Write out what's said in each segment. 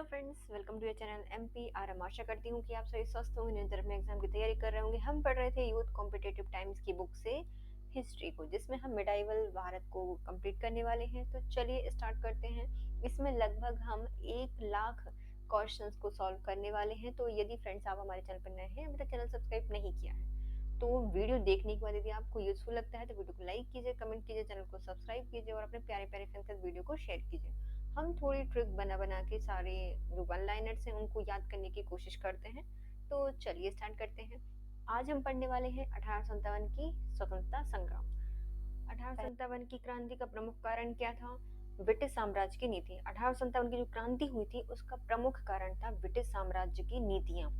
Friends, welcome to your channel MP R M. आशा करती हूँ कि आप सभी स्वस्थ होंगे, निरंतर अपने एग्जाम की तैयारी कर रहे होंगे। हम पढ़ रहे थे यूथ कॉम्पिटिटिव टाइम्स की बुक से हिस्ट्री को, जिसमें हम मिडाइवल भारत को कंप्लीट करने वाले हैं। तो चलिए स्टार्ट करते हैं। इसमें लगभग हम 1 लाख क्वेश्चंस को सॉल्व करने वाले हैं। तो यदि फ्रेंड्स आप हमारे चैनल पर नए हैं, अभी तक चैनल सब्सक्राइब नहीं किया है, तो वीडियो देखने के बाद यदि आपको यूजफुल लगता है तो वीडियो को लाइक कीजिए, कमेंट कीजिए, चैनल को सब्सक्राइब कीजिए और अपने प्यारे प्यारे फ्रेंड्स के साथ वीडियो को शेयर कीजिए। हम थोड़ी ट्रिक बना बना के सारे जो वन लाइनर्स हैं उनको याद करने की कोशिश करते हैं। तो चलिए स्टार्ट करते हैं। आज हम पढ़ने वाले हैं 1857 की स्वतंत्रता संग्राम। 1857 की क्रांति का प्रमुख कारण क्या था? ब्रिटिश साम्राज्य की नीति। 1857 की जो क्रांति हुई थी उसका प्रमुख कारण था ब्रिटिश साम्राज्य की नीतियां।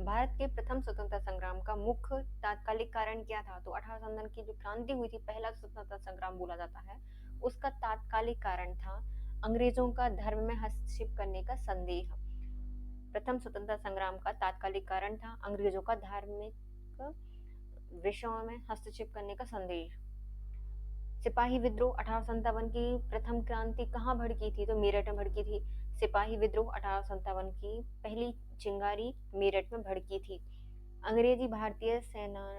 भारत के प्रथम स्वतंत्रता संग्राम का मुख्य तात्कालिक कारण क्या था? तो 1857 की जो क्रांति हुई थी, पहला स्वतंत्रता संग्राम बोला जाता है, उसका तात्कालिक कारण था अंग्रेजों का धर्म में हस्तक्षेप करने का संदेह। प्रथम स्वतंत्रता संग्राम का तात्कालिक कारण था अंग्रेजों का धार्मिक विषयों में हस्तक्षेप करने का संदेह। सिपाही विद्रोह। 1857 की प्रथम क्रांति कहाँ भड़की थी? तो मेरठ में भड़की थी। सिपाही विद्रोह 1857 की पहली चिंगारी मेरठ में भड़की थी। अंग्रेजी भारतीय सेना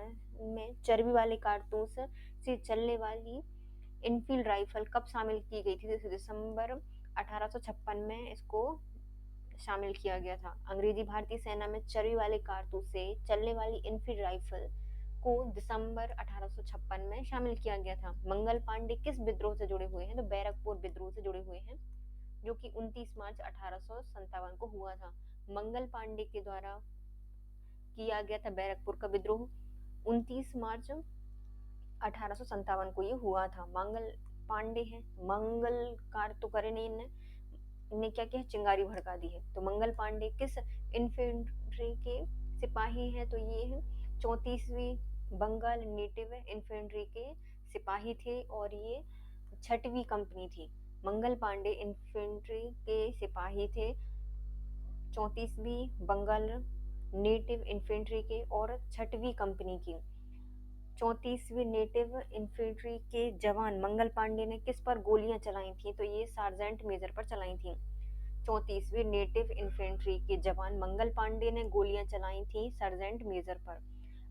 में चर्बी वाले कारतूस से चलने वाली इनफील्ड राइफल कब शामिल की गई थी? तो दिसंबर 1856 में इसको शामिल किया गया था। अंग्रेजी भारतीय सेना में चर्बी वाले कारतूस से चलने वाली इनफील्ड राइफल को दिसंबर 1856 में शामिल किया गया था। मंगल पांडे किस विद्रोह से जुड़े हुए हैं? तो बैरकपुर विद्रोह से जुड़े हुए हैं, जो कि 29 मार्च 1857 को हुआ था। मंगल पांडे के द्वारा किया गया था बैरकपुर का विद्रोह। 29 मार्च 1857 को ये हुआ था। मंगल पांडे है, मंगल कार तो करे नहीं इनने क्या किया? चिंगारी भड़का दी है। तो मंगल पांडे किस इन्फेंट्री के सिपाही हैं? तो ये है 34वीं बंगाल नेटिव इन्फेंट्री के सिपाही थे और ये 6वीं कंपनी थी। मंगल पांडे इन्फेंट्री के सिपाही थे 34वीं बंगाल नेटिव इन्फेंट्री के और 6वीं कंपनी की। 34वीं नेटिव इन्फेंट्री के जवान मंगल पांडे ने किस पर गोलियां चलाई थी? तो ये सार्जेंट मेजर पर चलाई थी। 34वीं नेटिव इन्फेंट्री के जवान मंगल पांडे ने गोलियां चलाई थी सार्जेंट मेजर पर।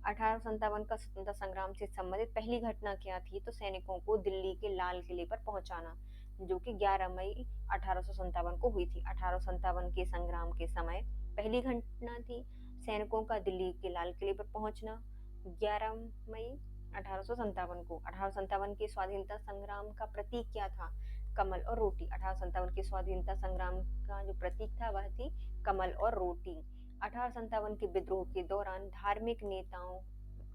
1857 का स्वतंत्रता संग्राम से संबंधित पहली घटना क्या थी? तो सैनिकों को दिल्ली के लाल किले पर पहुंचाना, जो कि 11 मई 1857 को हुई थी। 1857 के संग्राम के समय पहली घटना थी सैनिकों का दिल्ली के लाल किले पर पहुंचना, 11 मई 1857 को। 1857 के स्वाधीनता संग्राम का प्रतीक क्या था? कमल और रोटी। 1857 के स्वाधीनता संग्राम का जो प्रतीक था वह थी कमल और रोटी। 1857 के विद्रोह के दौरान धार्मिक नेताओं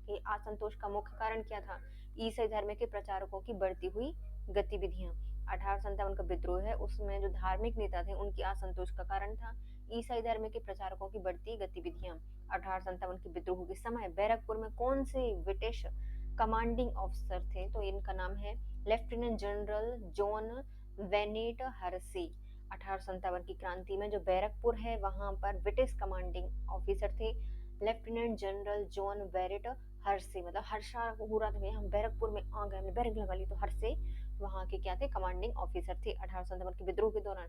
के असंतोष का मुख्य कारण क्या था? ईसाई धर्म के प्रचारकों की बढ़ती हुई गतिविधियां। 1857 का विद्रोह है, उसमें जो धार्मिक नेता थे उनकी असंतोष का कारण था ईसाई धर्म के प्रचारकों की बढ़ती गतिविधियां। 1857 के विद्रोह के समय बैरकपुर में कौन से ब्रिटिश कमांडिंग ऑफिसर थे? तो इनका नाम है lieutenant general John Bennett Hershey. 1857 की क्रांति में जो बैरकपुर है वहां पर ब्रिटिश कमांडिंग ऑफिसर थे लेफ्टिनेंट जनरल जॉन वेरेट हर्से। मतलब हर्षा हो रहा था हम बैरकपुर में आ गए, हमने बैरक लगा ली, तो हर्से वहां के क्या थे? कमांडिंग ऑफिसर थे। 1857 के विद्रोह के दौरान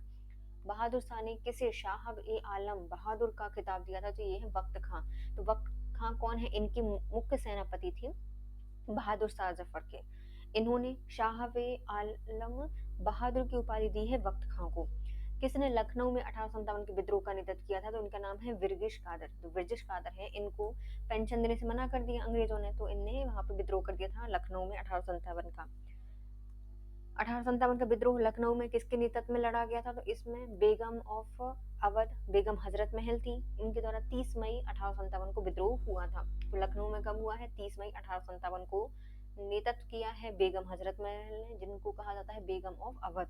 बहादुर शाह ने किसे साहब ए आलम बहादुर का खिताब दिया था? तो ये है वक्त खां। तो वक्त खां कौन है? इनके मुख्य सेनापति थे बहादुर शाह जफर के। इन्होंने साहब ए आलम बहादुर की उपाधि दी है वक्त खां को। किसने लखनऊ में 1857 के विद्रोह का नेतृत्व किया था? तो इनका नाम है ब्रिजेश कादर। तो ब्रिजेश कादर है, इनको पेंशन देने से मना कर दिया अंग्रेजों ने, तो इनने वहां पे विद्रोह कर दिया था लखनऊ में 1857 का। 1857 का विद्रोह लखनऊ में किसके नेतृत्व में लड़ा गया था? तो इसमें बेगम ऑफ अवध, बेगम हजरत महल थी, इनके द्वारा 30 मई 1857 को विद्रोह हुआ था। तो लखनऊ में कब हुआ है? 30 मई 1857 को। नेतृत्व किया है बेगम हजरत महल ने, जिनको कहा जाता है बेगम ऑफ अवध।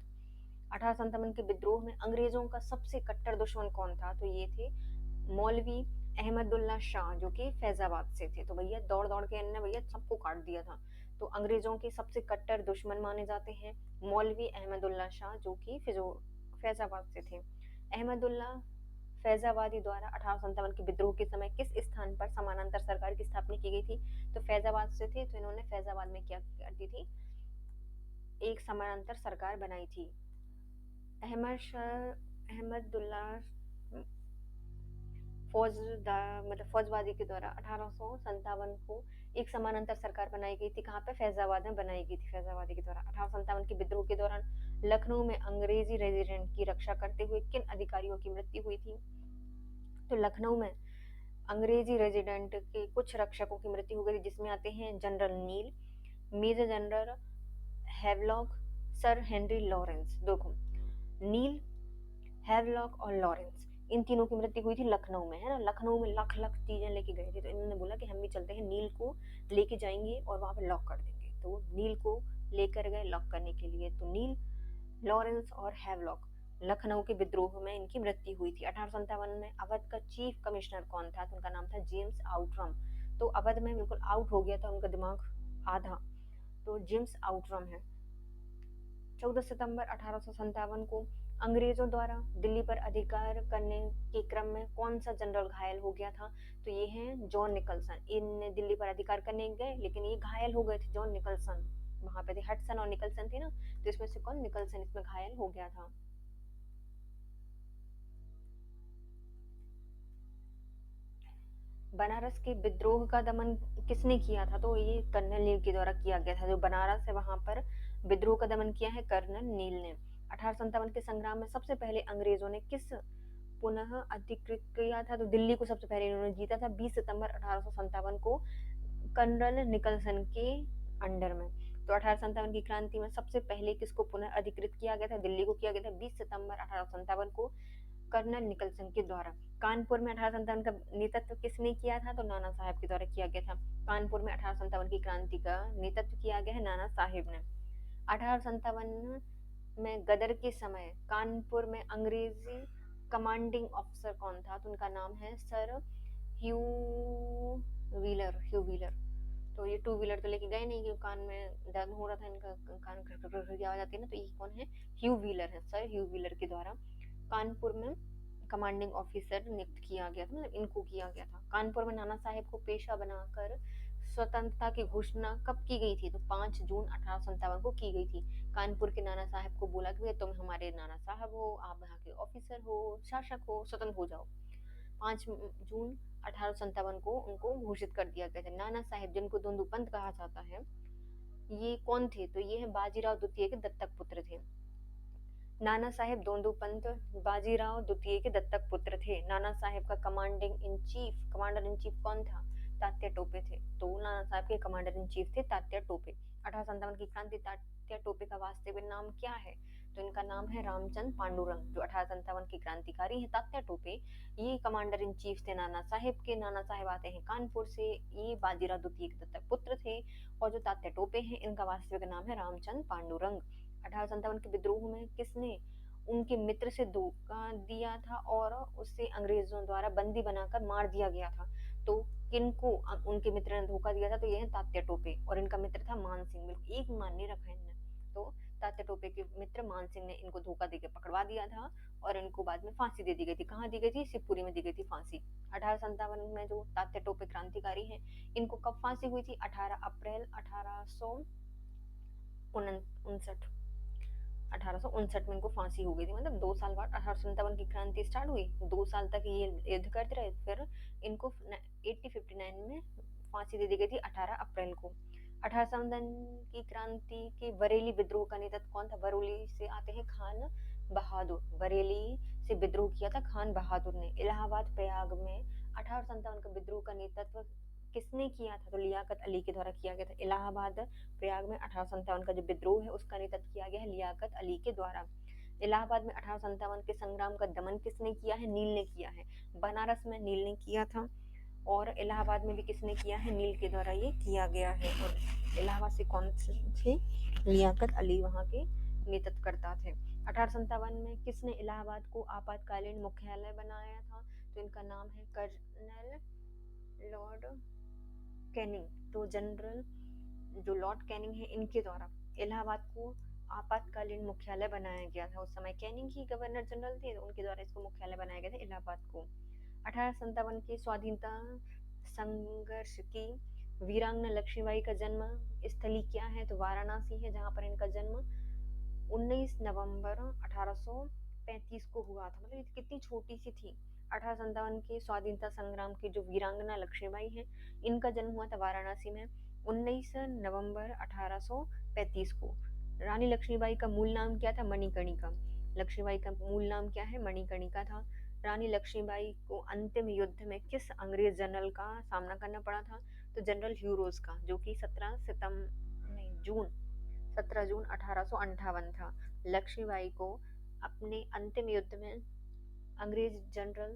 1857 के विद्रोह में अंग्रेजों का सबसे कट्टर दुश्मन कौन था? तो ये थे मौलवी अहमदुल्ला शाह, जो कि फैजाबाद से थे। तो भैया दौड़ दौड़ के इन्होंने भैया सबको काट दिया था। तो अंग्रेजों के सबसे कट्टर दुश्मन माने जाते हैं मौलवी अहमदुल्ला शाह, जो कि फैजाबाद से थे। अहमदुल्ला फैजाबादी द्वारा 1857 के विद्रोह के समय किस स्थान पर समानांतर सरकार की स्थापना की गई थी? तो फैजाबाद से थे, तो इन्होंने फैजाबाद में क्या करती थी? एक समानांतर सरकार बनाई थी। अहमदुल्ला फौजवादी के द्वारा 1857 को एक समानांतर सरकार बनाई गई थी। कहाँ पे? फैजाबाद में बनाई गई थी फैजाबादी के द्वारा। 1857 के विद्रोह के दौरान लखनऊ में अंग्रेजी रेजिडेंट की रक्षा करते हुए किन अधिकारियों की मृत्यु हुई थी? तो लखनऊ में अंग्रेजी रेजिडेंट के कुछ रक्षकों की मृत्यु हो गई, जिसमें आते हैं general Neill, major general Havelock, sir Henry Lawrence. देखो, नील, हैवलॉक और लॉरेंस, इन तीनों की मृत्यु हुई थी लखनऊ में, है ना। लखनऊ में लाख लाख चीजें लेके गए थे, तो इन्होंने बोला कि हम भी चलते हैं, नील को लेके जाएंगे और वहां पे लॉक कर देंगे। तो नील को लेकर गए लॉक करने के लिए। तो नील, लॉरेंस और हैवलॉक, लखनऊ के विद्रोह में इनकी मृत्यु हुई थी। 1857 में अवध का चीफ कमिश्नर कौन था? तो उनका नाम था जेम्स आउटरम। तो अवध में बिल्कुल आउट हो गया था उनका दिमाग आधा, तो जेम्स आउटरम है। 14 सितंबर 1857 को अंग्रेजों द्वारा दिल्ली पर अधिकार करने के क्रम में कौन सा जनरल घायल हो गया था? तो ये है जॉन निकलसन। इन दिल्ली पर अधिकार करने गए, लेकिन ये घायल हो गए थे। जॉन निकलसन वहां पे थे, हडसन और निकलसन थे ना, तो इसमें से कौन? निकलसन इसमें घायल हो गया था। बनारस के विद्रोह का दमन किसने किया था? तो ये कर्नल नील के द्वारा किया गया था। जो बनारस है वहां पर विद्रोह का दमन किया है कर्नल नील ने। 1857 के संग्राम में सबसे पहले अंग्रेजों ने किस पुनः अधिकृत किया था? तो दिल्ली को सबसे पहले इन्होंने जीता था 20 सितंबर 1857 को कर्नल निकलसन के अंडर में। तो 1857 की क्रांति में सबसे पहले किसको पुनः अधिकृत किया गया था? दिल्ली को किया गया था 20 सितंबर 1857 को कर्नल निकलसन के द्वारा। कानपुर में 1857 का नेतृत्व किसने किया था? तो नाना साहब के द्वारा किया गया था। कानपुर में 1857 की क्रांति का नेतृत्व किया गया है नाना साहिब ने। 1857 में गदर के समय कानपुर में अंग्रेजी कमांडिंग ऑफिसर कौन था? तो उनका नाम है सर ह्यू व्हीलर। ह्यू व्हीलर। तो ये टू व्हीलर तो लेके गए नहीं, क्योंकि कान में दर्द हो रहा था इनका, कान खड़ की आवाज आती है ना, तो ये कौन है? ह्यू व्हीलर है। सर ह्यू व्हीलर के द्वारा कानपुर में कमांडिंग ऑफिसर नियुक्त किया गया था, मतलब इनको किया गया था। कानपुर में नाना साहेब को पेशा बनाकर स्वतंत्रता की घोषणा कब की गई थी? तो 5 जून 1857 को की गई थी। कानपुर के नाना साहेब को बोला कि तुम हमारे नाना साहब हो, आप यहाँ के ऑफिसर हो, शासक हो, स्वतंत्र हो जाओ। 5 जून 1857 को उनको घोषित कर दिया गया था। नाना साहेब, जिनको दोंदू पंत कहा जाता है, ये कौन थे? तो ये है बाजीराव द्वितीय के दत्तक पुत्र थे। नाना साहेब दोंदू पंत बाजीराव द्वितीय के दत्तक पुत्र थे। नाना साहेब का कमांडर इन चीफ कौन था? तात्या टोपे थे। तो नाना साहब के कमांडर इन चीफ थे तात्या टोपे। 1857 की क्रांति, तात्या टोपे का वास्तविक नाम क्या है? तो इनका नाम है रामचंद्र पांडुरंग। जो 1857 की क्रांतिकारी है तात्या टोपे, ये कमांडर इन चीफ थे नाना साहेब के। नाना साहेब आते हैं कानपुर से, ये बाजीराव द्वितीय के दत्तक पुत्र थे। और जो तात्या टोपे हैं, इनका वास्तविक नाम है रामचंद्र पांडुरंग। 1857 के विद्रोह में किसने उनके मित्र से धोखा दिया था और उसे अंग्रेजों द्वारा बंदी बनाकर मार दिया गया था? तो किनको उनके मित्र ने धोखा दिया था? तो ये है तात्या टोपे, और इनका मित्र था मान सिंह। बिल्कुल एक मान नहीं रखा इनने। तो तात्या टोपे के मित्र मान सिंह ने इनको धोखा देकर पकड़वा दिया था, और इनको बाद में फांसी दे दी गई थी। कहाँ दी गई थी? शिवपुरी में दी गई थी फांसी। 1857 में जो तात्या टोपे क्रांतिकारी हैं, इनको कब फांसी हुई थी? 18 अप्रैल 1859 में इनको फांसी हो गई थी। मतलब 2 साल बाद 1857 की क्रांति स्टार्ट हुई, 2 साल तक ये युद्ध करते रहे, फिर इनको 1859 में फांसी दे दी गई थी 18 अप्रैल को। 1857 की क्रांति के बरेली विद्रोह का नेतृत्व कौन था? बरेली से आते हैं खान बहादुर। बरेली से विद्रोह किया था खान बहादुर ने। इलाहाबाद प्रयाग में 1857 का विद्रोह का नेतृत्व किसने किया था? तो लियाकत अली के द्वारा किया गया था। इलाहाबाद प्रयाग में 1857 का जो विद्रोह है, उसका नेतृत्व किया गया है लियाकत अली के द्वारा। इलाहाबाद में 1857 के संग्राम का दमन किसने किया है? नील ने किया है। बनारस में नील ने किया था, और इलाहाबाद में भी किसने किया है? नील के द्वारा ये किया गया है। और इलाहाबाद से कौन थे? लियाकत अली वहां के नेतृत्वकर्ता थे। 1857 में किसने इलाहाबाद को आपातकालीन मुख्यालय बनाया था? तो इनका नाम है कर्नल लॉर्ड कैनिंग। तो जनरल जो लॉर्ड कैनिंग है, इनके द्वारा इलाहाबाद को आपातकालीन मुख्यालय बनाया गया था। उस समय कैनिंग ही गवर्नर जनरल थे, उनके द्वारा इसको मुख्यालय बनाया गया था इलाहाबाद को। 1857 के स्वाधीनता संघर्ष की वीरांगना लक्ष्मीबाई का जन्म स्थली क्या है? तो वाराणसी है, जहां पर इनका जन्म 19 नवंबर 1800 35 को हुआ था, मतलब ये कितनी छोटी सी थी। 1857 के स्वाधीनता संग्राम की जो वीरांगना लक्ष्मीबाई हैं, इनका जन्म हुआ था वाराणसी में 19 नवंबर 1835 को। रानी लक्ष्मीबाई का मूल नाम क्या था? मणिकर्णिका। लक्ष्मीबाई का मूल नाम क्या है? मणिकर्णिका था। रानी लक्ष्मीबाई को अंतिम युद्ध में किस अंग्रेज जनरल का सामना करना पड़ा था? तो जनरल ह्यूरोज का, जो कि 17 जून 1858 था। लक्ष्मीबाई को अपने अंतिम युद्ध में अंग्रेज जनरल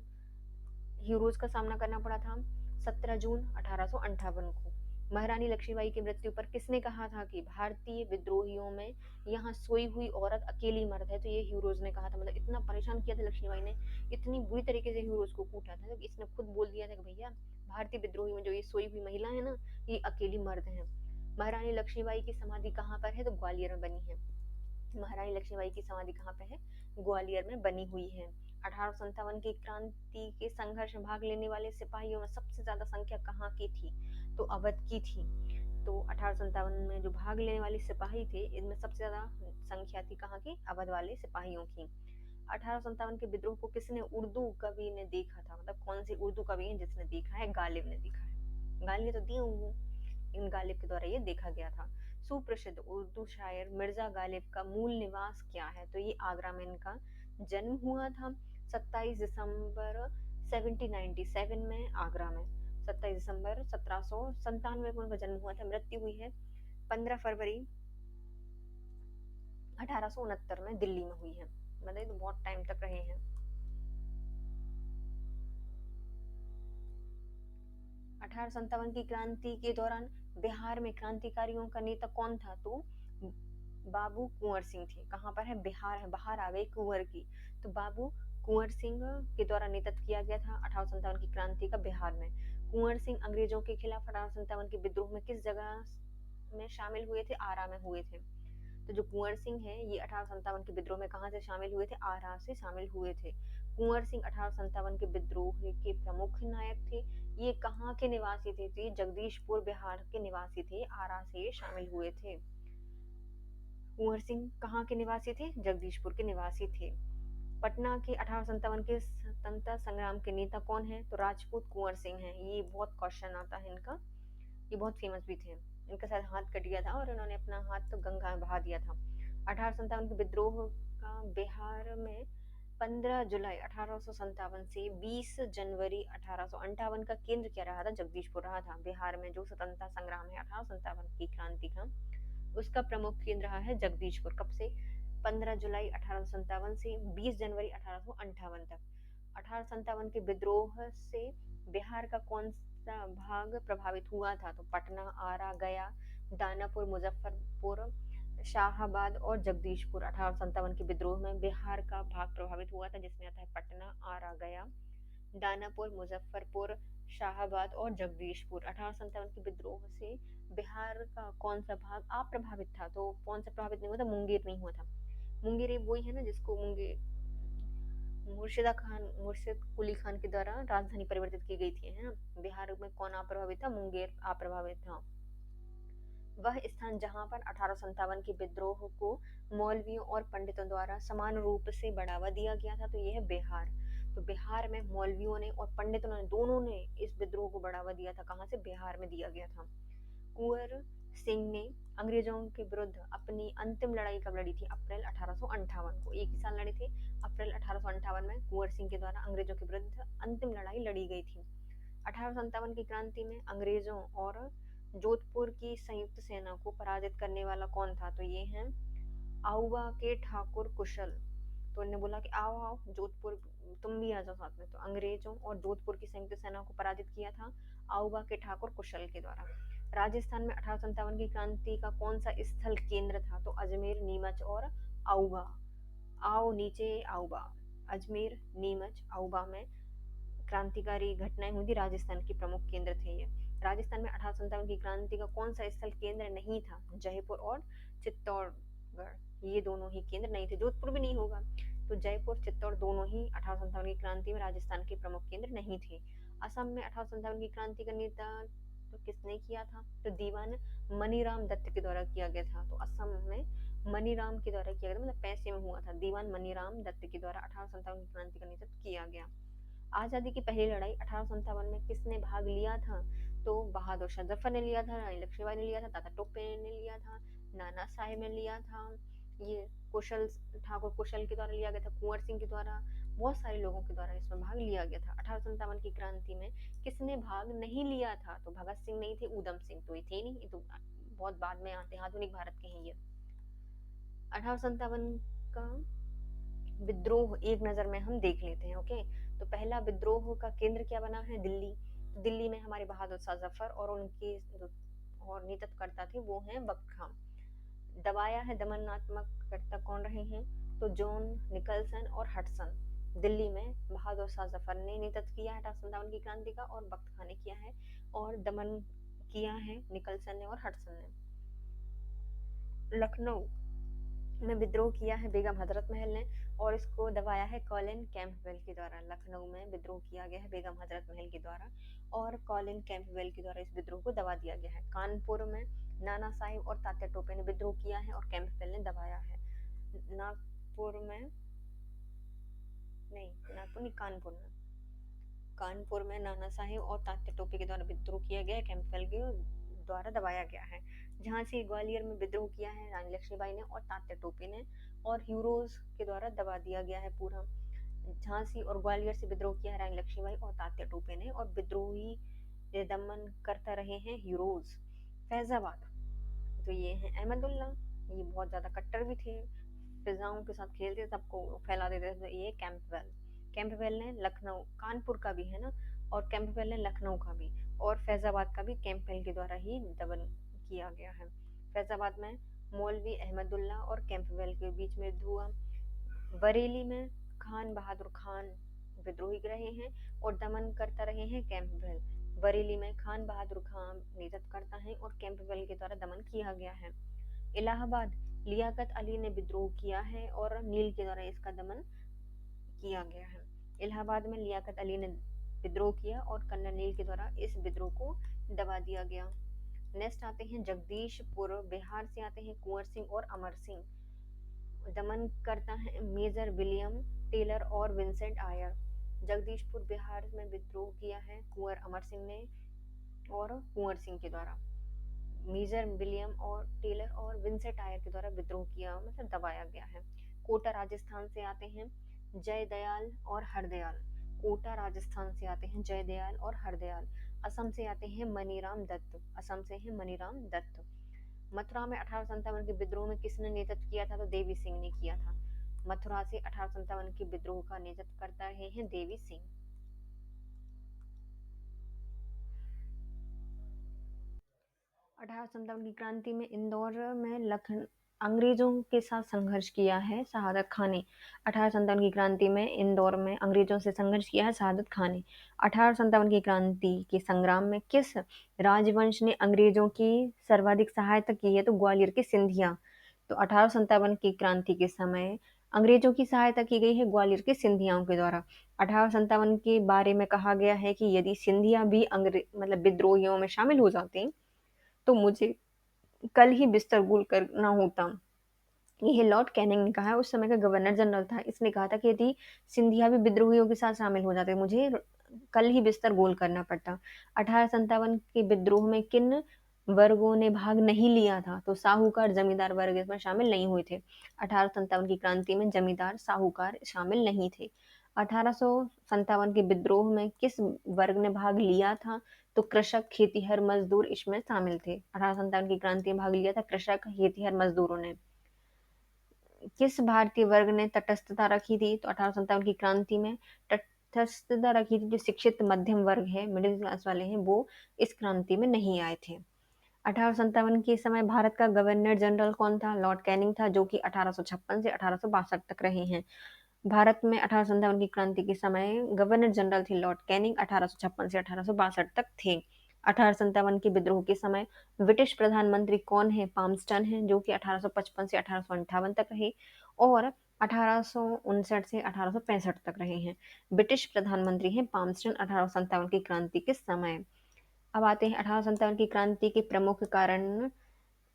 ह्यूरोज का सामना करना पड़ा था 17 जून 1858 को। महारानी लक्ष्मीबाई की मृत्यु पर किसने कहा था कि भारतीय विद्रोहियों में यहाँ सोई हुई औरत अकेली मर्द है? तो ये ह्यूरोज ने कहा था। मतलब इतना परेशान किया था लक्ष्मीबाई ने, इतनी बुरी तरीके से ह्यूरोज को कूटा था कि इसने खुद बोल दिया था कि भैया, भारतीय विद्रोही में जो ये सोई हुई महिला है ना, ये अकेली मर्द है। महारानी लक्ष्मीबाई की समाधि कहाँ पर है? तो ग्वालियर में बनी है। महारानी लक्ष्मीबाई की समाधि कहाँ पे है? ग्वालियर में बनी हुई है। 1857 की क्रांति के संघर्ष में भाग लेने वाले सिपाहियों में सबसे ज्यादा संख्या कहाँ की थी? तो अवध की थी। तो 1857 में जो भाग लेने वाले सिपाही थे, इनमें सबसे ज्यादा संख्या थी कहाँ की? अवध वाले सिपाहियों की। 1857 के विद्रोह को किसने उर्दू कवि ने देखा था? मतलब कौन सी उर्दू कवि है जिसने देखा है? गालिब ने देखा है। गालिब तो दिए होंगे, इन गालिब के द्वारा ये देखा गया था। सुप्रसिद्ध उर्दू शायर मिर्जा गालिब का मूल निवास क्या है? तो ये आगरा में इनका जन्म हुआ था 27 दिसंबर 1797 में, आगरा में 27 दिसंबर 1797 को उनका जन्म हुआ था। मृत्यु हुई है 15 फरवरी 1869 में, दिल्ली में हुई है। मतलब तो बहुत टाइम तक रहे हैं। 1857 की क्रांति के दौरान बिहार में क्रांतिकारियों का नेता कौन था? तो बाबू कुंवर सिंह थे। कहाँ पर है? बिहार है, बाहर आ गई कुंवर की। तो बाबू कुंवर सिंह के द्वारा नेतृत्व किया गया था 1857 की क्रांति का बिहार में। कुंवर सिंह अंग्रेजों के खिलाफ 1857 के विद्रोह में किस जगह में शामिल हुए थे? आरा में हुए थे। तो जो कुंवर सिंह है, ये 1857 के विद्रोह में कहाँ से शामिल हुए थे? आरा से शामिल हुए थे। कुंवर सिंह 1857 के विद्रोह के प्रमुख नायक थे। ये कहाँ के निवासी थे? तो ये जगदीशपुर बिहार के निवासी थे, आरा से ये शामिल हुए थे। कुंवर सिंह कहाँ के निवासी थे? जगदीशपुर के निवासी थे। पटना के 1857 के स्वतंत्रता संग्राम के नेता कौन है? तो राजपूत कुंवर सिंह हैं। ये बहुत क्वेश्चन आता है इनका, ये बहुत फेमस भी थे। इनका शायद हाथ कट गया था और इन्होंने अपना हाथ तो गंगा में बहा दिया था। 1857 के विद्रोह का बिहार में 15 जुलाई 1857 से 20 जनवरी 1858 का केंद्र क्या रहा था? जगदीशपुर रहा था। बिहार में जो स्वतंत्रता संग्राम है 1857 की क्रांति का, उसका प्रमुख केंद्र रहा है जगदीशपुर। कब से? 15 जुलाई 1857 से 20 जनवरी 1858 तक। 1857 के विद्रोह से बिहार का कौन सा भाग प्रभावित हुआ था? तो पटना, आरा, गया, दानापुर, मुजफ्फरपुर, शाहाबाद और जगदीशपुर। 1857 के विद्रोह में बिहार का भाग प्रभावित हुआ था, जिसमें आता है पटना, आरा, गया, दानापुर, मुजफ्फरपुर, शाहाबाद और जगदीशपुर। 1857 के विद्रोह से बिहार का कौन सा भाग अप्रभावित था? तो कौन सा प्रभावित नहीं हुआ था? मुंगेर नहीं हुआ था। मुंगेर ये वही है ना जिसको मुर्शिद कुली खान के द्वारा राजधानी परिवर्तित की गई थी, है ना। बिहार में कौन अप्रभावित था? मुंगेर अप्रभावित था। वह स्थान जहां पर 1857 के विद्रोह को मौलवियों और पंडितों द्वारा समान रूप से बढ़ावा दिया गया था, तो यह है बिहार। तो बिहार में मौलवियों ने और पंडितों ने, दोनों ने इस विद्रोह को बढ़ावा दिया था। कहाँ से? बिहार में दिया गया था। कुंवर सिंह ने अंग्रेजों के विरुद्ध अपनी अंतिम लड़ाई कब लड़ी थी? अप्रैल 1858 को। एक ही साल लड़े थे। अप्रैल 1858 में कुंवर सिंह के द्वारा अंग्रेजों के विरुद्ध अंतिम लड़ाई लड़ी गई थी। 1857 की क्रांति में अंग्रेजों और जोधपुर की संयुक्त सेना को पराजित करने वाला कौन था? तो ये हैं आउवा के ठाकुर कुशल। तो इन्होंने बोला कि आओ आओ जोधपुर, तुम भी आ जाओ साथ में। तो अंग्रेजों और जोधपुर की संयुक्त सेना को पराजित किया था आउवा के ठाकुर कुशल के द्वारा। राजस्थान में 1857 की क्रांति का कौन सा स्थल केंद्र था? तो अजमेर, नीमच और आउवा। आओ नीचे आउवा। अजमेर, नीमच, आउवा में क्रांतिकारी घटनाएं हुई थी। राजस्थान के प्रमुख केंद्र थे ये। राजस्थान में 1857 की क्रांति का कौन सा स्थल केंद्र नहीं था? जयपुर और चित्तौड़गढ़, ये दोनों ही केंद्र नहीं थे। जोधपुर भी नहीं होगा। तो जयपुर, चित्तौड़ दोनों ही 1857 की क्रांति में राजस्थान के प्रमुख केंद्र नहीं थे। असम में 1857 की क्रांति का नेता तो किसने किया था? तो दीवान मनीराम दत्त के द्वारा किया गया था। तो असम में मनीराम के द्वारा किया गया था, मतलब पैसे में हुआ था। दीवान मनीराम दत्त के द्वारा 1857 की क्रांति का नेतृत्व किया गया। आजादी की पहली लड़ाई 1857 में किसने भाग लिया था? तो बहादुर शाह जफर ने लिया था, रानी लक्ष्मीबाई ने लिया था, तात्या टोपे ने लिया था, नाना साहेब ने लिया था, ये कुशल ठाकुर कुशल के द्वारा लिया गया था, कुंवर सिंह के द्वारा, बहुत सारे लोगों के द्वारा इसमें भाग लिया गया था। 1857 की क्रांति में किसने भाग नहीं लिया था? तो भगत सिंह नहीं थे, उधम सिंह तो ये थे नहीं, ये तो बहुत बाद में आते हैं, आधुनिक भारत के हैं ये। 1857 का विद्रोह एक नजर में हम देख लेते हैं। ओके, तो पहला विद्रोह का केंद्र क्या बना है? दिल्ली। तो दिल्ली में हमारे बहादुर शाह जफर और उनके जो और नेतृत्वकर्ता थे वो हैं बख्त खां। दबाया है दमनात्मक कर्ता कौन रहे हैं? तो जॉन निकलसन और हडसन। दिल्ली में बहादुर शाह जफर ने नेतृत्व किया है 1857 की क्रांति का, और बख्त खां ने किया है, और दमन किया है निकलसन ने और हडसन ने। लखनऊ में विद्रोह किया है बेगम हजरत महल ने, और इसको दबाया है कॉलिन कैंपबेल के द्वारा। लखनऊ में विद्रोह किया गया है बेगम हजरत महल के द्वारा, और कॉलिन कैंपबेल के द्वारा इस विद्रोह को दबा दिया गया है। कानपुर में नाना साहिब और तात्या टोपे ने विद्रोह किया है, और कैंपबेल ने दबाया है। नागपुर में नहीं, नागपुर नहीं, कानपुर में नाना साहेब और तात्या टोपे के द्वारा विद्रोह किया गया है, कैंपबेल के द्वारा दबाया गया है। झांसी ग्वालियर में विद्रोह किया है रानी लक्ष्मीबाई ने और तात्या टोपे ने, और ह्यूरोज के द्वारा दबा दिया गया है पूरा। झांसी और ग्वालियर से विद्रोह किया है रानी लक्ष्मीबाई और तात्या टोपे ने, और विद्रोही दमन करता रहे हैं ह्यूरोज। फैजाबाद, तो ये है अहमदुल्ला, ये बहुत ज्यादा कट्टर भी थे, फिजाओं के साथ खेलते, सबको फैला देते थे। तो ये कैंपबेल, कैंपबेल ने लखनऊ, कानपुर का भी है ना, और कैंपबेल ने लखनऊ का भी, और फैजाबाद का भी कैंपबेल के द्वारा ही दमन किया गया है। फैजाबाद में मौलवी अहमदुल्ला और कैंपबेल के बीच में युद्ध हुआ। बरेली में खान बहादुर खान विद्रोही रहे हैं और दमन करता रहे हैं कैंपबेल। बरेली में खान बहादुर खान नेतृत्व करता है और कैंपबेल के द्वारा दमन किया गया है। इलाहाबाद, लियाकत अली ने विद्रोह किया है और नील के द्वारा इसका दमन किया गया है। इलाहाबाद में लियाकत अली ने विद्रोह किया और कर्नल नील के द्वारा इस विद्रोह को दबा दिया गया। नेक्स्ट आते हैं जगदीशपुर, बिहार से आते हैं कुंवर सिंह और अमर सिंह। दमन करता है मेजर विलियम टेलर और विंसेंट आयर। जगदीशपुर बिहार में विद्रोह किया है कुंवर अमर सिंह ने और कुंवर सिंह के द्वारा। मेजर विलियम और टेलर और विंसेंट आयर के द्वारा विद्रोह किया, मतलब दबाया गया है। कोटा राजस्थान से आते हैं जयदयाल और हरदयाल। कोटा राजस्थान से आते हैं जयदयाल और हरदयाल। असम से आते हैं मनीराम दत्त, असम से हैं मनीराम दत्त। मथुरा में 1857 के विद्रोह में किसने नेतृत्व किया था? तो देवी सिंह ने किया था। मथुरा से 1857 के विद्रोह का नेतृत्व करता रहे हैं देवी सिंह। 1857 की क्रांति में इंदौर में लखन अंग्रेजों के साथ संघर्ष किया है शहादत खान ने। 1857 की क्रांति में इंदौर में अंग्रेजों से संघर्ष किया है शहादत खान ने। 1857 की क्रांति के संग्राम में किस राजवंश ने अंग्रेजों की सर्वाधिक सहायता की है? तो ग्वालियर के सिंधिया। तो 1857 की क्रांति के समय अंग्रेजों की सहायता की गई है ग्वालियर के सिंधियाओं के द्वारा। 1857 के बारे में कहा गया है कि यदि सिंधिया भी मतलब विद्रोहियों में शामिल हो जाते तो मुझे कल ही बिस्तर गुल करना होता। यह लॉर्ड कैनिंग ने कहा, उस समय का गवर्नर जनरल था। इसने कहा था कि यदि सिंधिया भी विद्रोहियों के साथ शामिल हो जाते मुझे कल ही बिस्तर गोल करना पड़ता। 1857 के विद्रोह में किन वर्गों ने भाग नहीं लिया था? तो साहूकार जमींदार वर्ग इसमें शामिल नहीं हुए थे। 1857 की क्रांति में जमींदार साहूकार शामिल नहीं थे। 1857 के विद्रोह में किस वर्ग ने भाग लिया था? तो कृषक खेतीहर मजदूर इसमें शामिल थे। 1857 की क्रांति में भाग लिया था कृषक खेतीहर मजदूरों ने। किस भारतीय वर्ग ने तटस्थता रखी थी? तो 1857 की क्रांति में तटस्थता रखी थी जो शिक्षित मध्यम वर्ग है, मिडिल क्लास वाले हैं, वो इस क्रांति में नहीं आए थे। 1857 के समय भारत का गवर्नर जनरल कौन था? लॉर्ड कैनिंग था, जो कि 1856 से 1862 तक रहे हैं। भारत में 1857 की क्रांति के समय गवर्नर जनरल थे लॉर्ड कैनिंग, 1856 से 1862 तक थे। 1857 के विद्रोह के समय ब्रिटिश प्रधानमंत्री कौन है? पामस्टन हैं, जो कि 1855 से 1858 तक रहे और 1859 से 1865 तक रहे हैं। ब्रिटिश प्रधानमंत्री हैं पामस्टन 1857 की क्रांति के समय। अब आते हैं 1857 की क्रांति के प्रमुख कारण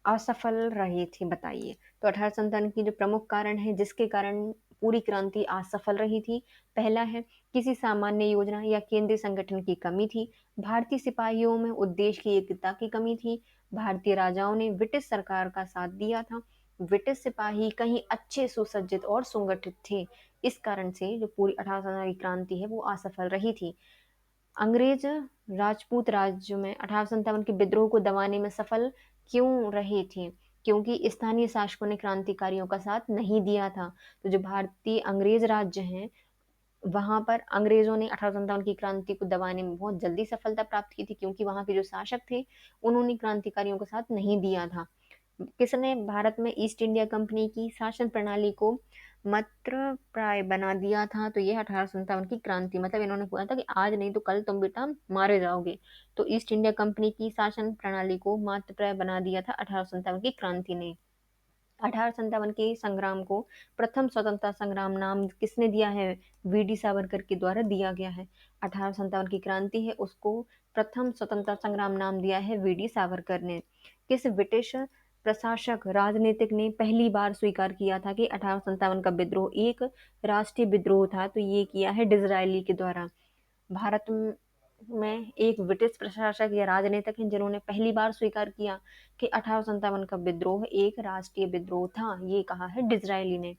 असफल रही थी, बताइए। तो 1857 की जो प्रमुख कारण है जिसके कारण पूरी क्रांति असफल रही थी, पहला है किसी सामान्य योजना या केंद्रीय संगठन की कमी थी, भारतीय सिपाहियों में उद्देश्य की एकता की कमी थी, भारतीय राजाओं ने ब्रिटिश सरकार का साथ दिया था, ब्रिटिश सिपाही कहीं अच्छे सुसज्जित और सुगठित थे। इस कारण से जो पूरी 1857 की क्रांति है वो असफल रही थी। अंग्रेज राजपूत राज्य में 1857 के विद्रोह को दबाने में सफल क्यों रहे थे? क्योंकि स्थानीय शासकों ने क्रांतिकारियों का साथ नहीं दिया था। तो जो भारतीय अंग्रेज राज्य हैं, वहां पर अंग्रेजों ने 1857 की क्रांति को दबाने में बहुत जल्दी सफलता प्राप्त की थी, क्योंकि वहां के जो शासक थे उन्होंने क्रांतिकारियों का साथ नहीं दिया था। किसने भारत में ईस्ट इंडिया कंपनी की शासन प्रणाली को मत्र प्राय बना दिया था? तो ये 1857 की क्रांति, मतलब इन्होंने बोला था कि आज नहीं तो कल तुम बेटा मारे जाओगे। तो ईस्ट इंडिया कंपनी की शासन प्रणाली को मात्र प्राय बना दिया था 1857 की क्रांति ने। 1857 के संग्राम को प्रथम स्वतंत्रता संग्राम नाम किसने दिया है? वीडी सावरकर के द्वारा दिया गया है। 1857 की क्रांति है उसको प्रथम स्वतंत्रता संग्राम नाम दिया है वीडी सावरकर ने। किस ब्रिटिश प्रशासक राजनीतिक ने पहली बार स्वीकार किया था कि 1857 का विद्रोह एक राष्ट्रीय विद्रोह था? तो ये किया है डिज़रायली के द्वारा। भारत में एक ब्रिटिश प्रशासक या राजनीतिक हैं जिन्होंने पहली बार स्वीकार किया कि 1857 का विद्रोह एक राष्ट्रीय विद्रोह था, ये कहा है डिज़रायली ने।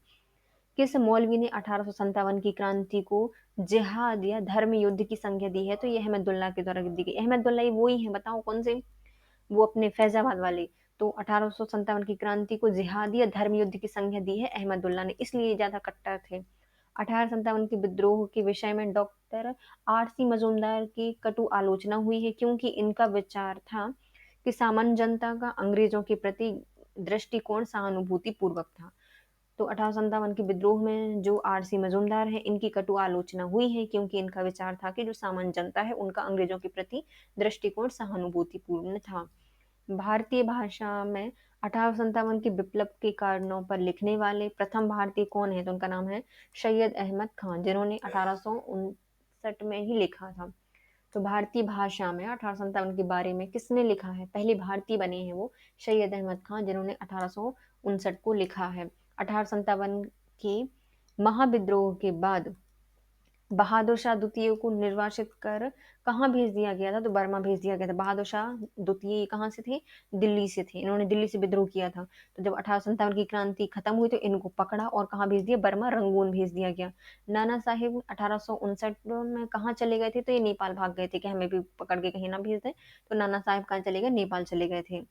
किस मौलवी ने 1857 की क्रांति को जिहाद या धर्म युद्ध की संज्ञा दी है? तो ये अहमदुल्ला के द्वारा दी गई। अहमदुल्ला ये वही है, बताओ कौन से? वो अपने फैजाबाद वाले। तो 1857 की क्रांति को जिहाद या धर्म युद्ध की संज्ञा दी है अहमदुल्ला ने, इसलिए ज्यादा कट्टर थे। 1857 के विद्रोह के विषय में डॉक्टर आर.सी. मजूमदार की कटु आलोचना हुई है, क्योंकि इनका विचार था कि सामान्य जनता का अंग्रेजों के प्रति दृष्टिकोण सहानुभूति पूर्वक था। तो 1857 के विद्रोह में जो आर.सी. मजूमदार हैं इनकी कटु आलोचना हुई है, क्योंकि इनका विचार था कि जो सामान्य जनता है उनका अंग्रेजों के प्रति दृष्टिकोण सहानुभूतिपूर्ण था। भारतीय भाषा में 1857 के विप्लव के कारणों पर लिखने वाले प्रथम भारतीय कौन है? तो उनका नाम है सैयद अहमद खान, जिन्होंने 1859 में ही लिखा था। तो भारतीय भाषा में 1857 के बारे में किसने लिखा है? पहले भारतीय बने हैं वो सैयद अहमद खान, जिन्होंने 1859 को लिखा है। 1857 के महाविद्रोह के बाद बहादुर शाह द्वितीय को निर्वासित कर कहाँ भेज दिया गया था? तो बर्मा भेज दिया गया था। बहादुर शाह द्वितीय कहाँ से थे? दिल्ली से थे। इन्होंने दिल्ली से विद्रोह किया था। तो जब 1857 की क्रांति खत्म हुई तो इनको पकड़ा और कहाँ भेज दिया? बर्मा, रंगून भेज दिया गया। नाना साहिब 1859 में कहाँ चले गए थे? तो ये नेपाल भाग गए थे कि हमें भी पकड़ के कहीं ना भेज दें। तो नाना साहिब कहाँ चले गए? नेपाल चले गए थे।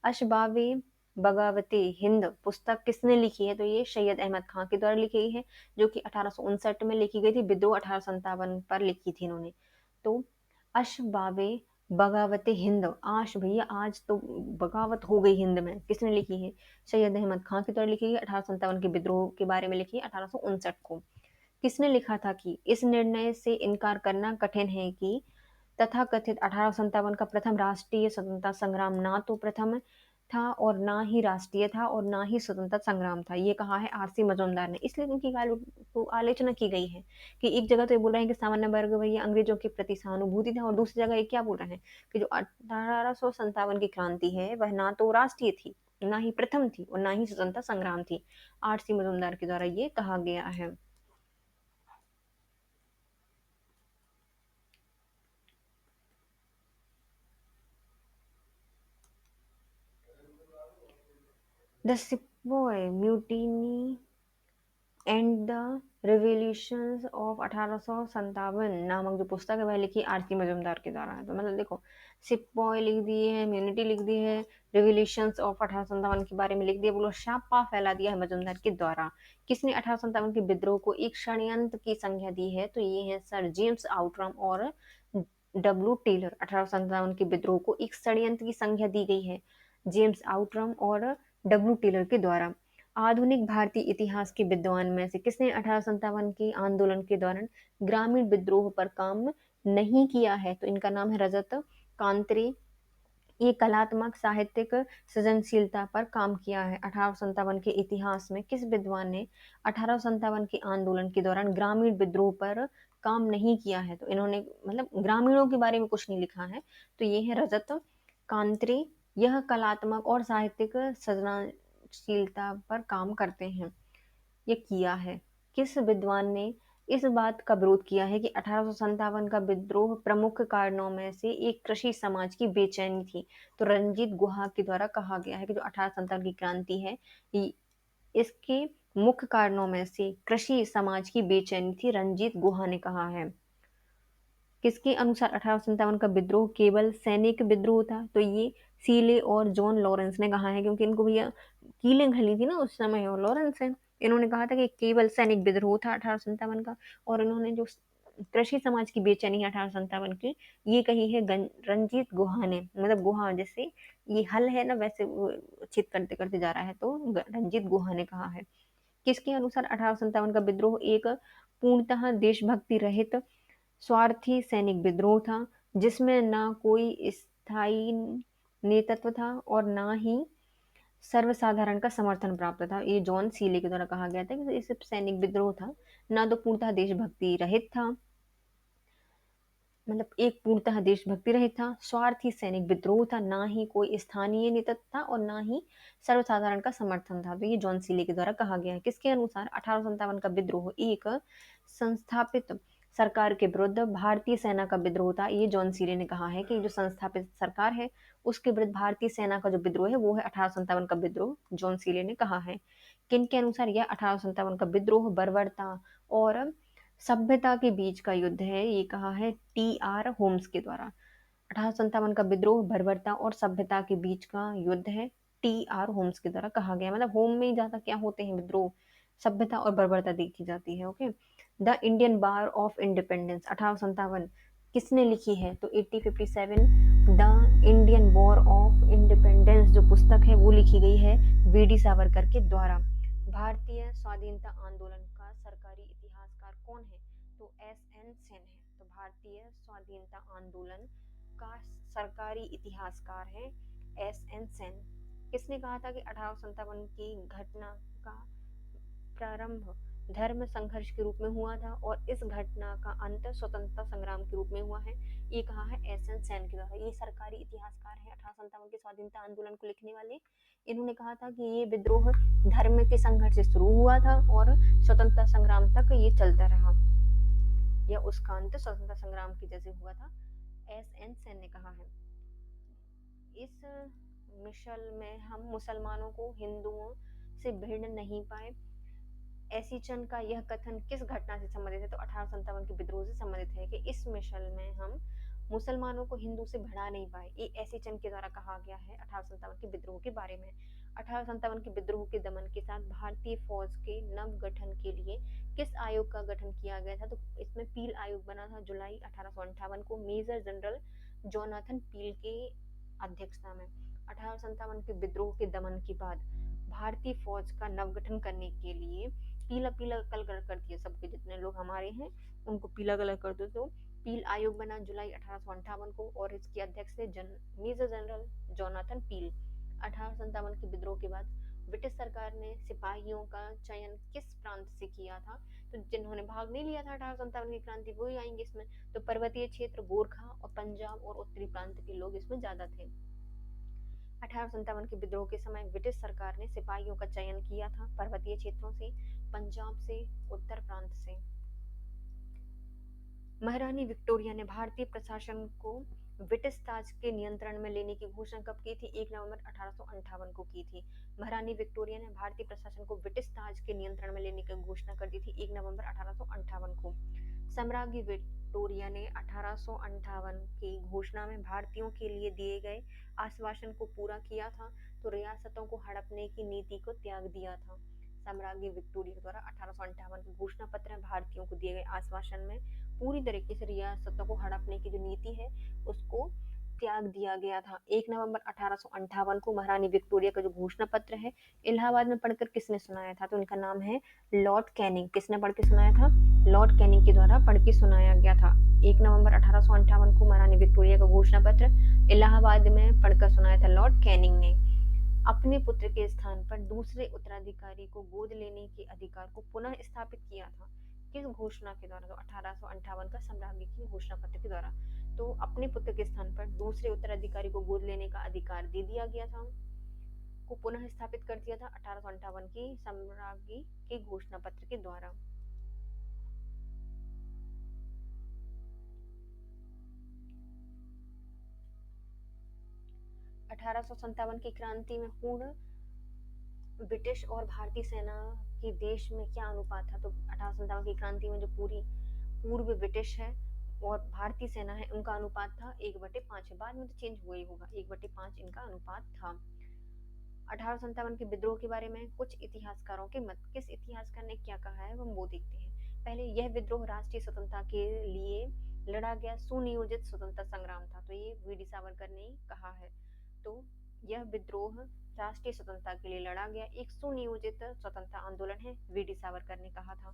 अशबावे बगावते हिंद पुस्तक किसने लिखी है? तो ये सैयद अहमद खां के द्वारा लिखी गई है, जो कि 1859 में लिखी गई थी। विद्रोह 1857 पर लिखी थी इन्होंने। तो अशबावे बगावते हिंद, आश भैया आज तो बगावत हो गई हिंद में, किसने लिखी है? सैयद अहमद खां के द्वारा लिखी गई। 1857 के विद्रोह के बारे में लिखी है 1859 को। किसने लिखा था कि इस निर्णय से इनकार करना कठिन है कि तथाकथित 1857 का प्रथम राष्ट्रीय स्वतंत्रता संग्राम ना तो प्रथम था और ना ही राष्ट्रीय था और ना ही स्वतंत्रता संग्राम था, ये कहा है आर.सी. मजूमदार ने। इसलिए उनकी आलोचना की गई है कि एक जगह तो ये बोल रहे हैं कि सामान्य वर्ग भैया अंग्रेजों के प्रति सहानुभूति था, और दूसरी जगह ये क्या बोल रहे हैं कि जो 1857 की क्रांति है वह ना तो राष्ट्रीय थी, ना ही प्रथम थी और ना ही स्वतंत्रता संग्राम थी। आर.सी. मजूमदार के द्वारा ये कहा गया है। The sepoy mutiny and the revolutions of 1857 नामक जो पुस्तक है वह लिखी आर.सी. मजूमदार के द्वारा है। तो मतलब देखो, सिपॉय लिख दी है, इम्यूनिटी लिख दी है, रिवोल्यूशंस ऑफ 1857 के बारे में लिख दिया, बोलो छापा फैला दिया है मजूमदार के द्वारा। किसने 1857 के विद्रोह को एक षड्यंत्र की संज्ञा दी है? तो ये है सर जेम्स आउटरम और डब्ल्यू टेलर। 1857 के विद्रोह को एक षड्यंत्र की संज्ञा दी गई है जेम्स आउटरम और डब्ल्यू टेलर के द्वारा। आधुनिक भारतीय इतिहास के विद्वान में से किसने 1857 के आंदोलन के दौरान ग्रामीण विद्रोह पर काम नहीं किया है? तो इनका नाम है रजत कांतरे। ये कलात्मक साहित्यिक सृजनशीलता पर काम किया है। 1857 के इतिहास में किस विद्वान ने 1857 के आंदोलन के दौरान ग्रामीण विद्रोह पर काम नहीं किया है? तो इन्होंने मतलब ग्रामीणों के बारे में कुछ नहीं लिखा है। तो ये है रजत कांतरे यह कलात्मक और साहित्यिक सृजनशीलता पर काम करते हैं। ये किया है। किस विद्वान ने इस बात का विरोध किया है कि 1857 का विद्रोह प्रमुख कारणों में से एक कृषि समाज की बेचैनी थी? तो रणजीत गुहा के द्वारा कहा गया है कि जो 1857 की क्रांति है, इसके मुख्य कारणों में से कृषि समाज की बेचैनी थी, रणजीत गुहा ने कहा है। किसके अनुसार 1857 का विद्रोह केवल सैनिक विद्रोह था? तो ये सीले और जॉन लॉरेंस ने कहा है, क्योंकि इनको भैया कीलें खली थी ना उस समय, और लॉरेंस है, इन्होंने कहा था कि केवल सैनिक विद्रोह था 1857 का। और इन्होंने जो कृषि समाज की बेचैनी है 1857 की, ये कही है रंजीत गुहा ने। मतलब गुहा जैसे ये हल है ना, वैसे वो चित करते करते जा रहा है, तो रंजीत गुहा ने कहा है। किसके अनुसार 1857 का विद्रोह एक पूर्णतः देशभक्ति रहित स्वार्थी सैनिक विद्रोह था, जिसमें ना कोई स्थायी नेतृत्व था और ना ही सर्वसाधारण का समर्थन प्राप्त था? ये जॉन सीले के द्वारा कहा गया था कि ये सिर्फ सैनिक विद्रोह था, ना तो पूर्णतः देशभक्ति रहित था, मतलब एक पूर्णतः देशभक्ति रहित था, स्वार्थी सैनिक विद्रोह था, ना ही कोई स्थानीय नेतृत्व था और ना ही सर्वसाधारण का समर्थन था। तो ये जॉन सीले के द्वारा कहा गया है। किसके अनुसार 1857 का विद्रोह एक संस्थापित सरकार के विरुद्ध भारतीय सेना का विद्रोह था? ये जॉन सीले ने कहा है कि जो संस्थापित सरकार है उसके विरुद्ध भारतीय सेना का जो विद्रोह है वो है 1857 का विद्रोह, जॉन सीले ने कहा है। किन के अनुसार यह 1857 का विद्रोह बर्बरता और सभ्यता के बीच का युद्ध है? ये कहा है टी आर होम्स के द्वारा। 1857 का विद्रोह बर्बरता और सभ्यता के बीच का युद्ध है, टी आर होम्स के द्वारा कहा गया। मतलब होम में ही ज्यादा क्या होते हैं विद्रोह, सभ्यता और बर्बरता देखी जाती है। Okay. The Indian bar of independence 1857 किसने लिखी है? तो 1857 the Indian war of independence जो पुस्तक है वो लिखी गई है वीडी सावरकर के द्वारा। भारतीय स्वाधीनता आंदोलन का सरकारी इतिहासकार कौन है? तो एस एन सेन है। तो भारतीय स्वाधीनता आंदोलन का सरकारी इतिहासकार है एस एन सेन। किसने कहा था कि 1857 की घटना का प्रारंभ धर्म संघर्ष के रूप में हुआ था और इस घटना का अंत स्वतंत्रता संग्राम के रूप में हुआ है? ये कहा है एस एन सेन के द्वारा। ये सरकारी इतिहासकार है 1857 के स्वाधीनता आंदोलन को लिखने वाले। इन्होंने कहा था कि ये विद्रोह धर्म के संघर्ष से शुरू हुआ था और स्वतंत्रता संग्राम तक ये चलता रहा, या उसका अंत स्वतंत्रता संग्राम की जैसे हुआ था, एस एन सेन ने कहा है। इस मिशल में हम मुसलमानों को हिंदुओं से भिड़ नहीं पाए, ऐसी चंद का यह कथन किस घटना से संबंधित है? तो 1857 के विद्रोह से संबंधित है कि इस मिशल में हम मुसलमानों को हिंदू से भिड़ा नहीं पाए। ये ऐसी चंद के द्वारा कहा गया है 1857 के विद्रोह के बारे में। 1857 के विद्रोह के दमन के साथ भारतीय फौज के नव गठन के लिए किस आयोग का गठन किया गया था? तो इसमें पील आयोग बना था जुलाई 1858 को मेजर जनरल जोनाथन पील के अध्यक्षता में। 1857 के विद्रोह के दमन के बाद भारतीय फौज का नवगठन करने के लिए पीला पीला कलर कर दिया, सबके जितने लोग हमारे हैं उनको पीला कलर कर दो। तो पील आयोग बना जुलाई 1858 को और इसके अध्यक्ष थे मेजर जनरल जोनाथन पील। 1857 के विद्रोह के बाद ब्रिटिश सरकार ने सिपाहियों का चयन किस प्रांत से किया था? तो जिन्होंने भाग नहीं लिया था 1857 की क्रांति वो ही आएंगे इसमें। तो पर्वतीय क्षेत्र गोरखा और पंजाब और उत्तरी प्रांत के लोग इसमें ज्यादा थे। 1857 के विद्रोह के समय ब्रिटिश सरकार ने सिपाहियों का चयन किया था पर्वतीय क्षेत्रों से, पंजाब से, उत्तर प्रांत से। महारानी विक्टोरिया ने भारतीय प्रशासन को ब्रिटिश ताज के नियंत्रण में लेने की घोषणा कब की थी? 1 नवंबर 1858 को की थी। महारानी विक्टोरिया ने भारतीय प्रशासन को ब्रिटिश ताज के नियंत्रण में लेने की घोषणा कर दी थी 1 नवंबर 1858 को। सम्राज्ञी विक्टोरिया ने 1858 की घोषणा में भारतीयों के लिए दिए गए आश्वासन को पूरा किया था, तो रियासतों को हड़पने की नीति को त्याग दिया था। सम्राज्ञी विक्टोरिया द्वारा 1858 के घोषणा पत्र में भारतीयों को दिए गए आश्वासन में पूरी तरीके से रियासतों को हड़पने की जो नीति है उसको त्याग दिया गया था। 1 नवंबर 1858 को महारानी विक्टोरिया का जो घोषणा पत्र है इलाहाबाद में पढ़कर किसने सुनाया था? तो उनका नाम है लॉर्ड कैनिंग। किसने पढ़ के सुनाया था? लॉर्ड कैनिंग के द्वारा पढ़ के सुनाया गया था। 1 नवंबर 1858 को महारानी विक्टोरिया का घोषणा पत्र इलाहाबाद में पढ़कर सुनाया था लॉर्ड कैनिंग ने। अपने पुत्र के स्थान पर दूसरे उत्तराधिकारी को गोद लेने के अधिकार को पुनः स्थापित किया था किस घोषणा के द्वारा? तो 1858 का सम्राज्ञी की घोषणा पत्र के द्वारा। तो अपने पुत्र के स्थान पर दूसरे उत्तराधिकारी को गोद लेने का अधिकार दे दिया गया था, को पुनः स्थापित कर दिया था 1858 की साम्राज्ञी के घोषणा पत्र के द्वारा। अठारह की क्रांति में पूर्ण ब्रिटिश और भारतीय सेना के देश में क्या अनुपात था? तो 1857 की क्रांति में जो पूरी पूर्व ब्रिटिश है और भारतीय सेना है, उनका अनुपात था 1/5। बाद में तो चेंज हुआ ही होगा, 1/5 इनका अनुपात था। 1857 के विद्रोह के बारे में कुछ इतिहासकारों के मत। किस इतिहासकार ने क्या कहा है हम वो देखते हैं। पहले, यह विद्रोह राष्ट्रीय स्वतंत्रता के लिए लड़ा गया सुनियोजित स्वतंत्रता संग्राम था। तो ये वी.डी. सावरकर ने कहा है। तो यह विद्रोह राष्ट्रीय स्वतंत्रता के लिए लड़ा गया एक सुनियोजित स्वतंत्रता आंदोलन है, वी.डी. सावरकर ने कहा था।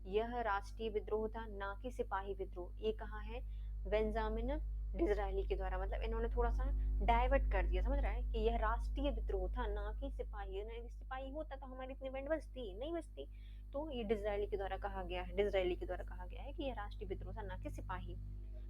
यह राष्ट्रीय विद्रोह था, ना कि सिपाही विद्रोह। ये कहा है बेंजामिन डिज़रायली के द्वारा। मतलब इन्होंने थोड़ा सा डाइवर्ट कर दिया, समझ रहा है, कि यह राष्ट्रीय विद्रोह था, ना कि सिपाही। नहीं, सिपाही होता तो हमारी इतनी बैंड बजती नहीं बजती। तो ये डिज़रायली के द्वारा कहा गया है, डिज़रायली के द्वारा कहा गया है कि यह राष्ट्रीय विद्रोह था, ना कि सिपाही।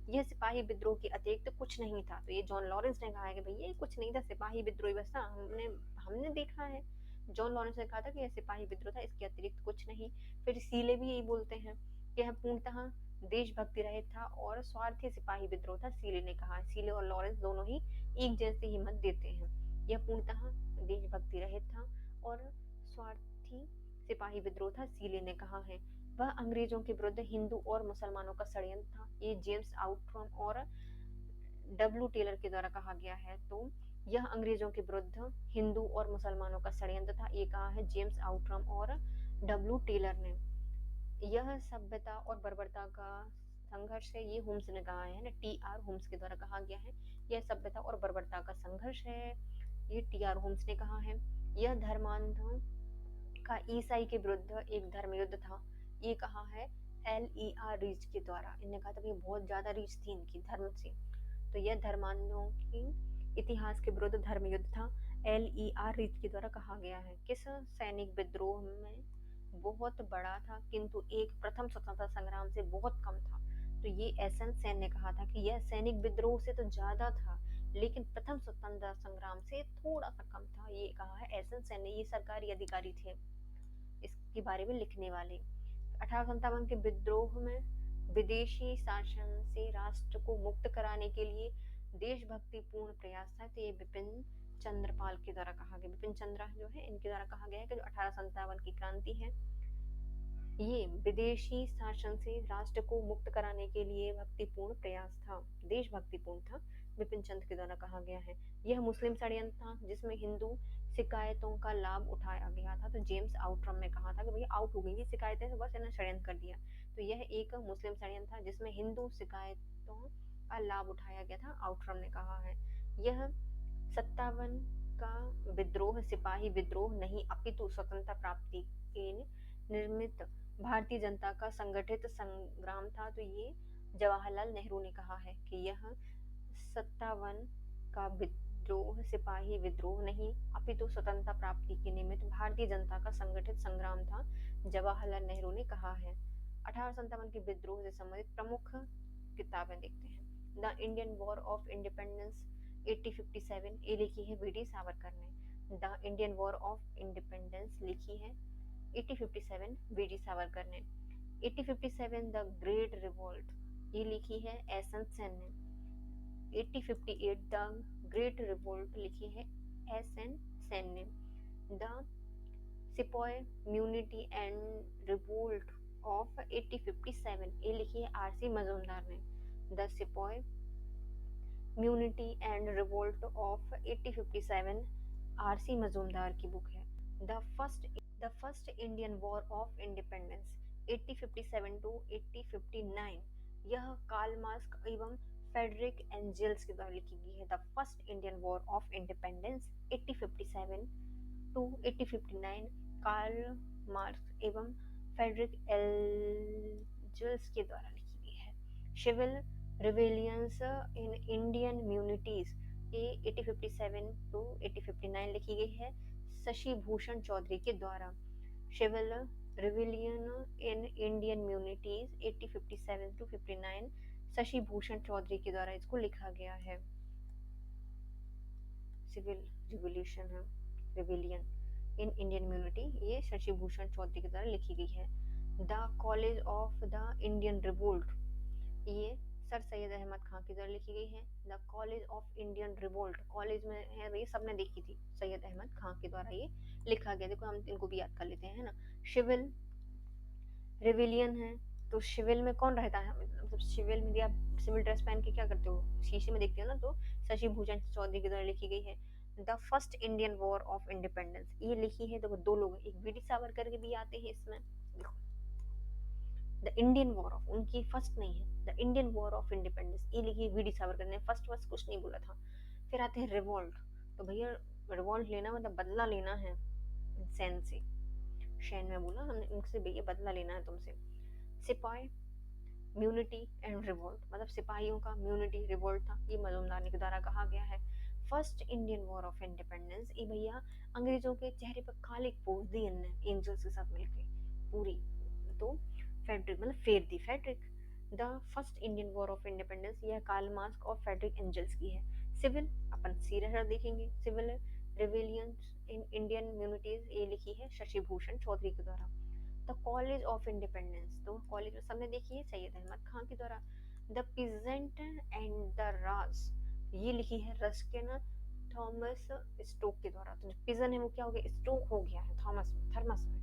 यह सिपाही विद्रोह के अतिरिक्त कुछ नहीं था। तो ये जॉन लॉरेंस ने कहा है कि भैया ये कुछ नहीं था, सिपाही विद्रोह बस था, हमने हमने देखा है। जॉन लॉरेंस ने कहा था कि यह सिपाही विद्रोह था, इसके अतिरिक्त कुछ नहीं। फिर सीले भी यही बोलते हैं कि यह पूर्णतः देशभक्ति रहित था और स्वार्थी सिपाही विद्रोह था, सीले ने कहा है। सीले और लॉरेंस दोनों ही एक जैसे ही मत देते हैं। यह पूर्णतः देशभक्ति रहित था और स्वार्थी सिपाही विद्रोह था, सीले ने कहा है। वह अंग्रेजों के विरुद्ध हिंदू और मुसलमानों का षड्यंत्र था। ये जेम्स आउटरम और डब्ल्यू टेलर के द्वारा कहा गया है। तो यह अंग्रेजों के विरुद्ध हिंदू और मुसलमानों का षड्यंत्र था, ये कहा है जेम्स आउटरम और डब्ल्यू टेलर ने। यह सभ्यता और बर्बरता का संघर्ष है, ये होम्स ने कहा है ना, टी.आर. होम्स के द्वारा कहा गया है। यह सभ्यता और बर्बरता का संघर्ष है, ये टी.आर. होम्स ने कहा है। यह धर्मांधों का ईसाई के विरुद्ध एक धर्म युद्ध था, ये कहा है L.E.R. रीच के द्वारा। इन्होंने कहा था कि बहुत ज्यादा रीच थी इनकी धर्म से। तो यह धर्मांधों की इतिहास के विरुद्ध धर्म युद्ध था, L.E.R. रीच के द्वारा कहा गया है। किस सैनिक विद्रोह में बहुत बड़ा था किंतु एक प्रथम स्वतंत्रता संग्राम से बहुत कम था? तो ये एस.एन. सेन ने कहा था कि यह सैनिक विद्रोह से तो ज्यादा था, लेकिन प्रथम स्वतंत्रता संग्राम से थोड़ा सा कम था, ये कहा है एस.एन. सेन ने। ये सरकारी अधिकारी थे इसके बारे में लिखने वाले। 1857 के विद्रोह में विदेशी शासन से राष्ट्र को मुक्त कराने के लिए देशभक्तिपूर्ण प्रयास था। तो ये बिपिन चंद्रपाल के द्वारा कहा गया, बिपिन चंद्र जो है इनके द्वारा कहा गया है कि जो 1857 की क्रांति है ये विदेशी शासन से राष्ट्र को मुक्त कराने के लिए भक्तिपूर्ण प्रयास था, देशभक्तिपूर्ण था, बिपिन चंद्र के द्वारा कहा गया है। यह मुस्लिम षड्यंत्र था जिसमें हिंदू शिकायतों का लाभ उठाया गया था। तो जेम्स आउटरम ने कहा था कि भैया आउट हो गई थी शिकायतें, तो बस इन्हें षड्यंत्र कर दिया। तो यह एक मुस्लिम षड्यंत्र था जिसमें हिंदू शिकायतों का लाभ उठाया गया था, आउटरम ने कहा है। यह 57 का विद्रोह सिपाही विद्रोह नहीं अपितु स्वतंत्रता प्राप्ति के निर्मित भारतीय जनता का संगठित संग्राम था। तो ये जवाहरलाल नेहरू ने कहा है कि यह 57 का विद्रोह सिपाही विद्रोह नहीं अपितु स्वतंत्रता प्राप्ति के निमित्त भारतीय जनता का संगठित संग्राम था, जवाहरलाल नेहरू ने कहा है। 1857 के विद्रोह से संबंधित प्रमुख किताबें देखते हैं। The Indian war of independence 1857, ये लिखी है वी.डी. सावरकर ने। The Indian war of independence लिखी है 1857 वी.डी. सावरकर ने। 1857 द ग्रेट रिवोल्ट, ये लिखी है एस.एन. सेन ने। 1858 द ग्रेट रिवोल्ट लिखी है एस.एन. सेन ने। The sepoy mutiny and revolt of 1857, ये लिखी है आर.सी. मजूमदार ने। The sepoy mutiny and revolt of 1857 R C. Majumdar की बुक है। The first Indian war of independence 1857 to 1859, यह कार्ल मार्क्स एवं फ्रेडरिक एंजल्स के द्वारा लिखी गई है। The first Indian war of independence 1857 to 1859, Karl Marx एवं फ्रेडरिक एंजल्स के द्वारा लिखी गई है। सिविल रिवेलियंस इन इंडियन म्यूनिटीज, ये 1857 to 1859 लिखी गई है शशि भूषण चौधरी के द्वारा। Civil rebellion in Indian mutinies 1857 to 59, Shashi Bhushan Chaudhary के द्वारा इसको लिखा गया है। सिविल रिवॉल्यूशन है, रिविलियन इन इंडियन म्यूनिटी, ये शशि भूषण चौधरी के द्वारा लिखी गई है। The college of the Indian revolt, ये सर सैयद अहमद खान के द्वारा लिखी गई है। The college of Indian revolt, college में है भाई, सबने देखी थी, सैयद अहमद खान के द्वारा ये लिखा गया। देखो हम इनको भी याद कर लेते हैं, है ना। सिविल रिविलियन है, तो सिविल में कौन रहता है, मतलब सिविल में आप सिविल ड्रेस पहन के क्या करते हो, शीशे में देखते हो ना, तो शशि भूषण चौधरी के द्वारा लिखी गई है। The first Indian war of independence, ये लिखी है, देखो दो लोग, एक वीर सावरकर के भी आते हैं इसमें, देखो द इंडियन वॉर ऑफ, उनकी फर्स्ट नहीं है, the Indian war of independence, ये लिखी वीर सावरकर ने, फर्स्ट फर्स्ट कुछ नहीं बोला था। फिर आते हैं रिवॉल्ट, तो भैया रिवॉल्ट लेना मतलब बदला लेना है सैन से, शैन में बोला हमने उनसे, भैया बदला लेना है तुमसे। सिपाही म्यूनिटी एंड रिवोल्ट, मतलब सिपाहियों का म्यूनिटी रिवोल्ट था, ये मजूमदार के द्वारा कहा गया है। First Indian war of independence, ये भैया अंग्रेजों के चेहरे पर काली पोत दी इनने एंजल्स के साथ मिलके पूरी, तो फेडरिक मतलब फेर दी Frederick. The first Indian war of independence, यह काल मास्क और फेडरिक एंजल्स की है। सिविल अपन सीरियल देखेंगे, civil rebellion in Indian mutinies, ये लिखी है शशि भूषण चौधरी के द्वारा। द कॉलेज ऑफ इंडिपेंडेंस, तो कॉलेज में सबने देखी है सैयद अहमद खान के द्वारा। The peasant and the Raj, ये लिखी है रस्किन थॉमस स्टोक के द्वारा। तो जो पिजन है वो क्या हो गया, स्टोक हो गया है थॉमस में, थर्मस में,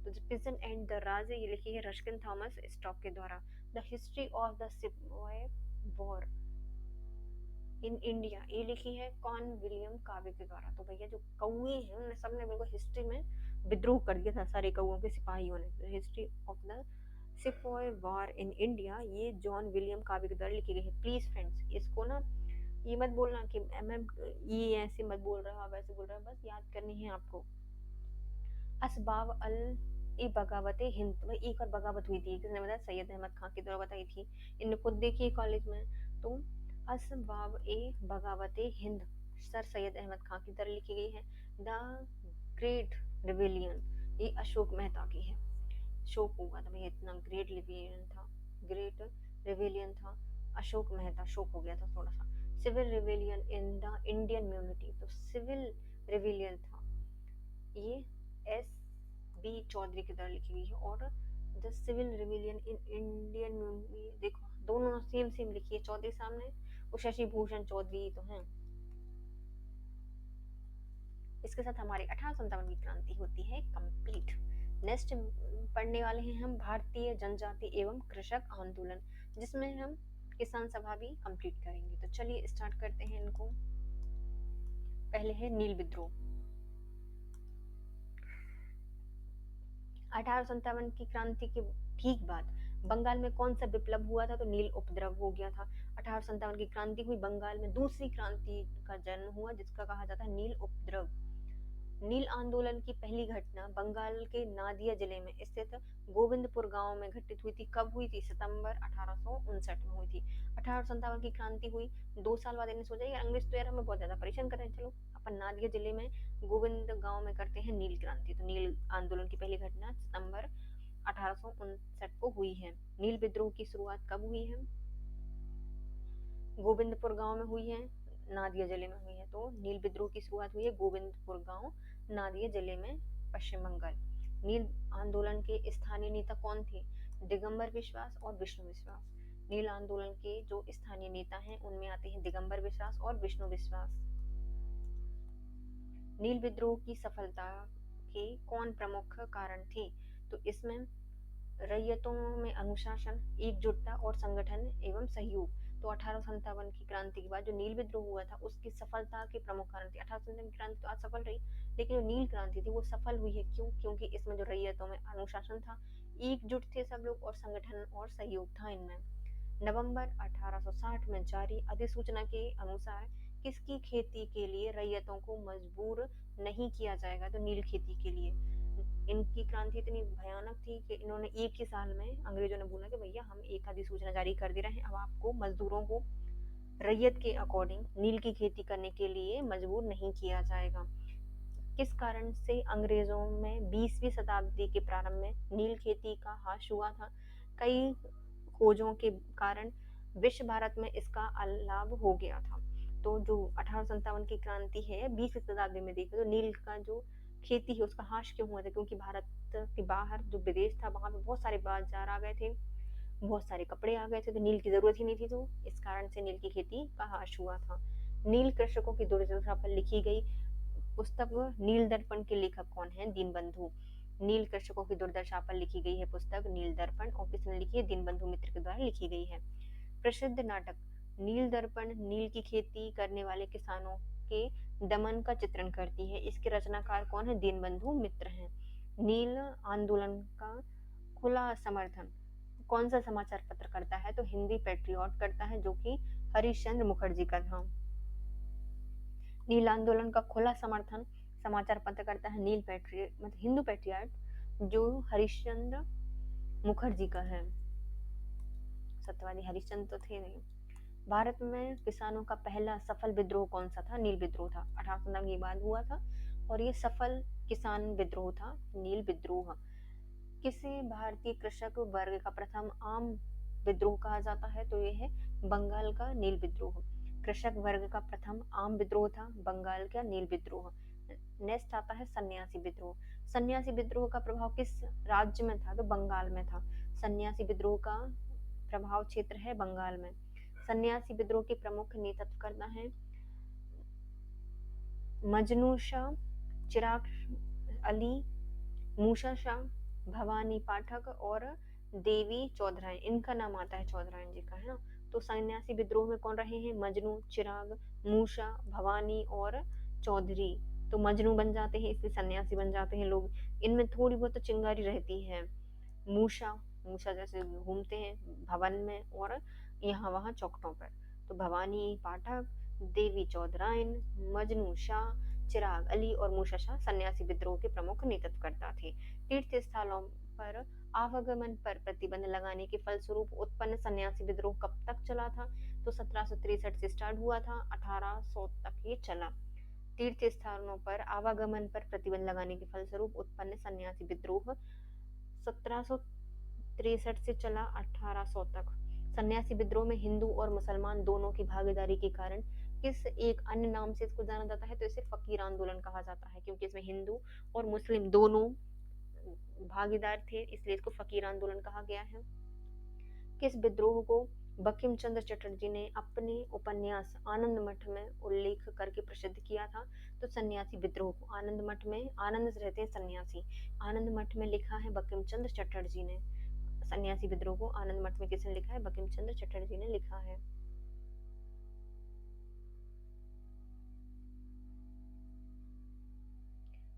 तो जो पिजन एंड द राज है, ये लिखी है रस्किन थॉमस स्टोक के द्वारा। The history of the sepoy war in India, ये लिखी है कॉन विलियम कावे के द्वारा। तो भैया जो कौए हैं उन्होंने सबने बिल्कुल हिस्ट्री में विद्रोह कर दिया था, सारे कौओं के सिपाहियों ने। History of the sepoy war in India, ये जॉन विलियम कावे के द्वारा लिखी गई है। प्लीज फ्रेंड्स, इसको ना ये मत बोलना कि मैम ये ऐसे मत बोल रहा वैसे बोल रहा, बस याद करनी है आपको। असबाब अल ए बगावत हिंद, भाई एक और बगावत हुई थी, किसने बताया, सैयद अहमद खान की द्वारा बताई थी, इन्हें खुद देखी कॉलेज में। तो असबाब ए बगावत हिंद सर सैयद अहमद खान की तरह लिखी गई है। द ग्रेट रिविलियन, ये अशोक मेहता की है, शोक हुआ था भाई, इतना ग्रेट रिविलियन था, ग्रेट रिविलियन था, अशोक मेहता शोक हो गया था थोड़ा सा। Civil rebellion in the Indian mutiny, तो सिविल रिविलियन था, ये एस बी चौधरी की तरह लिखी गई है। और the civil rebellion in Indian mutiny, देखो दोनों सेम सेम लिखी है, चौधरी सामने, वो शशि भूषण चौधरी तो हैं। इसके साथ हमारी 1857 की क्रांति होती है कंप्लीट। नेक्स्ट पढ़ने वाले हैं हम भारतीय जनजाति एवं कृषक आंदोलन, जिसमें हम किसान सभा भी कंप्लीट करेंगे। तो चलिए स्टार्ट करते हैं इनको। पहले है नील विद्रोह। 1857 की क्रांति के ठीक बाद बंगाल में कौन सा विप्लव हुआ था, तो नील उपद्रव हो गया था। 1857 की क्रांति हुई, बंगाल में दूसरी क्रांति का जन्म हुआ, जिसका कहा जाता है नील उपद्रव। नील आंदोलन की पहली घटना बंगाल के नादिया जिले में स्थित गोविंदपुर गांव में घटित हुई थी। कब हुई थी, सितंबर 1859 में हुई थी। 1857 की क्रांति हुई, 2 साल बाद इन्हें सोचा यार अंग्रेज तो यार हमें बहुत ज्यादा परेशान कर रहे हैं, चलो अपन नादिया जिले में गोविंद गांव में करते हैं नील क्रांति। तो नील आंदोलन की पहली घटना सितंबर 1859 को हुई है। नील विद्रोह की शुरुआत कब हुई है, गोविंदपुर गांव में हुई है, नादिया जिले में हुई है। तो नील विद्रोह की शुरुआत हुई है गोविंदपुर गांव, नादिया जिले में, पश्चिम बंगाल। नील आंदोलन के स्थानीय नेता कौन थे, दिगंबर विश्वास और विष्णु विश्वास। नील आंदोलन के जो स्थानीय नेता हैं उनमें आते हैं दिगंबर विश्वास और विष्णु विश्वास। नील विद्रोह की सफलता के कौन प्रमुख कारण थे, तो इसमें रैयतों में अनुशासन, एकजुटता और संगठन एवं सहयोग। तो 1857 की क्रांति के बाद जो नील विद्रोह हुआ था उसकी सफलता के प्रमुख कारण थे। 1857 की क्रांति तो आज सफल रही, लेकिन जो नील क्रांति थी वो सफल हुई है, क्यों, क्योंकि इसमें जो रैयतों में अनुशासन था, एकजुट थे सब लोग, और संगठन और सहयोग था इनमें। नवंबर 1860 में जारी अधिसूचना के अनुसार किसकी खेती के लिए रैयतों को मजबूर नहीं किया जाएगा, तो नील खेती के लिए। इनकी क्रांति इतनी भयानक थी कि इन्होंने एक ही साल में अंग्रेजों ने बोला कि भैया हम एक अधिसूचना जारी कर दे रहे हैं, अब आपको मजदूरों को रैयत के अकॉर्डिंग नील की खेती करने के लिए मजबूर नहीं किया जाएगा। किस कारण से अंग्रेजों में 20वीं शताब्दी के प्रारंभ में नील खेती का ह्रास हुआ था, कई खोजों के कारण विश्व भारत में इसका लाभ हो गया था। तो जो 1857 की क्रांति है, 20वीं शताब्दी में देखो तो नील का जो खेती है उसका ह्रास क्यों हुआ था, क्योंकि भारत के बाहर जो विदेश था वहां पे बहुत सारे बाजार आ गए थे, बहुत सारे कपड़े आ गए थे, तो नील की जरूरत ही नहीं थी, तो इस कारण से नील की खेती का ह्रास हुआ था। नील कृषकों की दुर्दशा पर लिखी गई पुस्तक नील दर्पण के लेखक कौन है? दीनबंधु। नील कृषकों की दुर्दशा पर लिखी गई है पुस्तक नील दर्पण, और किसने लिखी है? दीनबंधु मित्र के द्वारा लिखी गई है। प्रसिद्ध नाटक नील दर्पण नील की खेती करने वाले किसानों के दमन का चित्रण करती है। इसके रचनाकार कौन है? दीनबंधु मित्र हैं। नील आंदोलन का खुला समर्थन कौन सा समाचार पत्र करता है? तो हिंदी पेट्रियट करता है, जो कि हरिश्चंद्र मुखर्जी का था। नील आंदोलन का खुला समर्थन समाचार पत्र करता है नील पेट्रियट, मतलब हिंदू पेट्रियट, जो हरिश्चंद्र मुखर्जी का है। सत्यवादी हरिश्चंद्र तो थे नहीं। भारत में किसानों का पहला सफल विद्रोह कौन सा था? नील विद्रोह था। 1857 के बाद हुआ था और ये सफल किसान विद्रोह था, नील विद्रोह। किसी भारतीय कृषक वर्ग का प्रथम आम विद्रोह कहा जाता है? तो ये है बंगाल का नील विद्रोह। कृषक वर्ग का प्रथम आम विद्रोह था बंगाल का नील विद्रोह। नेक्स्ट आता है सन्यासी विद्रोह। सन्यासी विद्रोह का प्रभाव किस राज्य में था? तो बंगाल में था। सन्यासी विद्रोह का प्रभाव क्षेत्र है बंगाल में। सन्यासी विद्रोह के प्रमुख नेतृत्व करता है मजनू शाह, चिराग अली, मूसा शाह, भवानी पाठक और देवी चौधराइन। इनका नाम आता है चौधराइन जी का, है ना। तो सन्यासी विद्रोह में कौन रहे हैं? मजनू, चिराग, मूसा, भवानी और चौधरी। तो मजनू बन जाते हैं इसलिए सन्यासी बन जाते हैं लोग। इनमें थोड़ी बहुत तो चिंगारी रहती है। मूसा मूसा जैसे घूमते हैं भवन में और यहाँ वहाँ चौखटों पर। तो भवानी पाठक, देवी चौधराइन, मजनू शाह, चिराग अली और मूसा शाह सन्यासी विद्रोह के प्रमुख नेतृत्वकर्ता थे। तीर्थ स्थलों पर आवागमन पर प्रतिबंध लगाने के फलस्वरूप उत्पन्न सन्यासी विद्रोह कब तक चला था? तो 1763 से स्टार्ट हुआ था, 1800 तक ये चला। तीर्थ स्थानों पर आवागमन पर प्रतिबंध लगाने के फलस्वरूप उत्पन्न सन्यासी विद्रोह 1763 से चला 1800 तक। सन्यासी विद्रोह में हिंदू और मुसलमान दोनों की भागीदारी के कारण किस एक अन्य नाम से इसको जाना जाता है? तो इसे फकीर आंदोलन कहा जाता है, क्योंकि इसमें हिंदू और मुस्लिम दोनों भागीदार थे, इसलिए इसको फकीर आंदोलन कहा गया है। किस विद्रोह को बंकिम चंद्र चटर्जी ने अपने उपन्यास आनंद मठ में उल्लेख करके प्रसिद्ध किया था? तो सन्यासी विद्रोह को। आनंद मठ में आनंद से रहते हैं सन्यासी, आनंद मठ में लिखा है बंकिम चंद्र चटर्जी ने। सन्यासी विद्रोह को आनंद मठ में किसने लिखा है? बंकिम चंद्र चटर्जी ने लिखा है।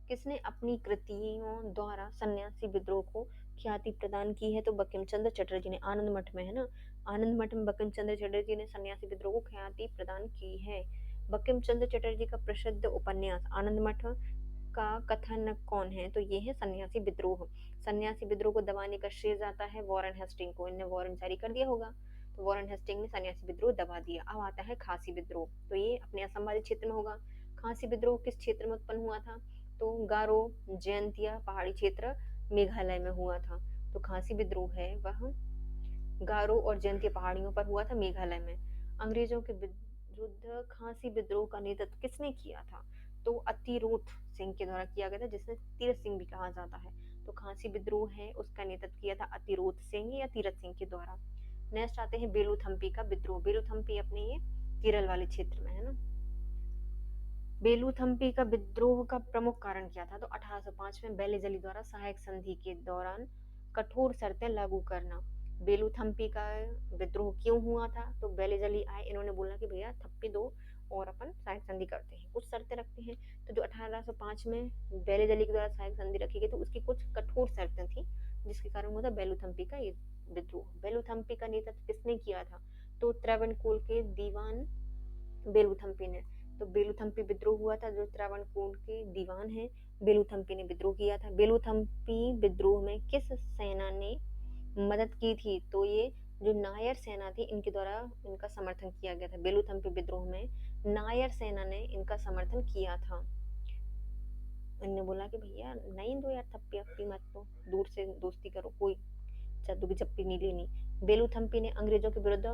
किसने अपनी कृतियों द्वारा सन्यासी विद्रोह को ख्याति प्रदान की है? तो बंकिम चंद्र चटर्जी ने। आनंद मठ में, है ना, आनंद मठ में बंकिम चंद्र चटर्जी ने सन्यासी विद्रोह को ख्याति प्रदान की है। बंकिम चंद्र चटर्जी का प्रसिद्ध उपन्यास आनंद मठ का कथानक कौन है? तो ये है सन्यासी विद्रोह। सन्यासी विद्रोह को दबाने का श्रेय जाता है वॉरेन हेस्टिंग को। इनने वारंट जारी कर दिया होगा, तो वॉरेन हेस्टिंग ने सन्यासी विद्रोह दबा दिया। अब आता है खासी विद्रोह, तो ये अपने असम वाले क्षेत्र में होगा। खासी विद्रोह किस क्षेत्र में उत्पन्न हुआ था? तो गारो जयंतिया पहाड़ी क्षेत्र मेघालय में हुआ था। तो खासी विद्रोह है वह गारो और जयंतिया पहाड़ियों पर हुआ था, मेघालय में। अंग्रेजों के विरुद्ध खासी विद्रोह का नेतृत्व किसने किया था? तो अतिरोथ सिंह के द्वारा किया गया था, जिसने तीरथ सिंह भी कहा जाता है। तो खासी विद्रोह है उसका नेतृत्व किया था अतिरोथ सिंह या तीरथ सिंह के द्वारा। नेक्स्ट आते हैं बेलूथम्पी का विद्रोह। बेलूथम्पी अपने ये केरल वाले क्षेत्र में है ना। बेलूथम्पी का विद्रोह का प्रमुख कारण क्या था? तो 1805 में बेलेजली द्वारा सहायक संधि के दौरान कठोर शर्तें लागू करना। बेलूथम्पी का विद्रोह क्यों हुआ था? तो बेलेजली आए, इन्होंने बोला कि भैया थप्पी दो और अपन सहायक संधि करते हैं, कुछ शर्तें रखते हैं। तो जो 1805 में बेलेजली के द्वारा सहायक संधि रखी गई, तो उसकी कुछ कठोर शर्तें थी, जिसके कारण हुआ था बेलूथम्पी का ये विद्रोह। बेलूथम्पी का नेतृत्व किसने किया था? तो त्रावणकोर के दीवान बेलूथम्पी ने। तो बेलूथम्पी विद्रोह हुआ था, जो त्रावणकोर के दीवान है बेलूथम्पी ने विद्रोह किया था। बेलूथम्पी विद्रोह में किस सेना ने मदद की थी? तो ये जो नायर सेना थी इनके द्वारा इनका समर्थन किया गया था। बेलूथम्पी विद्रोह में नायर सेना ने इनका समर्थन किया था। इनने बोला कि भैया नहीं दो यार, थप्पी अप्पी मत दो, दूर से दोस्ती करो, कोई जादू की चप्पी नहीं लेनी। बेलूथम्पी ने अंग्रेजों के विरुद्ध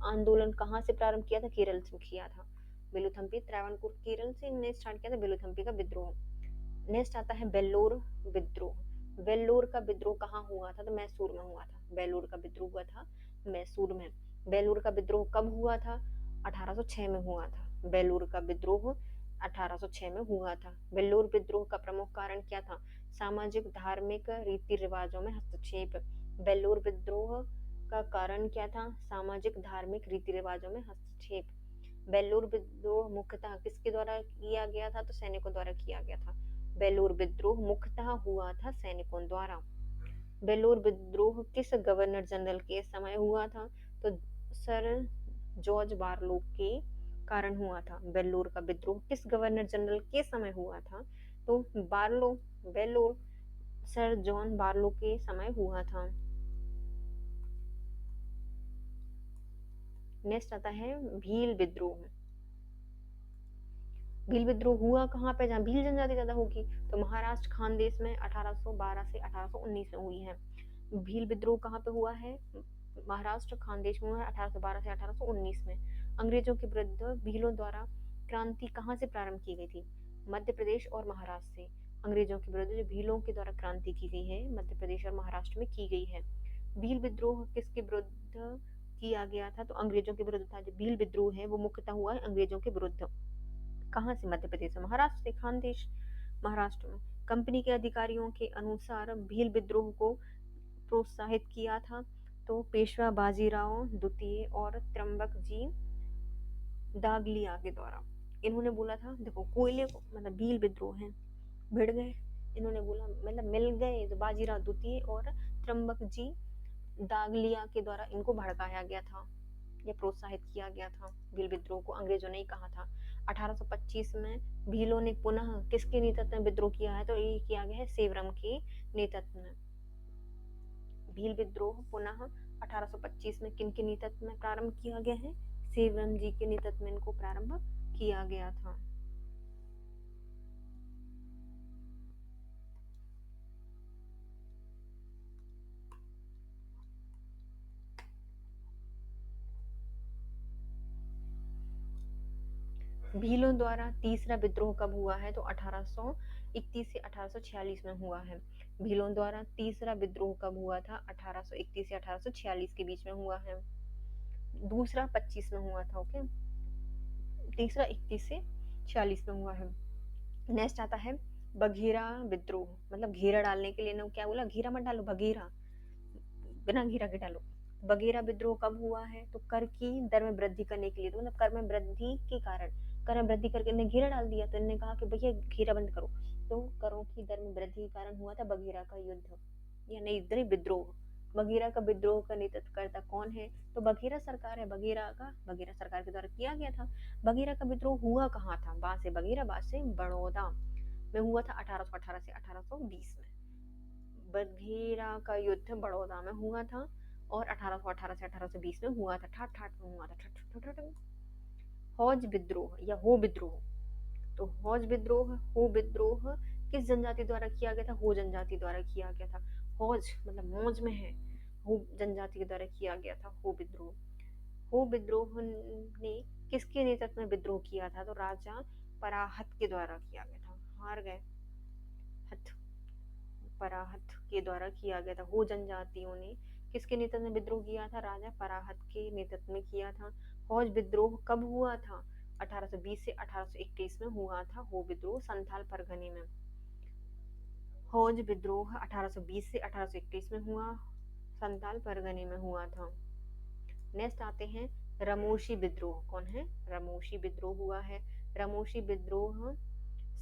आंदोलन कहाँ से प्रारंभ किया था? केरल से किया था। बेलूथम्पी त्रावणकोर केरल से इन्होंने स्टार्ट किया था बेलूथम्पी का विद्रोह। नेक्स्ट आता है बेल्लोर विद्रोह। वेल्लोर का विद्रोह कहाँ हुआ था? तो मैसूर में हुआ था। बेल्लोर का विद्रोह हुआ था मैसूर में। बेल्लोर का विद्रोह कब हुआ था? 1806 में हुआ था। बेल्लोर का विद्रोह 1806 में हुआ था। बेल्लोर विद्रोह का प्रमुख कारण क्या था? सामाजिक धार्मिक रीति रिवाजों में हस्तक्षेप। बेल्लोर विद्रोह का कारण क्या था? सामाजिक धार्मिक रीति रिवाजों में हस्तक्षेप। बेल्लूर विद्रोह मुख्यतः किसके द्वारा किया गया था? तो सैनिकों द्वारा किया गया था। बेल्लूर विद्रोह मुख्यतः हुआ था सैनिकों द्वारा। बेल्लूर विद्रोह किस गवर्नर जनरल के समय हुआ था? तो सर जॉर्ज बारलो के कारण हुआ था। बेल्लूर का विद्रोह किस गवर्नर जनरल के समय हुआ था? तो बारलो बेल्लूर सर जॉन बारलो के समय हुआ था। नेक्स्ट आता है भील विद्रोह। भील विद्रोह हुआ कहाँ पे जहाँ भील जनजाति ज्यादा होगी? तो महाराष्ट्र खानदेश में 1812 से 1819 में हुई है। भील विद्रोह कहाँ पे हुआ है? महाराष्ट्र खानदेश में हुआ है 1812 से 1819 में। अंग्रेजों के विरुद्ध भीलों द्वारा क्रांति कहाँ से प्रारंभ की गई थी? मध्य प्रदेश और महाराष्ट्र से। अंग्रेजों के विरुद्ध जो भीलों के द्वारा क्रांति की गई है मध्य प्रदेश और महाराष्ट्र में की गई है। भील विद्रोह किसके विरुद्ध किया गया था? तो अंग्रेजों के विरुद्ध था। जो भील विद्रोह है वो मुख्यतः हुआ है अंग्रेजों के विरुद्ध। कहाँ से? मध्य प्रदेश से। महाराष्ट्र से। खानदेश महाराष्ट्र में। कंपनी के अधिकारियों के अनुसार भील विद्रोह को प्रोत्साहित किया था तो पेशवा बाजीराव द्वितीय और त्र्यंबक जी दागलिया के द्वारा। इन्होंने बोला था देखो कोयले को मतलब भील विद्रोह है भिड़ गए, इन्होंने बोला मतलब मिल गए तो बाजीराव द्वितीय और त्र्यंबक जी दागलिया के द्वारा इनको भड़काया गया था या प्रोत्साहित किया गया था। भील विद्रोह को अंग्रेजों ने ही कहा था। 1825 में भीलों ने पुनः किसके नेतृत्व में विद्रोह किया है? तो ये किया गया है सेवरम के नेतृत्व में। भील विद्रोह पुनः 1825 में किन के नेतृत्व में प्रारंभ किया गया है? सेवरम जी के नेतृत्व में इनको प्रारंभ किया गया था। भीलों द्वारा तीसरा विद्रोह कब हुआ है? तो 1831 से 1846 में हुआ है। भीलों द्वारा तीसरा विद्रोह कब हुआ था? 1831 से 1846 के बीच में हुआ है। दूसरा 25 में हुआ था। ओके, तीसरा 31 से 46 में हुआ है। नेक्स्ट आता है बघेरा विद्रोह। मतलब घेरा डालने के लिए ना क्या बोला? घेरा मत डालो, बघेरा बिना घेरा के डालो। बघेरा विद्रोह कब हुआ है? तो कर की दर में वृद्धि करने के लिए। तो मतलब कर में वृद्धि के कारण कर में वृद्धि करके इन्हें घेरा डाल दिया तो इन्होंने कहा कि भैया घेरा बंद करो। तो करों की दर में वृद्धि के कारण हुआ था बघेरा का युद्ध या नहीं विद्रोह। बघेरा का विद्रोह का नेतृत्वकर्ता कौन है? तो बघेरा सरकार है। बघेरा सरकार के द्वारा किया गया था। बघेरा का विद्रोह हुआ कहाँ था? बाद से बघेरा, बाद से बड़ौदा में हुआ था 1818 से 1820 में। बघेरा का युद्ध बड़ौदा में हुआ था और 1818 से 1820 में हुआ था। ठाट ठाट में हुआ था। ठट ठट ठट ठट। हौज विद्रोह या हो विद्रोह। तो हौज विद्रोह हो विद्रोह किस जनजाति द्वारा किया गया था? हो जनजाति द्वारा किया गया था। हौज मतलब मौज में है, हो जनजाति के द्वारा किया गया था हो विद्रोह। हो विद्रोह ने किसके नेतृत्व में विद्रोह किया था? तो राजा पराहत के द्वारा किया गया था। हार गए। हथ पराहत के द्वारा किया गया था। हो जनजातियों ने किसके नेतृत्व में विद्रोह किया था? राजा पराहत के नेतृत्व में किया था। हौज विद्रोह कब हुआ था? 1820 से 1821 में हुआ था हो विद्रोह संथाल परगने में। हौज विद्रोह 1820 से 1821 में हुआ, संथाल परगने में हुआ था। नेक्स्ट आते हैं रमोशी विद्रोह। कौन है? रमोशी विद्रोह हुआ है। रमोशी विद्रोह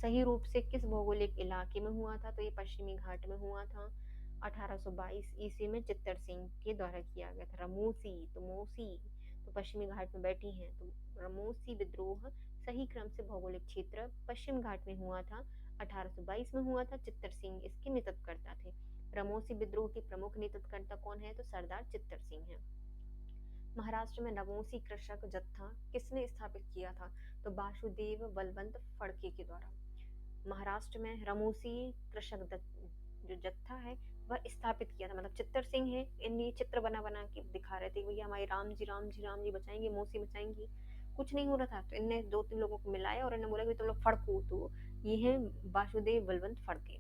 सही रूप से किस भौगोलिक इलाके में हुआ था? तो ये पश्चिमी घाट में हुआ था। 1822 ईस्वी में चित्तर सिंह के द्वारा किया गया था। रमोसी तो मोसी तो पश्चिमी घाट में बैठी हैं तो रमोसी विद्रोह सही क्रम से भौगोलिक क्षेत्र पश्चिम घाट में हुआ था। 1822 में हुआ था। चित्तर सिंह इसके नेतृत्वकर्ता थे। रमोसी विद्रोह के प्रमुख नेतृत्वकर्ता कौन है? तो सरदार चित्तर सिंह है। महाराष्ट्र में रमोसी कृषक जत्था किसने स्थापित किया था? तो वासुदेव बलवंत फड़के के द्वारा। महाराष्ट्र में रमोसी कृषक जो जत्था है वह स्थापित किया था। मतलब चित्तर सिंह है, इन्हें चित्र बना बना के दिखा रहे थे, भैया हमारे राम जी, राम जी, राम जी बचाएंगे, मौसी बचाएंगी। कुछ नहीं हो रहा था, तो इनने दो तीन लोगों को मिलाया और इन्होंने बोला कि तुम लोग फड़को। तो ये है वासुदेव बलवंत फड़के।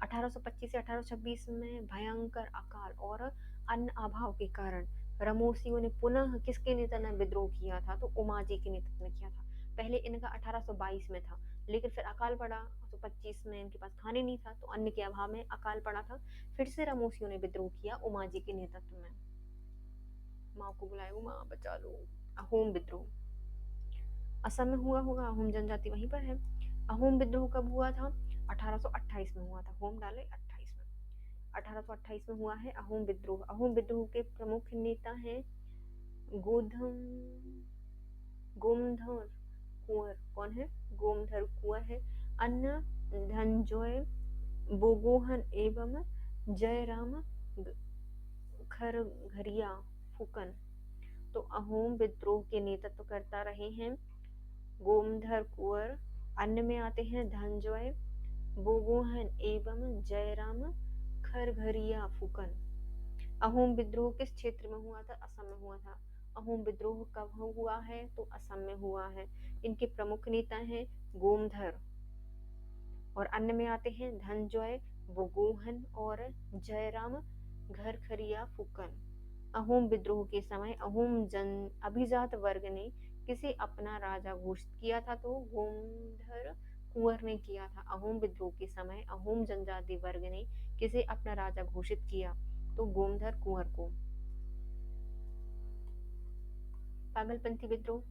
1825 से 1826 में भयंकर अकाल और अन्न अभाव के कारण रमोसियों ने पुनः किसके नेतृत्व में विद्रोह किया था? तो उमाजी के नेतृत्व में किया था। पहले इनका 1822 में था, लेकिन फिर अकाल पड़ा तो 25 में इनके पास खाने नहीं था, तो अन्न के अभाव में अकाल पड़ा था। फिर से रमोसियों ने विद्रोह किया उमाजी के नेतृत्व में। माँ को बुलाए, माँ बचा लो। अहोम विद्रोह असम में हुआ होगा, अहोम जनजाति वहीं पर है। अहोम विद्रोह कब हुआ था? 1828 में हुआ था। होम डाले 28 में। 1828 में हुआ है अहोम विद्रोह। अहोम विद्रोह के प्रमुख नेता हैं गोधम गोमधर कुंवर। कौन है? गोमधर कुंवर है। अन्य धनंजय बोगोहन एवं जयराम खरघरिया फुकन। तो अहोम विद्रोह के नेतृत्व करता रहे हैं गोमधर कुंवर। अन्य में आते हैं धनंजय बोगोहन एवं जयराम खरघरिया फुकन। अहोम विद्रोह किस क्षेत्र में हुआ था? असम में हुआ था। अहोम विद्रोह कब हुआ है? तो असम में हुआ है। इनके प्रमुख नेता हैं गोमधर, और अन्य में आते हैं धनंजय बोगोहन और जयराम घरखरिया फुकन। अहोम विद्रोह के समय अहोम जन अभिजात वर्ग ने किसे अपना राजा घोषित किया था? तो गोमधर कुंवर ने किया था। अहोम विद्रोह के समय अहोम जनजाति वर्ग ने किसे अपना राजा घोषित किया? तो गोमधर कुंवर को। पागलपंथी विद्रोह,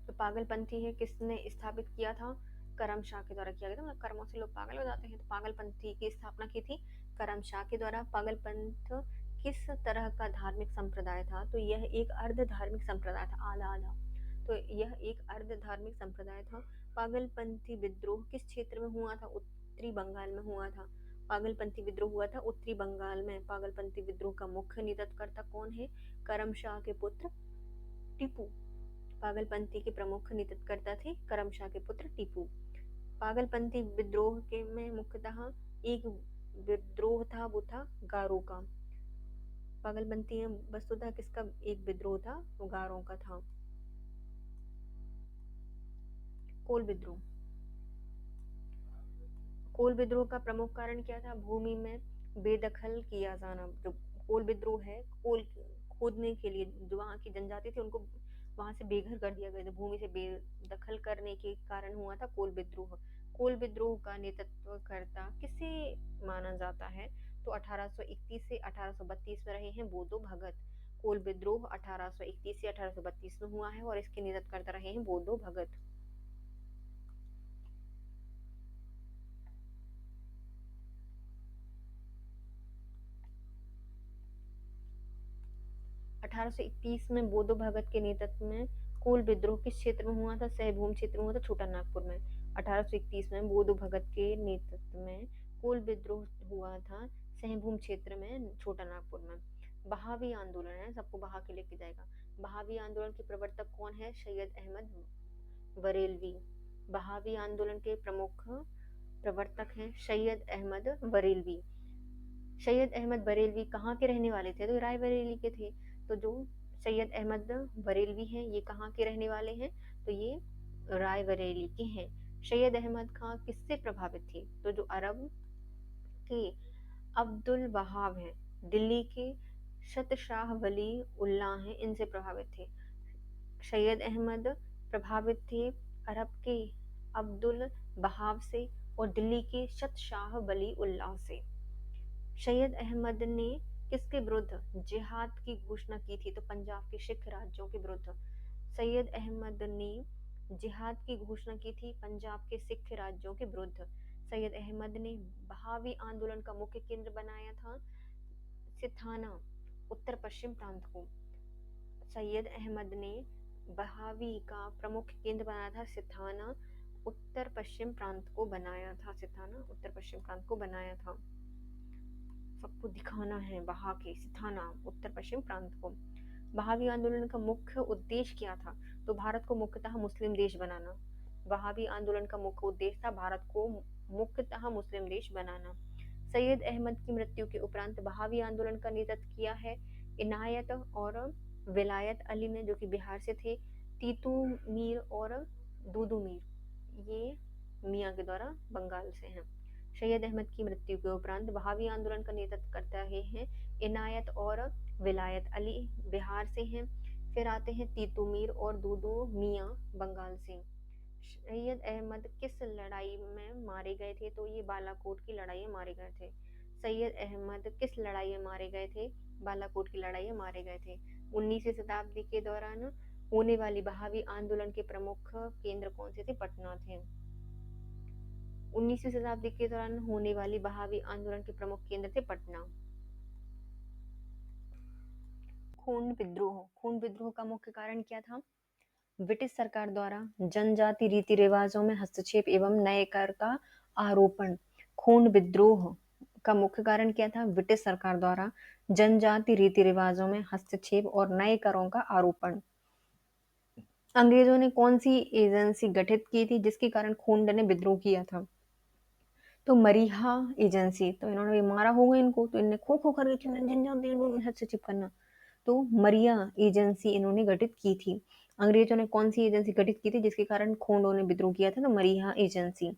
तो पागलपंथी है किसने स्थापित किया था? करमशाह के द्वारा किया गया था। मतलब कर्मों से लोग पागल हो जाते हैं, तो पागलपंथी की स्थापना की थी करमशाह के द्वारा। पागलपंथ किस तरह का धार्मिक संप्रदाय था? तो यह एक अर्ध धार्मिक संप्रदाय था, आधा आधा। तो यह एक अर्ध धार्मिक संप्रदाय था। पागलपंथी विद्रोह किस क्षेत्र में हुआ था? उत्तरी बंगाल में हुआ था। पागलपंथी विद्रोह हुआ था उत्तरी बंगाल में। पागलपंथी विद्रोह का मुख्य नेतृत्वकर्ता कौन है? करमशाह के पुत्र टीपू। पागलपंथी के प्रमुख नेतृत्वकर्ता थे करमशाह के पुत्र टीपू। पागलपंथी विद्रोह के में मुख्यतः एक विद्रोह था, वो था गारो का। पागलपंथी में वस्तुतः किसका एक विद्रोह था? वो गारों का था। कोल विद्रोह, कोल विद्रोह का प्रमुख कारण क्या था? भूमि में बेदखल किया जाना। जो कोल विद्रोह है, कोल खोदने के लिए जो वहाँ की जनजाति थी उनको वहां से बेघर कर दिया गया था। भूमि से बेदखल करने के कारण हुआ था कोल विद्रोह। कोल विद्रोह का नेतृत्वकर्ता किसे माना जाता है? तो 1831 से 1832 में रहे हैं बोधो भगत। कोल विद्रोह 1831 से 1832 में हुआ है और इसके नेतृत्वकर्ता रहे हैं बोधो भगत। 1831 में बोधो भगत के नेतृत्व में कोल विद्रोह किस क्षेत्र में हुआ था? सहभूम क्षेत्र में हुआ था, छोटा नागपुर में। 1831 में बोधो भगत के नेतृत्व में कोल विद्रोह हुआ था सहभूम क्षेत्र में, छोटा नागपुर में। बहावी आंदोलन है, सबको बहा के लेके जाएगा। बहावी आंदोलन के प्रवर्तक कौन है? सैयद अहमद बरेलवी। बहावी आंदोलन के प्रमुख प्रवर्तक हैं सैयद अहमद बरेलवी। सैयद अहमद बरेलवी कहाँ के रहने वाले थे? तो रायबरेली के थे। तो जो सैयद अहमद बरेलवी हैं ये कहाँ के रहने वाले हैं? तो ये रायबरेली के हैं। सैयद अहमद खां किससे प्रभावित थे? तो जो अरब के अब्दुल वहाब हैं, दिल्ली के शतशाह वली उल्लाह हैं, इनसे प्रभावित थे। सैयद अहमद प्रभावित थे अरब के अब्दुल वहाब से और दिल्ली के शतशाह वली उल्लाह से। सैयद अहमद ने किसके विरुद्ध जिहाद की घोषणा की थी? तो पंजाब के सिख राज्यों के विरुद्ध। सैयद अहमद ने जिहाद की घोषणा की थी पंजाब के सिख राज्यों के विरुद्ध। सैयद अहमद ने बहावी आंदोलन का मुख्य केंद्र बनाया था सिथाना, उत्तर पश्चिम प्रांत को। सैयद अहमद ने बहावी का प्रमुख केंद्र बनाया था सिथाना, उत्तर पश्चिम प्रांत को बनाया था। सिथाना उत्तर पश्चिम प्रांत को बनाया था। सबको दिखाना है बहा के सिथाना उत्तर पश्चिम प्रांत को। बहावी आंदोलन का मुख्य उद्देश्य क्या था? तो भारत को मुख्यतः मुस्लिम देश बनाना। बहावी आंदोलन का मुख्य उद्देश्य था भारत को मुख्यतः मुस्लिम देश बनाना। सैयद अहमद की मृत्यु के उपरांत बहावी आंदोलन का नेतृत्व किया है इनायत और विलायत अली ने, जो कि बिहार से थे। तीतू मीर और दूदू मीर ये मियाँ के द्वारा बंगाल से हैं। सैयद अहमद की मृत्यु के उपरांत बहावी आंदोलन का नेतृत्व करते रहे हैं इनायत और विलायत अली, बिहार से हैं। फिर आते हैं तीतू मीर और दूदू मियाँ, बंगाल से। सैयद अहमद किस लड़ाई में मारे गए थे? तो ये बालाकोट की लड़ाई में मारे गए थे। सैयद अहमद किस लड़ाई में मारे गए थे? बालाकोट की लड़ाई में मारे गए थे। 19वीं शताब्दी के दौरान होने वाली बहावी आंदोलन के प्रमुख केंद्र कौन से थे? पटना थे। 19वीं शताब्दी के दौरान होने वाली बहावी आंदोलन के प्रमुख केंद्र थे पटना। खून विद्रोह। खून विद्रोह का मुख्य कारण क्या था? ब्रिटिश सरकार द्वारा जनजाति रीति रिवाजों में हस्तक्षेप एवं नए कर का आरोपण। खून विद्रोह का मुख्य कारण क्या था? ब्रिटिश सरकार द्वारा जनजाति रीति रिवाजों में हस्तक्षेप और नए करों का आरोपण। अंग्रेजों ने कौन सी एजेंसी गठित की थी जिसके कारण खून ने विद्रोह किया था? तो मरीहा एजेंसी। तो इन्होंने मारा होगा इनको, तो इन्हें खो खो करके जनजाति हस्तक्षेप करना, तो मरिया एजेंसी इन्होंने गठित की थी। अंग्रेजों ने कौन सी एजेंसी गठित की थी जिसके कारण खोंडों ने विद्रोह किया था? तो मरिया एजेंसी।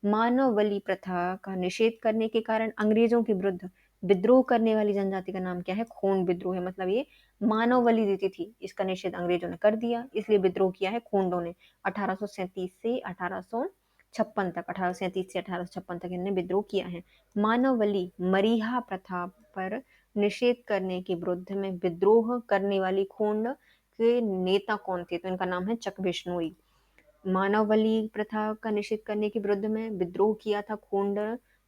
मानव बलि प्रथा का निषेध करने के कारण अंग्रेजों के विरुद्ध विद्रोह करने वाली जनजाति का नाम क्या है? खोंड विद्रोह है। मतलब ये मानव बलि देती थी, इसका निषेध अंग्रेजों ने कर दिया, इसलिए विद्रोह किया है खोंडों ने। 1837 से 1856 तक, 1837 से 1856 तक इन्होंने विद्रोह किया है। मानव बलि मरीहा प्रथा पर निषेध करने के विरुद्ध में विद्रोह करने वाली खोंड के नेता कौन थे? तो इनका नाम है चक बिश्नोई। मानव बलि प्रथा का निषेध करने के विरुद्ध में विद्रोह किया था खोंड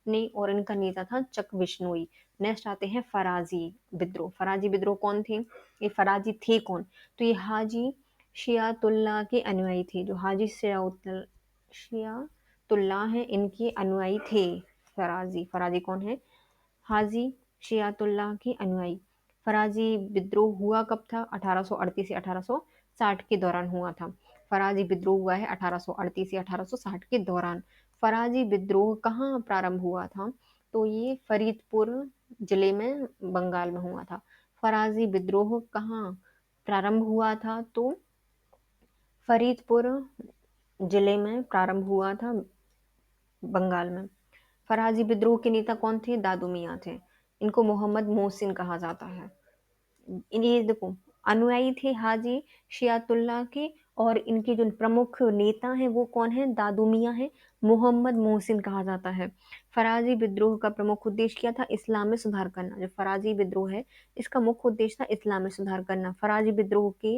ने, और इनका नेता था चक बिश्नोई। नेक्स्ट आते हैं फराजी विद्रोह। फराजी विद्रोह कौन थे? ये फराजी थे कौन? तो ये हाजी शियातुल्लाह के अनुयायी थे। जो हाजी शियातुल्लाह हैं, इनके अनुयायी थे फराजी। फराजी कौन है? हाजी शियातुल्लाह के अनुयायी। फराजी विद्रोह हुआ कब था? 1838 से 1860 के दौरान हुआ था। फराजी विद्रोह हुआ है 1838 से 1860 के दौरान। फराजी विद्रोह कहाँ प्रारंभ हुआ था? तो ये फरीदपुर जिले में, बंगाल में हुआ था। फराजी विद्रोह कहाँ प्रारंभ हुआ था? तो फरीदपुर जिले में प्रारंभ हुआ था, बंगाल में। फराजी विद्रोह के नेता कौन थे? दादू मियाँ थे। इनको मोहम्मद मोहसिन कहा जाता है। ये देखो, अनुयायी थे हाजी शियातुल्लाह के, और इनके जो प्रमुख नेता हैं वो कौन है? दादू मियाँ हैं। मोहम्मद मोहसिन कहा जाता है। फराजी विद्रोह का प्रमुख उद्देश्य क्या था? इस्लाम में सुधार करना। जो फराजी विद्रोह है, इसका मुख्य उद्देश्य था इस्लाम में सुधार करना। फराजी विद्रोह के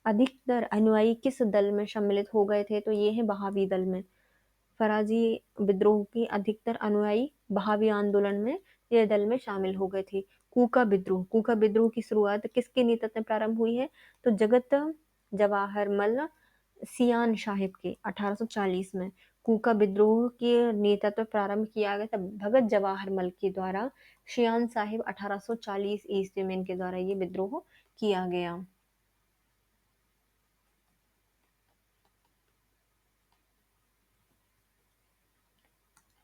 अधिकतर अनुयायी किस दल में सम्मिलित हो गए थे? तो ये है बहावी दल में। फराजी विद्रोह के अधिकतर अनुयायी बहावी आंदोलन में, ये दल में शामिल हो गए थे। कूका विद्रोह। कूका विद्रोह की शुरुआत किसके नेतृत्व में प्रारंभ हुई है? तो जगत जवाहरमल सियान साहिब के 1840 में कूका विद्रोह के नेतृत्व प्रारंभ किया गया था भगत जवाहरमल के द्वारा। सियान साहिब 1840 ईस्वी में इनके द्वारा ये विद्रोह किया गया।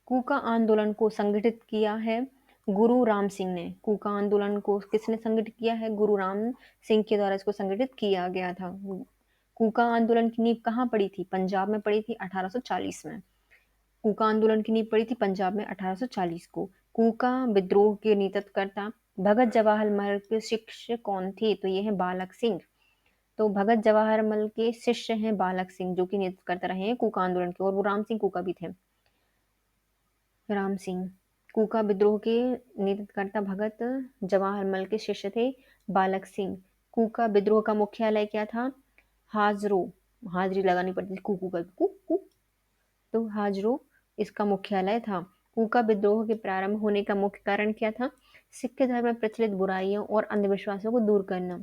कूका आंदोलन को संगठित किया है गुरु राम सिंह ने। कूका आंदोलन को किसने संगठित किया है? गुरु राम सिंह के द्वारा इसको संगठित किया गया था। कूका आंदोलन की नींव कहाँ पड़ी थी? पंजाब में पड़ी थी 1840 में। कूका आंदोलन की नींव पड़ी थी पंजाब में 1840 को। कूका विद्रोह के नेतृत्वकर्ता भगत जवाहरमल के शिष्य कौन थे? तो ये है बालक सिंह। तो भगत जवाहरमल के शिष्य हैं बालक सिंह, जो कि नेतृत्व करते रहे हैं कूका आंदोलन के, और वो राम सिंह कूका भी थे। राम सिंह। कूका विद्रोह के नेतृत्वकर्ता भगत जवाहरमल के शिष्य थे बालक सिंह। कूका विद्रोह का मुख्यालय क्या था? हाजरो। हाजरी लगानी पड़ती थी कूकू का, कू कू। तो हाजरो इसका मुख्यालय था। कूका विद्रोह के प्रारंभ होने का मुख्य कारण क्या था? सिख धर्म में प्रचलित बुराइयों और अंधविश्वासों को दूर करना।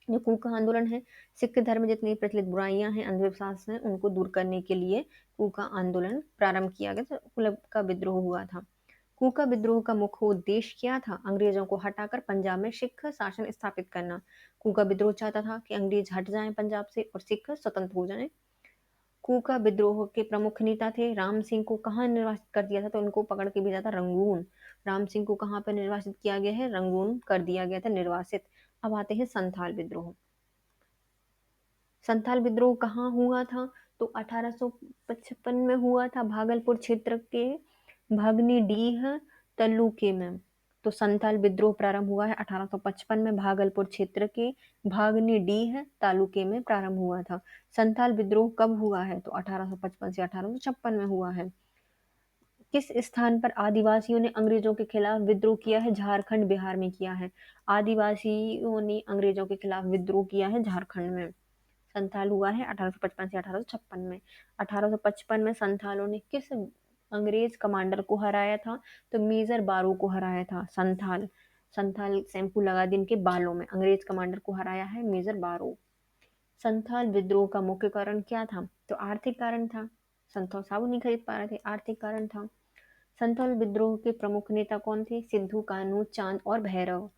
जो कूका आंदोलन है, सिख धर्म में जितनी प्रचलित बुराइयां हैं, अंधविश्वास हैं, उनको दूर करने के लिए कूका आंदोलन प्रारंभ किया गया था। कुलब का विद्रोह हुआ था। कूका विद्रोह का मुख्य उद्देश्य क्या था? अंग्रेजों को हटाकर पंजाब में सिख शासन स्थापित करना। कूका विद्रोह चाहता था कि अंग्रेज हट जाएं पंजाब से और सिख स्वतंत्र हो जाएं। कूका विद्रोह के प्रमुख नेता थे राम सिंह को कहाँ निर्वासित कर दिया था? तो उनको पकड़ के भेजा था रंगून। राम सिंह को कहाँ पर निर्वासित किया गया है, रंगून कर दिया गया था निर्वासित। अब आते हैं संथाल विद्रोह। संथाल विद्रोह कहाँ हुआ था, तो 1855 में हुआ था, भागलपुर क्षेत्र के भगनीडीह तालुके में। तो संथाल विद्रोह प्रारंभ हुआ है 1855 में, भागलपुर क्षेत्र के भागनीडीह तालुके में प्रारंभ हुआ था। संथाल विद्रोह कब हुआ है, तो 1855 से 1856 में हुआ है। किस स्थान पर आदिवासियों ने अंग्रेजों के खिलाफ विद्रोह किया है, झारखंड बिहार में किया है। आदिवासियों ने अंग्रेजों के खिलाफ विद्रोह किया है झारखंड में। संथाल हुआ है 1855 से 1856 में। 1855 में संथालों ने किस अंग्रेज कमांडर को हराया था, तो मेजर बारो को हराया था। संथाल संथाल शैम्पू लगा दी इनके बालों में, अंग्रेज कमांडर को हराया है मेजर बारो। संथाल विद्रोह का मुख्य कारण क्या था, तो आर्थिक कारण था। संथाल साबुन नहीं खरीद पा रहे थे, आर्थिक कारण था। संथाल विद्रोह के प्रमुख नेता कौन थे, सिद्धू कान्हू चांद और भैरव।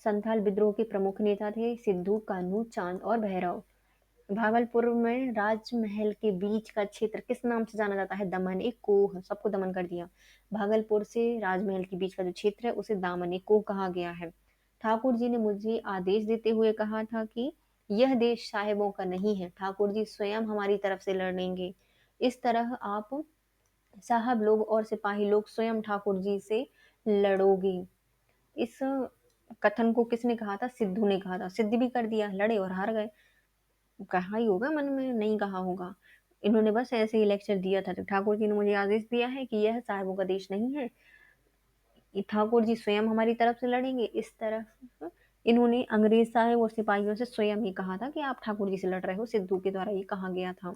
संथाल विद्रोह के प्रमुख नेता थे सिद्धू कान्हू चांद और भैरव। भागलपुर में राजमहल के बीच का क्षेत्र किस नाम से जाना जाता है, दमन कोह। सबको दमन कर दिया। भागलपुर से राजमहल के बीच का जो क्षेत्र है उसे दामन कोह कहा गया है। ठाकुर जी ने मुझे आदेश देते हुए कहा था कि यह देश साहेबों का नहीं है, ठाकुर जी स्वयं हमारी तरफ से लड़ेंगे। इस तरह आप साहब लोग और सिपाही लोग स्वयं ठाकुर जी से लड़ोगे। इस कथन को किसने कहा था, सिद्धू ने कहा था। सिद्ध भी कर दिया, लड़े और हार गए। कहा ही होगा मन में, नहीं कहा होगा। इन्होंने बस ऐसे ही लेक्चर दिया था, तो ठाकुर जी ने मुझे आदेश दिया है कि यह साहबों का देश नहीं है, ये ठाकुर जी स्वयं हमारी तरफ से लड़ेंगे। इस तरफ इन्होंने अंग्रेज साहब और सिपाहियों से स्वयं ही कहा था कि आप ठाकुर जी से लड़ रहे हो, सिद्धू के द्वारा ये कहा गया था।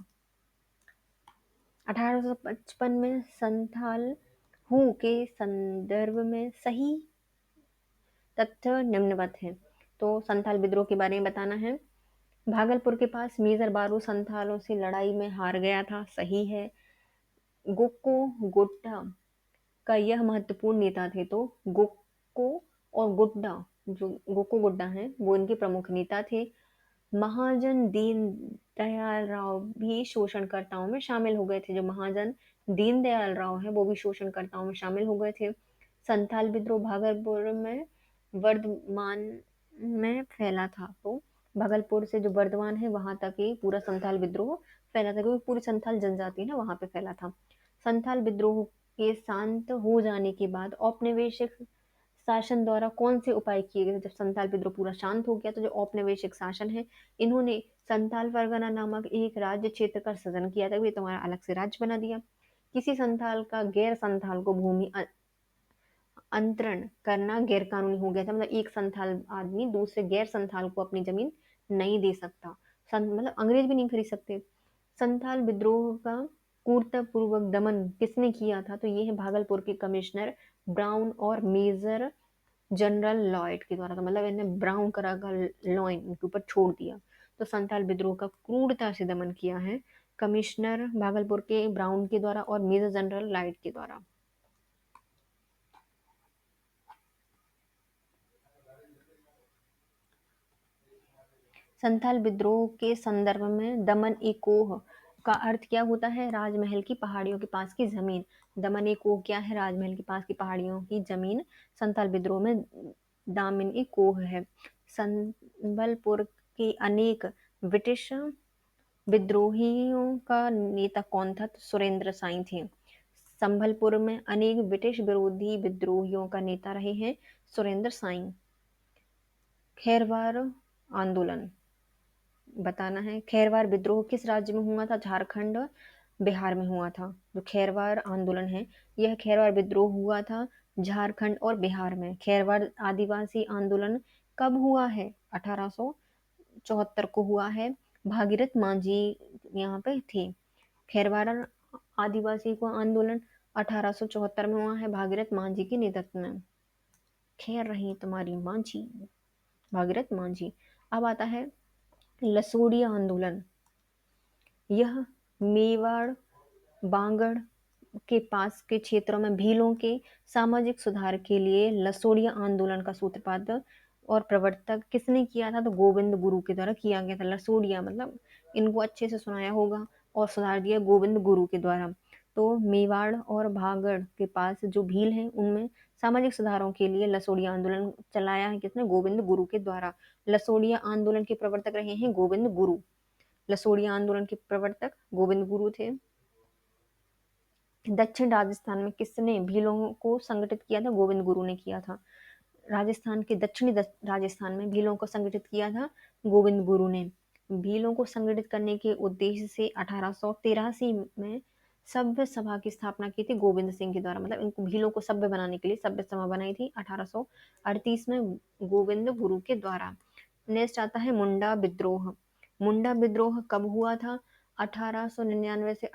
1855 में संथाल हूँ के संदर्भ में सही तथ्य निम्नवत है। तो संथाल विद्रोह के बारे में बताना है। भागलपुर के पास मेजर बारू संथालों से लड़ाई में हार गया था, सही है। गोको गोड्डा का यह महत्वपूर्ण नेता थे, तो गोको और गुड्डा, जो गोको गुड्डा हैं वो इनके प्रमुख नेता थे। महाजन दीनदयाल राव भी शोषणकर्ताओं में शामिल हो गए थे। जो महाजन दीनदयाल राव है वो भी शोषणकर्ताओं में शामिल हो गए थे। संथाल विद्रोह भागलपुर में वर्धमान में फैला था, तो भागलपुर से जो वर्धमान है वहां तक ही पूरा संथाल विद्रोह फैला था, क्योंकि पूरी संथाल जनजाति ना वहां पे फैला था। संथाल विद्रोह के शांत हो जाने के बाद औपनिवेशिक शासन द्वारा कौन से उपाय किए गए। जब संथाल विद्रोह पूरा शांत हो गया तो जो औपनिवेशिक शासन है, इन्होंने संथाल परगना नामक एक राज्य क्षेत्र का सृजन किया था, ये तुम्हारा अलग से राज्य बना दिया। किसी संथाल का गैर संथाल को भूमि अंतरण करना गैर कानूनी हो गया था। मतलब एक संथाल आदमी दूसरे गैर संथाल को अपनी जमीन नहीं दे सकता, मतलब अंग्रेज भी नहीं खरीद सकते। संथाल विद्रोह का क्रूरतापूर्वक दमन किसने किया था, तो ये है भागलपुर के कमिश्नर ब्राउन और मेजर जनरल लॉयड के द्वारा। तो मतलब इन्हें ब्राउन करा का लॉइन उनके ऊपर छोड़ दिया। तो संथाल विद्रोह का क्रूरता से दमन किया है कमिश्नर भागलपुर के ब्राउन के द्वारा और मेजर जनरल लॉयड के द्वारा। संथाल विद्रोह के संदर्भ में दमन ए कोह का अर्थ क्या होता है, राजमहल की पहाड़ियों के पास की जमीन। दमन ए कोह क्या है, राजमहल के पास की पहाड़ियों की जमीन संथाल विद्रोह में दामिन ए कोह है। संबलपुर के अनेक ब्रिटिश विद्रोहियों का नेता कौन था, तो सुरेंद्र साई थे। संभलपुर में अनेक ब्रिटिश विरोधी विद्रोहियों का नेता रहे हैं सुरेंद्र साई। खैरवार आंदोलन बताना है। खैरवार विद्रोह किस राज्य में हुआ था, झारखंड बिहार में हुआ था। जो खैरवार आंदोलन है, यह खैरवार विद्रोह हुआ था झारखंड और बिहार में। खैरवार आदिवासी आंदोलन कब हुआ है, 1874 को हुआ है। भागीरथ मांझी यहाँ पे थे। खैरवार आदिवासी को आंदोलन 1874 में हुआ है भागीरथ मांझी के नेतृत्व में। खैर रही तुम्हारी मांझी, भागीरथ मांझी। अब आता है लसोड़िया आंदोलन। यह मेवाड़ बांगड़ के पास के क्षेत्रों में भीलों के सामाजिक सुधार के लिए लसोड़िया आंदोलन का सूत्रपात और प्रवर्तक किसने किया था, तो गोविंद गुरु के द्वारा किया गया था। लसोड़िया मतलब इनको अच्छे से सुनाया होगा और सुधार दिया गोविंद गुरु के द्वारा। तो मेवाड़ और भागड़ के पास जो भील है उनमें सामाजिक सुधारों के लिए लसोड़िया आंदोलन चलाया है किसने? गोविंद गुरु के द्वारा। लसोड़िया आंदोलन के प्रवर्तक रहे हैं गोविंद गुरु। लसोड़िया आंदोलन के प्रवर्तक गोविंद गुरु थे। दक्षिण राजस्थान में किसने भीलों को संगठित किया था? गोविंद गुरु ने किया था। राजस्थान के दक्षिणी राजस्थान में भीलों को संगठित किया था गोविंद गुरु ने। भीलों को संगठित करने के उद्देश्य से 1883 में सभ्य सभा की स्थापना की थी गोविंद सिंह के द्वारा। मतलब इनको भीलों को सभ्य बनाने के लिए सभ्य सभा बनाई थी 1838 में गोविंद गुरु के द्वारा। नेक्स्ट आता है मुंडा विद्रोह। मुंडा विद्रोह कब हुआ था? 1899 से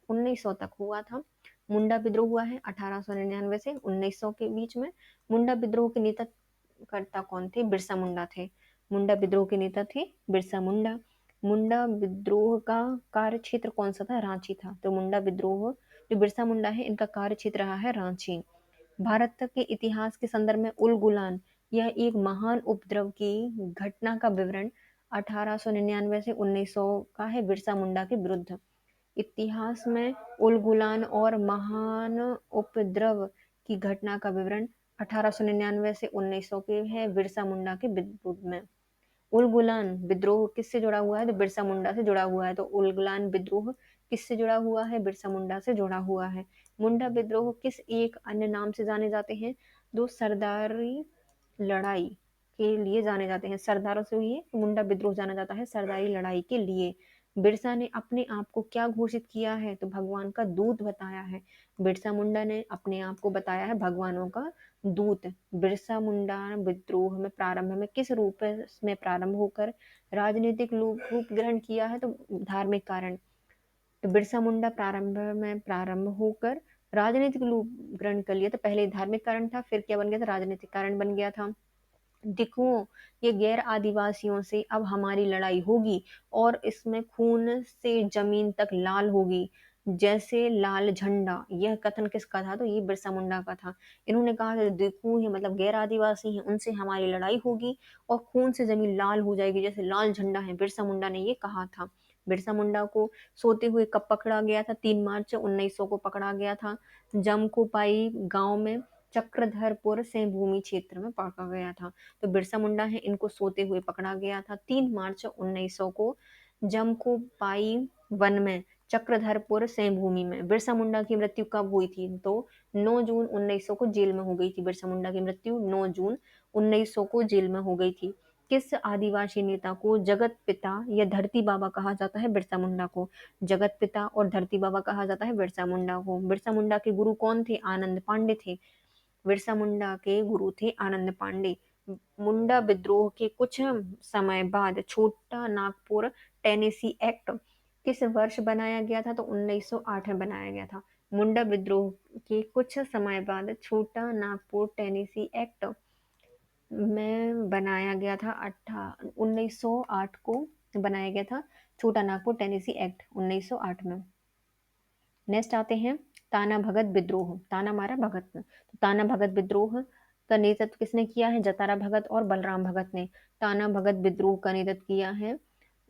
1900 तक हुआ था। मुंडा विद्रोह हुआ है 1899 से 1900 के बीच में। मुंडा विद्रोह के नेताकर्ता कौन थे? बिरसा मुंडा थे। मुंडा विद्रोह के नेता थे बिरसा मुंडा। मुंडा विद्रोह का कार्य क्षेत्र कौन सा था? रांची था। तो मुंडा विद्रोह जो बिरसा मुंडा है इनका कार्य क्षेत्र रहा है रांची। भारत के इतिहास के संदर्भ में उल गुलान यह एक महान उपद्रव की घटना का विवरण 1899 से 1900 का है बिरसा मुंडा के विरुद्ध। इतिहास में उल गुलान और महान उपद्रव की घटना का विवरण 1899 से 1900 के है बिरसा मुंडा के विरुद्ध में। उल गुलान विद्रोह किससे जुड़ा हुआ है? तो बिरसा मुंडा से जुड़ा हुआ है। तो उल गुलान विद्रोह किससे जुड़ा हुआ है? बिरसा मुंडा से जुड़ा हुआ है। मुंडा विद्रोह किस एक अन्य नाम से जाने जाते हैं? दो सरदारी लड़ाई के लिए जाने जाते हैं। सरदारों से हुई है तो मुंडा विद्रोह जाना जाता है सरदारी लड़ाई के लिए। बिरसा ने अपने आप को क्या घोषित किया है? तो भगवान का दूत बताया है। बिरसा मुंडा ने अपने आप को बताया है भगवानों का दूत। बिरसा मुंडा विद्रोह में प्रारंभ में किस रूप में प्रारंभ होकर राजनीतिक रूप ग्रहण किया है? तो धार्मिक कारण। तो बिरसा मुंडा प्रारंभ होकर राजनीतिक रूप ग्रहण कर लिया। तो पहले धार्मिक कारण था, फिर क्या बन गया था? राजनीतिक कारण बन गया था। दिखुओं ये गैर आदिवासियों से अब हमारी लड़ाई होगी और इसमें खून से जमीन तक लाल होगी जैसे लाल झंडा। यह कथन किसका था? तो ये बिरसा मुंडा का था। इन्होंने कहा था दिखू है मतलब गैर आदिवासी हैं उनसे हमारी लड़ाई होगी और खून से जमीन लाल हो जाएगी जैसे लाल झंडा है। बिरसा मुंडा ने ये कहा था। बिरसा मुंडा को सोते हुए कब पकड़ा गया था? 3 मार्च 1900 को पकड़ा गया था। जमकोपाई गांव में चक्रधरपुर से भूमि क्षेत्र में पकड़ा गया था। तो बिरसा मुंडा है इनको सोते हुए पकड़ा गया था 3 मार्च 1900 को जमकोपाई वन में चक्रधरपुर सेमभूमि में। बिरसा मुंडा की मृत्यु कब हुई थी? तो 9 जून 1900 को जेल में हो गई थी। बिरसा मुंडा की मृत्यु 9 जून 1900 को जेल में हो गई थी। किस आदिवासी नेता को जगत पिता या धरती बाबा कहा जाता है? बिरसा मुंडा को जगत पिता और धरती बाबा कहा जाता है बिरसा मुंडा को। बिरसा मुंडा के गुरु कौन थे? आनंद पांडे थे। बिरसा मुंडा के गुरु थे आनंद पांडे। मुंडा विद्रोह के कुछ समय बाद छोटा नागपुर टेनेसी एक्ट किस वर्ष बनाया गया था? तो 1908 में बनाया गया था। मुंडा विद्रोह के कुछ समय बाद छोटा नागपुर टेनेसी एक्ट में बनाया गया था 1908 को बनाया गया था छोटा नागपुर टेनेसी एक्ट 1908 में। नेक्स्ट आते हैं ताना भगत विद्रोह। ताना मारा भगत ने। तो ताना भगत विद्रोह का नेतृत्व किसने किया है? जतारा भगत और बलराम भगत ने। ताना भगत विद्रोह का नेतृत्व किया है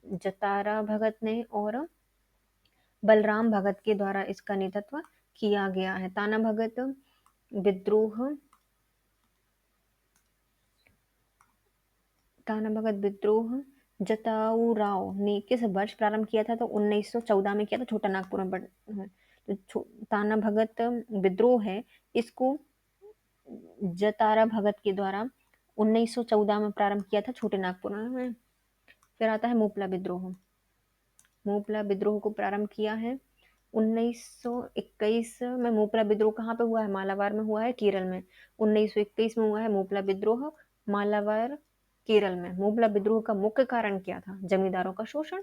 जतारा भगत ने और बलराम भगत के द्वारा इसका नेतृत्व किया गया है। ताना भगत विद्रोह जताऊ राव ने किस वर्ष प्रारंभ किया था? तो 1914 में किया था छोटा नागपुर में। तो ताना भगत विद्रोह है इसको जतारा भगत के द्वारा 1914 में प्रारंभ किया था छोटे नागपुर में। फिर आता है मोपला विद्रोह। मोपला विद्रोह को प्रारंभ किया है 1921 में। मोपला विद्रोह कहाँ पे हुआ है? मालाबार में हुआ है केरल में। 1921 में हुआ है मोपला विद्रोह मालाबार केरल में। मोपला विद्रोह का मुख्य कारण क्या था? जमींदारों का शोषण।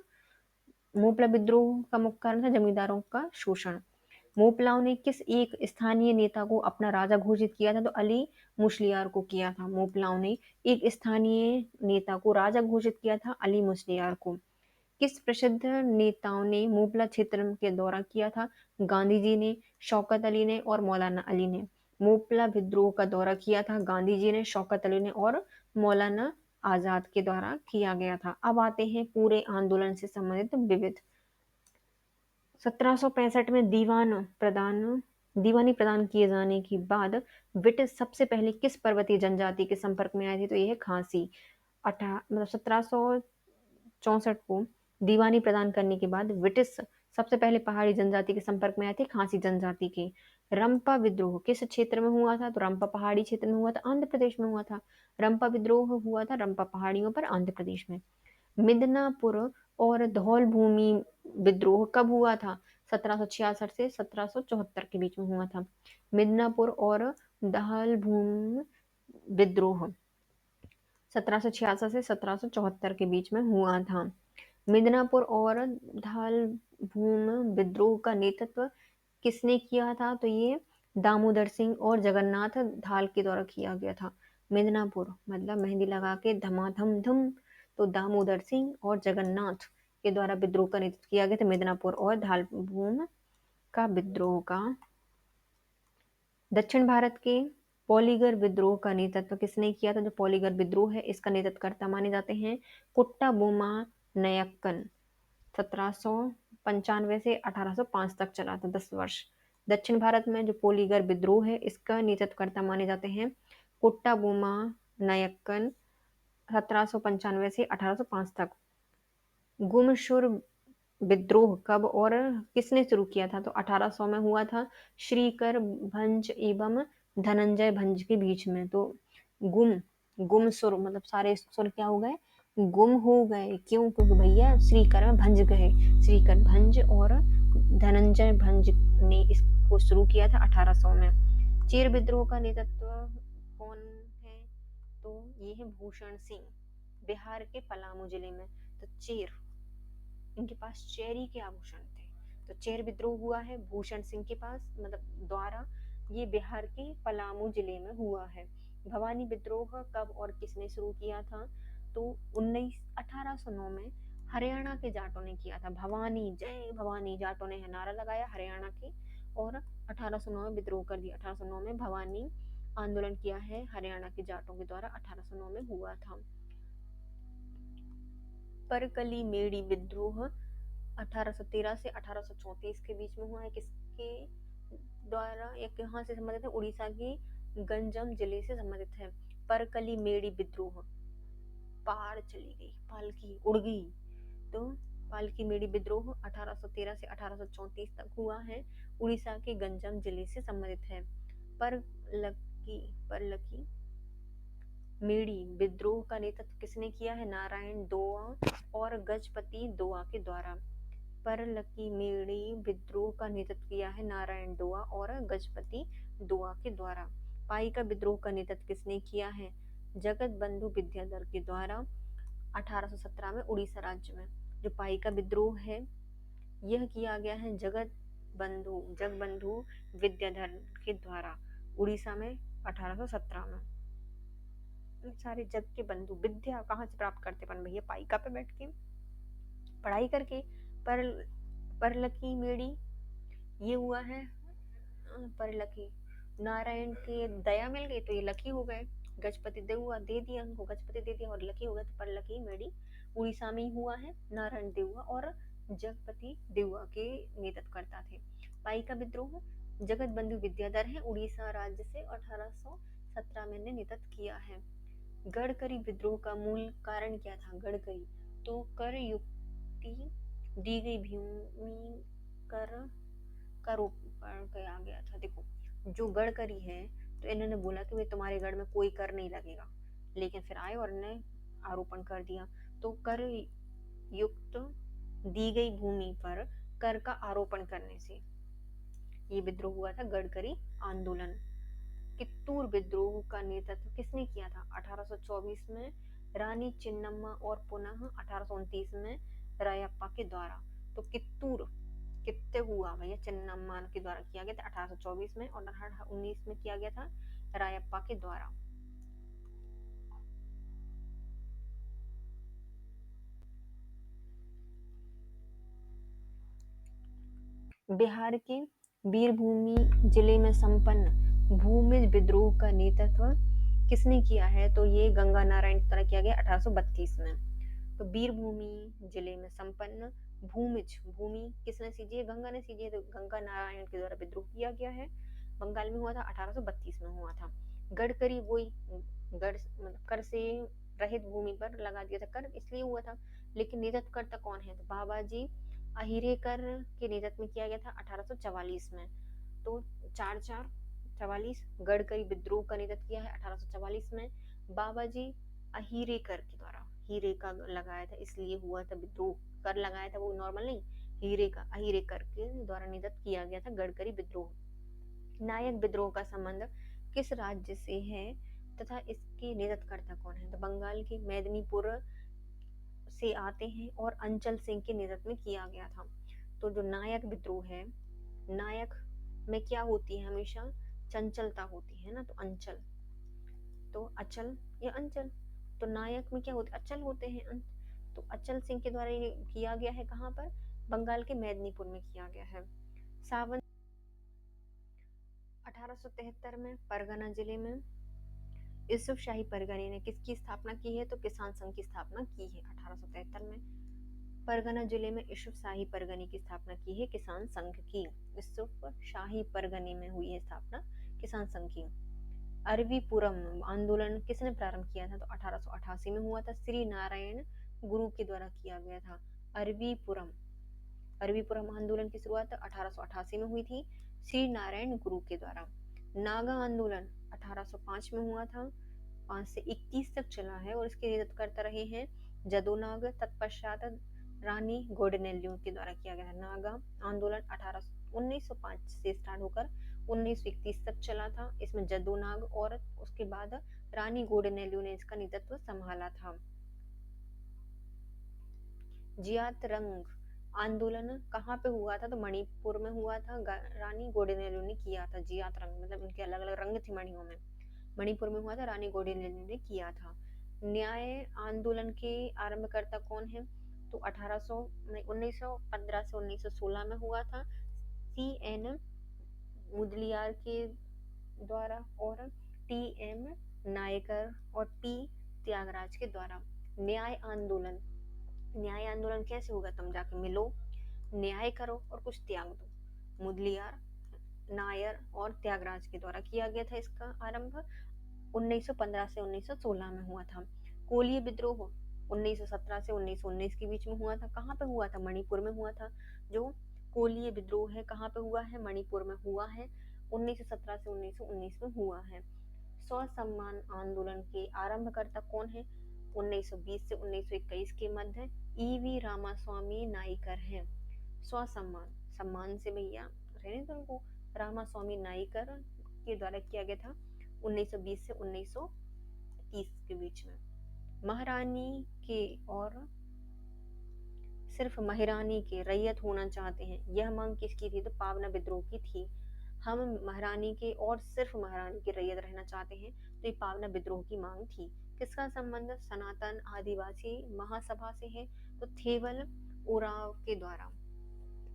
मोपला विद्रोह का मुख्य कारण था जमींदारों का शोषण। मोपलाओं ने किस एक स्थानीय नेता को अपना राजा घोषित किया था? तो अली मुस्लियार को किया था। मोपलाओं ने एक स्थानीय नेता को राजा घोषित किया था अली मुस्लियार को। किस प्रसिद्ध नेताओं ने मोपला क्षेत्र के दौरा किया था? गांधी जी ने, शौकत अली ने और मौलाना अली ने। मोपला विद्रोह का दौरा किया था गांधी जी ने, शौकत अली ने और मौलाना आजाद के द्वारा किया गया था। अब आते हैं पूरे आंदोलन से संबंधित विविध 1765 में दीवानी प्रदान किए जाने के बाद ब्रिटिश सबसे पहले किस पर्वतीय जनजाति के संपर्क में आए थे? तो ये है खासी। 1764 को दीवानी प्रदान करने के बाद ब्रिटिश सबसे पहले पहाड़ी जनजाति के संपर्क में आए थे खासी जनजाति के। रंपा विद्रोह किस क्षेत्र में हुआ था? तो रंपा पहाड़ी क्षेत्र में हुआ था, आंध्र प्रदेश में हुआ था। रंपा विद्रोह हुआ था रंपा पहाड़ियों पर, आंध्र प्रदेश में। मिदनापुर और धौल भूमि विद्रोह कब हुआ था? 1766 से 1774 के बीच में हुआ था। मिदनापुर और धौल भूमि विद्रोह 1766 से 1774 के बीच में हुआ था। मिदनापुर और धाल भूमि विद्रोह का नेतृत्व किसने किया था? तो ये दामोदर सिंह और जगन्नाथ धाल के द्वारा किया गया था। मिदनापुर मतलब मेहंदी लगा के धमाधम धुम, तो दामोदर सिंह और जगन्नाथ के द्वारा विद्रोह का नेतृत्व किया गया था। मिदनापुर और धाल भूमि का विद्रोह का। दक्षिण भारत के पॉलीगर विद्रोह का नेतृत्व किसने किया था? जो पॉलीगर विद्रोह है इसका नेतृत्वकर्ता माने जाते हैं कुट्टा बोमा नयक्कन। 1795 से 1805 तक चला था, 10 वर्ष। दक्षिण भारत में जो पोलीगर विद्रोह है इसका नेतृत्वकर्ता माने जाते हैं कुट्टा बोमा नायक्कन। 1795 से 1805 तक। गुमशुर विद्रोह कब और किसने शुरू किया था? तो 1800 में हुआ था श्रीकर भंज एवं धनंजय भंज के बीच में। तो गुम सुर मतलब सारे सुर क्या हो गए? गुम हो गए। क्यों? क्योंकि भैया श्रीकर में भंज गए। श्रीकर भंज और धनंजय भंज ने इसको शुरू किया था 1800 में। चेर विद्रोह का नेतृत्व कौन है? तो ये है भूषण सिंह, बिहार के पलामू जिले में। तो चेर, इनके पास चेरी के आभूषण थे, तो चेर विद्रोह हुआ है भूषण सिंह के पास मतलब द्वारा। ये बिहार के पलामू जिले में हुआ है। भवानी विद्रोह कब और किसने शुरू किया था? तो 1809 में हरियाणा के जाटों ने किया था। भवानी जय भवानी जाटों ने नारा लगाया हरियाणा के, और 1809 में विद्रोह कर दिया। 1809 में भवानी आंदोलन किया है हरियाणा के जाटों के द्वारा, 1809 में हुआ था। परकली मेड़ी विद्रोह 1813 से 1834 के बीच में हुआ है। किसके द्वारा? एक यहाँ से संबंधित है, उड़ीसा के गंजम जिले से संबंधित है। परकली मेड़ी विद्रोह, पार चली गई पालकी, उड़ गई। तो पालकी मेड़ी विद्रोह 1813 से 1834 तक हुआ है, उड़ीसा के गंजम जिले से संबंधित है। परलकी मेड़ी विद्रोह का नेतृत्व किसने किया है? नारायण दोआ और गजपति दोआ के द्वारा। परलकी मेड़ी विद्रोह का नेतृत्व किया है नारायण दोआ और गजपति दोआ के द्वारा। पाइका विद्रोह का नेतृत्व किसने किया है? जगत बंधु विद्याधर के द्वारा, 1817 में उड़ीसा राज्य में। जो पाइका विद्रोह है यह किया गया है जगबंधु विद्याधर के द्वारा, उड़ीसा में 1817 में। सारे जग के बंधु विद्या कहाँ से प्राप्त करते अपन भैया? पाइका पे बैठ के पढ़ाई करके। परलकी मेड़ी ये हुआ है परलकी, नारायण के दया मिल गई तो ये लकी हो गए। गजपति देउआ दे दिया उनको, गजपति दे दिया और लकी हो गए। तो परलकी मेड़ी उड़ीसा में ही हुआ है, नारायण देउआ और जगपति देउआ के नेतृत्वकर्ता थे। पाइका विद्रोह जगत बंधु विद्याधर है, उड़ीसा राज्य से 1817 में नेतृत्व किया है। गडकरी विद्रोह का मूल कारण क्या था? गडकरी तो कर युक्ति दी गई भूमि कर का रोपण किया गया था। देखो जो गडकरी है तो इन्होंने बोला कि भाई तुम्हारे गढ़ में कोई कर नहीं लगेगा, लेकिन फिर आए और इन्हें आरोपण कर दिया। तो कर युक्त दी गई भूमि पर कर का आरोपण करने से ये विद्रोह हुआ था, गडकरी आंदोलन। कित्तूर विद्रोह का नेतृत्व किसने किया था? 1824 में रानी चिन्नम्मा और पुनः 1829 में रायप्पा के द्वारा। तो कित्तूर कित्ते हुआ भैया? चिन्नम्मा के द्वारा किया गया था 1824 में, और 1819 में किया गया था रायप्पा के द्वारा। बिहार के वीरभूमि जिले में संपन्न भूमिज विद्रोह का नेतृत्व किसने किया है? तो ये गंगा नारायण के द्वारा किया गया 1832 में। तो वीरभूमि जिले में संपन्न भूमिज भूमि किसने सींची है? गंगा ने सींची है, तो गंगा नारायण के द्वारा विद्रोह किया गया है। बंगाल में हुआ था, 1832 में हुआ था। गडकरी वही गढ़ मतलब कर से रहित भूमि पर लगा दिया था कर, इसलिए हुआ था। लेकिन नेतृत्वकर्ता कौन है? तो बाबाजी अहिरेकर के नेतृत्व में किया गया था 1844 में। तो 44 गडकरी विद्रोह का नेतृत्व किया है 1844 में बाबाजी अहिरेकर के द्वारा। हीरे का लगाया था इसलिए हुआ था विद्रोह। कर लगाया था वो नॉर्मल नहीं, हीरे का अहिरेकर के द्वारा नेतृत्व किया गया था गडकरी विद्रोह। नायक विद्रोह का संबंध किस राज्य से है तथा इसके नेतृत्वकर्ता कौन है? तो बंगाल के मेदिनीपुर से आते हैं और अंचल सिंह के नेतृत्व में किया गया था। तो जो नायक विद्रोह है, नायक में क्या होती है? हमेशा चंचलता होती है ना, तो अंचल, तो अचल या अंचल, तो नायक में क्या होते? अचल होते हैं। तो अचल सिंह के द्वारा ये किया गया है, कहाँ पर? बंगाल के मेदिनीपुर में किया गया है। सावन 1873 में परगना जिले में यूसुफ शाही परगने ने किसकी स्थापना की है? तो किसान संघ की स्थापना की है 1873 में। परगना जिले में यूसुफ शाही परगने की स्थापना की है किसान संघ की। यूसुफ शाही परगने में हुई है स्थापना किसान संघ की। अरवीपुरम आंदोलन किसने प्रारंभ किया था? तो 1888 में हुआ था, श्री नारायण गुरु के द्वारा किया गया था। अरवीपुरम अरवीपुरम आंदोलन की शुरुआत 1888 में हुई थी, श्री नारायण गुरु के द्वारा। नागा आंदोलन 1805 में हुआ था, 5 से 21 तक चला है और इसके नेतृत्वकर्ता रहे हैं जदोनाग। तत्पश्चात रानी गोडनेल्यू के द्वारा किया गया था। नागा आंदोलन 1905 से स्टार्ट होकर 1931 तक चला था। इसमें जदोनाग और उसके बाद रानी गोडनेल्यू ने इसका नेतृत्व संभाला था। जियात रंग आंदोलन कहाँ पे हुआ था? तो मणिपुर में हुआ था। रानी गोडनेल्यू ने किया था। जियात रंग मतलब उनके अलग अलग रंग थे मणियों में। मणिपुर में हुआ था, रानी गोडनेल्यू ने किया था। न्याय आंदोलन के आरंभकर्ता कौन है? तो 1915 से 1916 में हुआ था, CN मुदलियार के द्वारा और TM नायकर और P त्यागराज के द्वारा। न्याय आंदोलन कैसे होगा? तुम जाके मिलो, न्याय करो और कुछ त्याग दो। मुदलियार, नायर और त्यागराज के द्वारा किया गया था इसका आरंभ। 1915 से 1916 में हुआ था। कोलिय विद्रोह 1917 से 1919 के बीच में हुआ था। कहाँ पे हुआ था? मणिपुर में हुआ था। जो कोलिय विद्रोह है कहाँ पे हुआ है? मणिपुर में हुआ है। 1917 से 1919 में हुआ है। स्वसम्मान आंदोलन के आरंभकर्ता कौन है? 1920 से 1921 के मध्य EV रामास्वामी नाइकर हैं। स्वसम्मान सम्मान से भैया रहने दो उनको। रामास्वामी नाइकर के द्वारा किया गया था 1920 से 1930 के बीच में। महारानी के और सिर्फ महारानी के रैयत होना चाहते हैं, यह मांग किसकी थी? तो पावना विद्रोह की थी। हम महारानी के और सिर्फ महारानी के रैयत रहना चाहते हैं, तो ये पावना विद्रोह की मांग थी। किसका संबंध सनातन आदिवासी महासभा से है? तो थेवल उराव के द्वारा।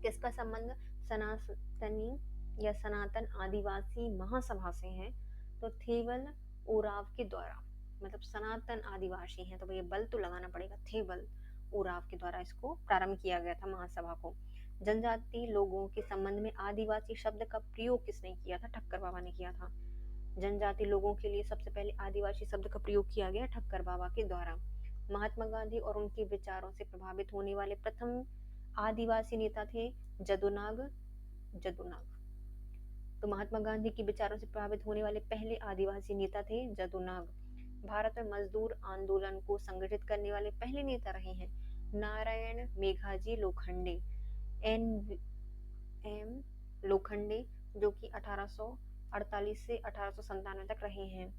किसका संबंध सनातनी या सनातन आदिवासी महासभा से है? तो थेवल उराव के द्वारा, मतलब सनातन आदिवासी हैं तो भैया बल तो लगाना पड़ेगा। थेवल उराव के द्वारा इसको प्रारंभ किया गया था महासभा को। जनजाति लोगों के संबंध में आदिवासी शब्द का प्रयोग किसने किया था? ठक्कर बाबा ने किया था। जनजाति लोगों के लिए सबसे पहले आदिवासी शब्द का प्रयोग किया गया ठक्कर बाबा के द्वारा। महात्मा गांधी और उनके विचारों से प्रभावित होने वाले प्रथम आदिवासी नेता थे जदोनाग। तो महात्मा गांधी के विचारों से प्रभावित होने वाले पहले आदिवासी नेता थे जदोनाग। भारत में मजदूर आंदोलन को संगठित करने वाले पहले नेता रहे हैं नारायण मेघाजी लोखंडे। NM लोखंडे जो कि 1848 से 1897 तक रहे हैं।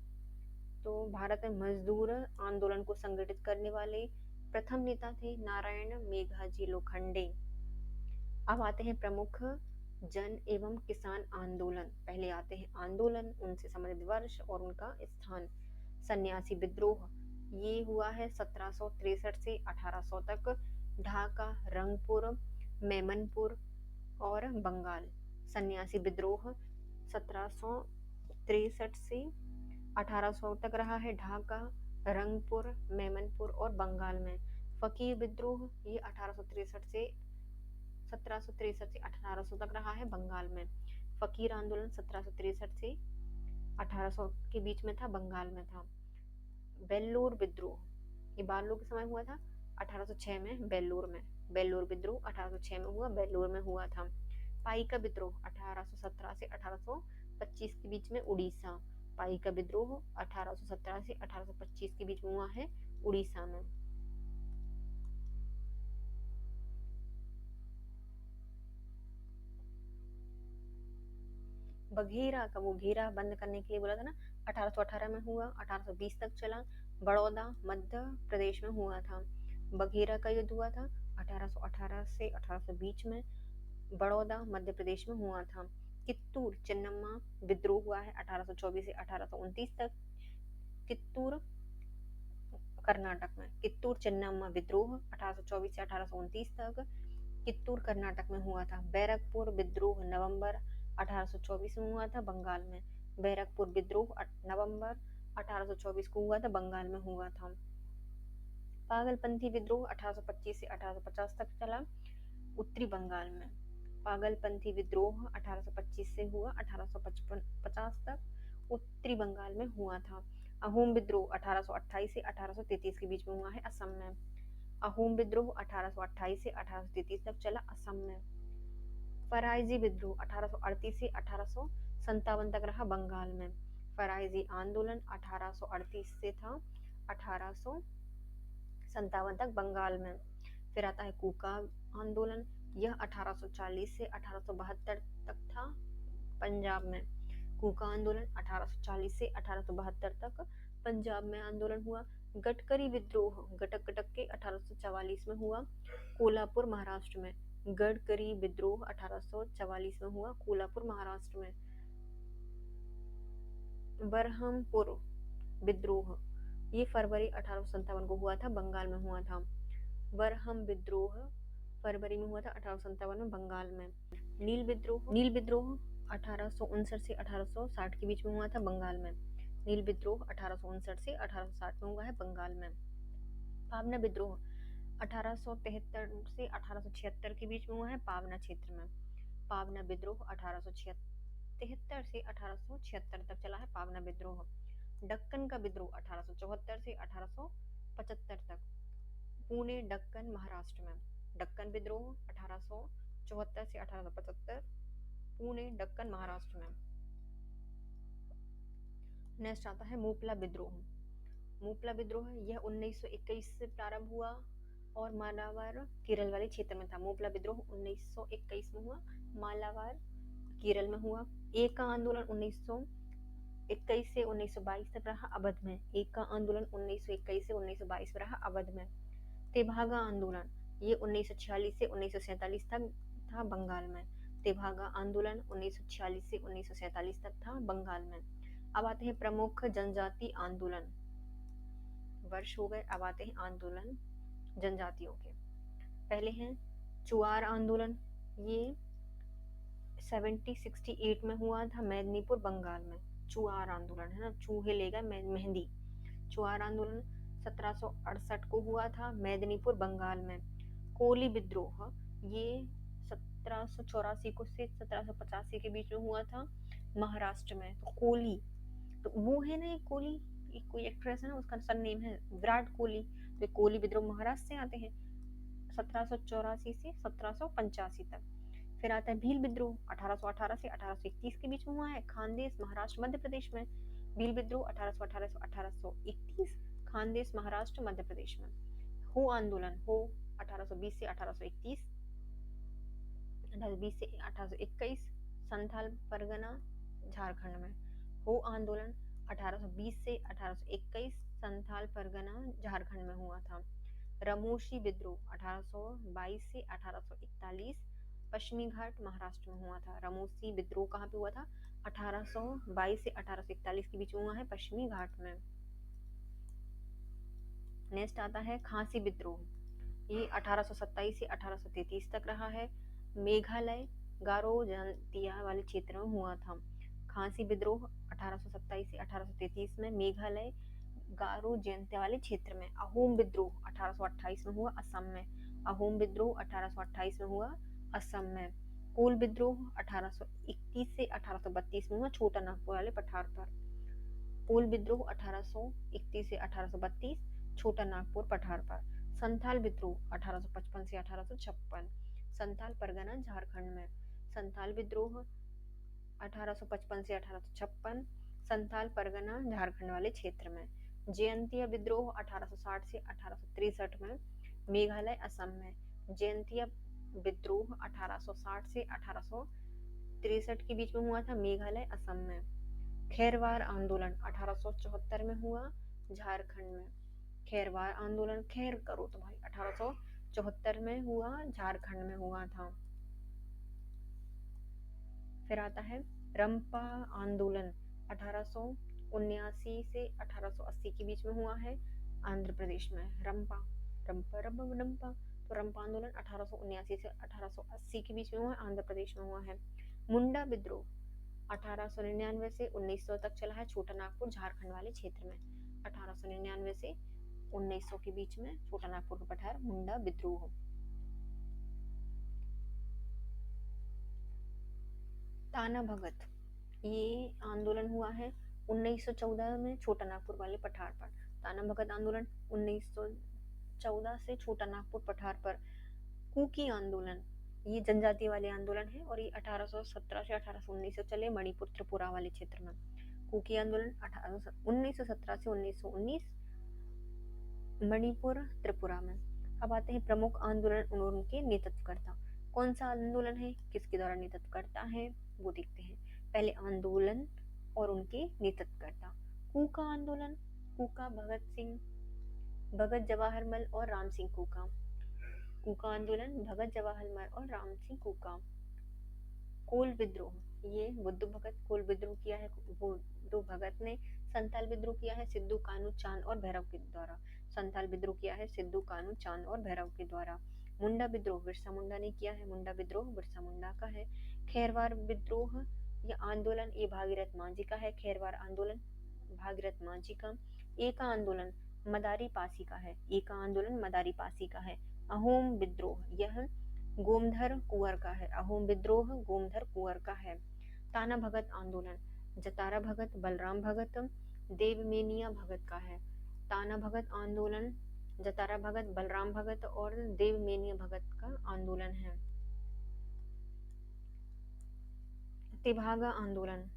तो भारत में मजदूर आंदोलन को संगठित करने वाले प्रथम नेता थे नारायण मेघाजी लोखंडे। अब आते हैं प्रमुख जन एवं किसान आंदोलन। पहले आते हैं आंदोलन, उनसे संबंधित वर्ष और उनका स्थान। सन्यासी विद्रोह ये हुआ है 1763 से 1800 तक। ढाका, रंगपुर, मेमनपुर और बंगाल। सन्यासी विद्रोह 1763 से 1800 तक रहा है ढाका, रंगपुर, मेमनपुर और बंगाल में। फकीर विद्रोह ये 1863 से 1763 से 1800 तक रहा है बंगाल में। फकीर आंदोलन 1763 से 1800 के बीच में था, बंगाल में था। बेल्लूर विद्रोह, ये बालों के समय हुआ था 1806 में बेल्लूर में। बेल्लूर विद्रोह 1806 में हुआ, बेल्लूर में हुआ था। पाइका विद्रोह 1817 से 1825 के बीच में उड़ीसा। पाइका विद्रोह 1817 से 1825 के बीच में हुआ है उड़ीसा में। बघेरा का वो घेरा बंद करने के लिए बोला था ना, 1818 में हुआ, 1820 तक चला। बड़ौदा मध्य प्रदेश में हुआ था। बघेरा का युद्ध हुआ था 1818 से 1820 में, बड़ौदा मध्य प्रदेश में हुआ था। कित्तूर चिन्नम्मा विद्रोह हुआ है 1824 से 1829 तक, कित्तूर कर्नाटक में। कित्तूर चिन्नम्मा विद्रोह 1824 से 1829 तक कित्तूर कर्नाटक में हुआ था। बैरकपुर विद्रोह नवंबर 1824 में हुआ था, बंगाल में। बैरकपुर विद्रोह नवंबर 1824 को हुआ था, बंगाल में हुआ था। पागलपंथी विद्रोह 1825 से 1850 तक चला, उत्तरी बंगाल में। पागलपंथी विद्रोह 1825 से हुआ 1850 तक, उत्तरी बंगाल में हुआ था। अहोम विद्रोह 1828 से 1833 के बीच में हुआ है, असम में। अहोम विद्रोह 1828 से 1833 तक चला, असम में। फराइजी विद्रोह 1838 से 1857 तक रहा, बंगाल में। फराइजी आंदोलन 1838 से था 1857 तक, बंगाल में। फिर आता है कूका आंदोलन, यह 1840 से 1872 तक था, पंजाब में। कूका आंदोलन 1840 से 1872 तक पंजाब में आंदोलन हुआ। गटकरी विद्रोह गटक गटक के 1844 में हुआ, कोल्हापुर महाराष्ट्र में। गडकरी विद्रोह 1844 में हुआ, कोल्हापुर महाराष्ट्र में। बरहमपुर विद्रोह ये फरवरी 1857 को हुआ था, बंगाल में हुआ था। बरहम विद्रोह फरवरी में हुआ था 1857 में, बंगाल में। नील विद्रोह 1859 से 1860 के बीच में हुआ था, बंगाल में। नील विद्रोह 1859 से 1860 में हुआ है, बंगाल में। पावना विद्रोह 1873 से 1876 के बीच में हुआ है, पावना क्षेत्र में। पावना विद्रोह 1873 से 1876 तक चला है, पावना विद्रोह। दक्कन का विद्रोह 1874 से 1875 तक, पुणे दक्कन महाराष्ट्र में। दक्कन विद्रोह 1874 से 1875, पुणे दक्कन महाराष्ट्र में। नेक्स्ट आता है मोपला विद्रोह। मोपला विद्रोह यह 1921 से प्रारंभ हुआ और मालाबार केरल वाले क्षेत्र में था। मोपला विद्रोह 1921 में हुआ, मालाबार केरल में हुआ। एका आंदोलन 1921 से 1922 तक रहा, अवध में। एका आंदोलन 1921 से 1922 में रहा, अवध में। तेभागा आंदोलन ये 1946 से 1947 तक था, बंगाल में। तेभागा आंदोलन 1946 से 1947 तक था, बंगाल में। अब आते हैं प्रमुख जनजाति आंदोलन, वर्ष हो गए। अब आते हैं आंदोलन जनजातियों के। पहले हैं चुआर आंदोलन, ये 1768 में हुआ था, मेदिनीपुर बंगाल में। चुआर आंदोलन है ना, चूहे लेगा मेहंदी। चुआर आंदोलन 1768 को हुआ था, मेदिनीपुर बंगाल में। कोली विद्रोह ये 1784 को से 1785 के बीच में हुआ था, महाराष्ट्र में। तो कोली तो वो है ना, एक कोली, एक कोई एक्ट्रेस है ना, उसका सन नेम है विराट कोहली। तो कोली विद्रोह महाराष्ट्र से आते हैं 1784 से 1785 तक। फिर आता है भील विद्रोह 1818 से 1831 के बीच में हुआ है, खानदेश महाराष्ट्र मध्य प्रदेश में। भील विद्रोह 1818 से 1831, खानदेश महाराष्ट्र मध्य प्रदेश में। हो आंदोलन हो 1820 से 1831, 1820 से 1821, संथाल परगना झारखंड में। हो आंदोलन 1820 से 1821, संथाल परगना झारखंड में हुआ था। रमोशी विद्रोह 1822 से 1841, पश्चिमी घाट महाराष्ट्र में हुआ था। रमोशी विद्रोह कहाँ पे हुआ था? 1822 से 1841 के बीच में हुआ है, पश्चिमी घाट में। नेक्स्ट आता है खांसी विद्रोह, ये 1827 से 1833 तक रहा है, मेघालय गारो जनजातिया वाले क्षेत्र में हुआ था। खांसी विद्रोह 1827 से 1833 में मेघालय गारो जनजातिया वाले क्षेत्र में। अहोम विद्रोह 1828 में हुआ, असम में। अहोम विद्रोह 1828 में हुआ, असम में। कोल विद्रोह 1831 से 1832 में हुआ छोटा नागपुर वाले पठार पर। कोल विद्रोह 1831 से 1832 छोटा नागपुर पठार पर। संथाल विद्रोह 1855 से 1856 संथाल परगना झारखंड में। संथाल विद्रोह 1855 से 1856 संथाल परगना झारखंड वाले क्षेत्र में। जयंतिया विद्रोह 1860 से 1863 में मेघालय असम में। जयंतिया विद्रोह 1860 से 1863 के बीच में हुआ था मेघालय असम में। खैरवार आंदोलन 1874 में हुआ झारखंड में। खैरवार आंदोलन खैर करो तो भाई 1874 में हुआ झारखंड में हुआ था। फिर आता है रंपा आंदोलन 1879 से 1880 के बीच में हुआ है आंध्र प्रदेश में। रंपा रंपा रंपा रंपा तो रंपा आंदोलन 1879 से 1880 के बीच में हुआ आंध्र प्रदेश में हुआ है। मुंडा विद्रोह 1899 से 1900 तक चला है छोटा नागपुर झारखंड वाले क्षेत्र में। 1899 से 1900 के बीच में छोटा नागपुर का पठार मुंडा विद्रोह। ताना भगत ये आंदोलन हुआ है 1914 में छोटा नागपुर वाले पठार पर। ताना भगत आंदोलन 1914 से छोटा नागपुर पठार पर। कुकी आंदोलन ये जनजाति वाले आंदोलन है और ये 1817 से 1819 से चले मणिपुर त्रिपुरा वाले क्षेत्र में। कुकी आंदोलन 1917 से 1919 मणिपुर त्रिपुरा में। अब आते हैं प्रमुख आंदोलन और उनके नेतृत्वकर्ता। कौन सा आंदोलन है, किसके द्वारा नेतृत्व करता है, वो देखते हैं। पहले आंदोलन और उनके नेतृत्वकर्ता। कूका आंदोलन, कूका भगत जवाहरलाल और राम सिंह कूका। कूका आंदोलन भगत जवाहरलाल और राम सिंह कूका। कोल विद्रोह ये बुद्धू भगत कोल विद्रोह किया है बुद्धू भगत ने। संथाल विद्रोह किया है सिद्धू कानू चांद और भैरव के द्वारा। संथाल विद्रोह किया है सिद्धू कानू चांद और भैरव के द्वारा। मुंडा विद्रोह बिरसा मुंडा ने किया है। मुंडा विद्रोह बिरसा मुंडा का है। खैरवार विद्रोह या आंदोलन ये भागीरथ मांझी का है। खैरवार आंदोलन भागीरथ मांझी का। एका आंदोलन मदारी पासी का है। एका आंदोलन मदारी पासी का है। अहोम विद्रोह यह गोमधर कुंवर का है। अहोम विद्रोह गोमधर कुंवर का है। ताना भगत आंदोलन जतारा भगत बलराम भगत देवमेनिया भगत का है। ताना भगत आंदोलन जतारा भगत बलराम भगत और देवमेनिया भगत का आंदोलन है। तिभागा आंदोलन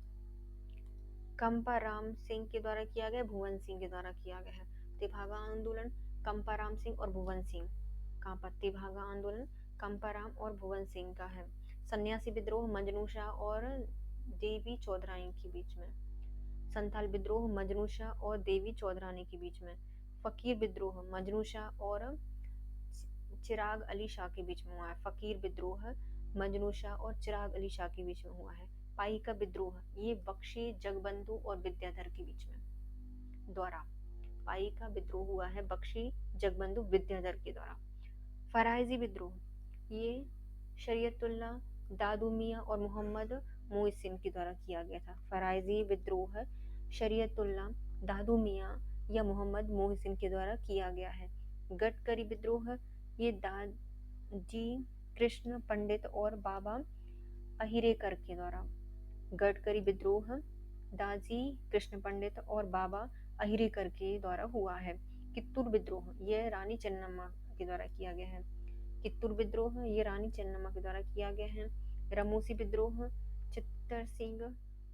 कंपा राम सिंह के द्वारा किया गया, भुवन सिंह के द्वारा किया गया है। तिभागा आंदोलन कंपा राम सिंह और भुवन सिंह का। तिभागा आंदोलन कंपाराम और भुवन सिंह का है। सन्यासी विद्रोह मजनू शाह और देवी चौधरानी के बीच में। संथाल विद्रोह मजनू शाह और देवी चौधरानी के बीच में। फकीर विद्रोह मजनू शाह और चिराग अली शाह के बीच में हुआ है। फकीर विद्रोह मजनू शाह और चिराग अली शाह के बीच में हुआ है। पाई का विद्रोह ये बख्शी जगबंधु और विद्याधर के बीच में द्वारा। पाई का विद्रोह हुआ है बख्शी जगबंधु विद्याधर के द्वारा। फराइजी विद्रोह ये शरीयतुल्ला दादू मियाँ और मोहम्मद मोहसिन के द्वारा किया गया था। फराइजी विद्रोह शरीयतुल्ला दादू मियाँ या मोहम्मद मोहसिन के द्वारा किया गया है। गडकरी विद्रोह ये दाजी कृष्ण पंडित और बाबा अहिरेकर के द्वारा। गडकरी विद्रोह दाजी कृष्ण पंडित और बाबा अहिरेकर के द्वारा हुआ है। कित्तूर विद्रोह यह रानी चन्नम्मा के द्वारा किया गया है। कित्तूर विद्रोह ये रानी चन्नम्मा के द्वारा किया गया है। रमोसी विद्रोह चित्तर सिंह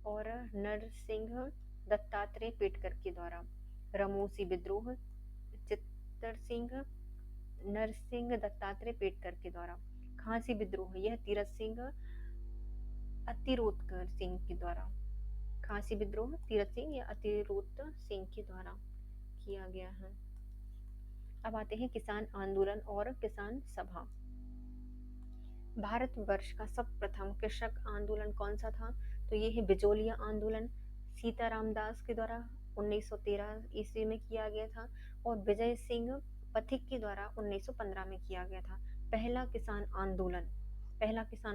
और नरसिंह दत्तात्रेय पेटकर के द्वारा। रमोसी विद्रोह चित्तर सिंह नरसिंह दत्तात्रेय पेटकर के द्वारा। खांसी विद्रोह यह तीरथ सिंह अतिरोतकर सिंह के द्वारा। खांसी विद्रोह तीरथ सिंह या अतिरोत सिंह के द्वारा किया गया है। अब आते हैं किसान आंदोलन और किसान सभा। भारतवर्ष का सर्वप्रथम कृषक आंदोलन कौन सा था, तो ये है बिजोलिया आंदोलन। सीताराम दास के द्वारा 1913 ईस्वी में किया गया था और विजय सिंह पथिक के द्वारा 1915 में किया गया था। पहला किसान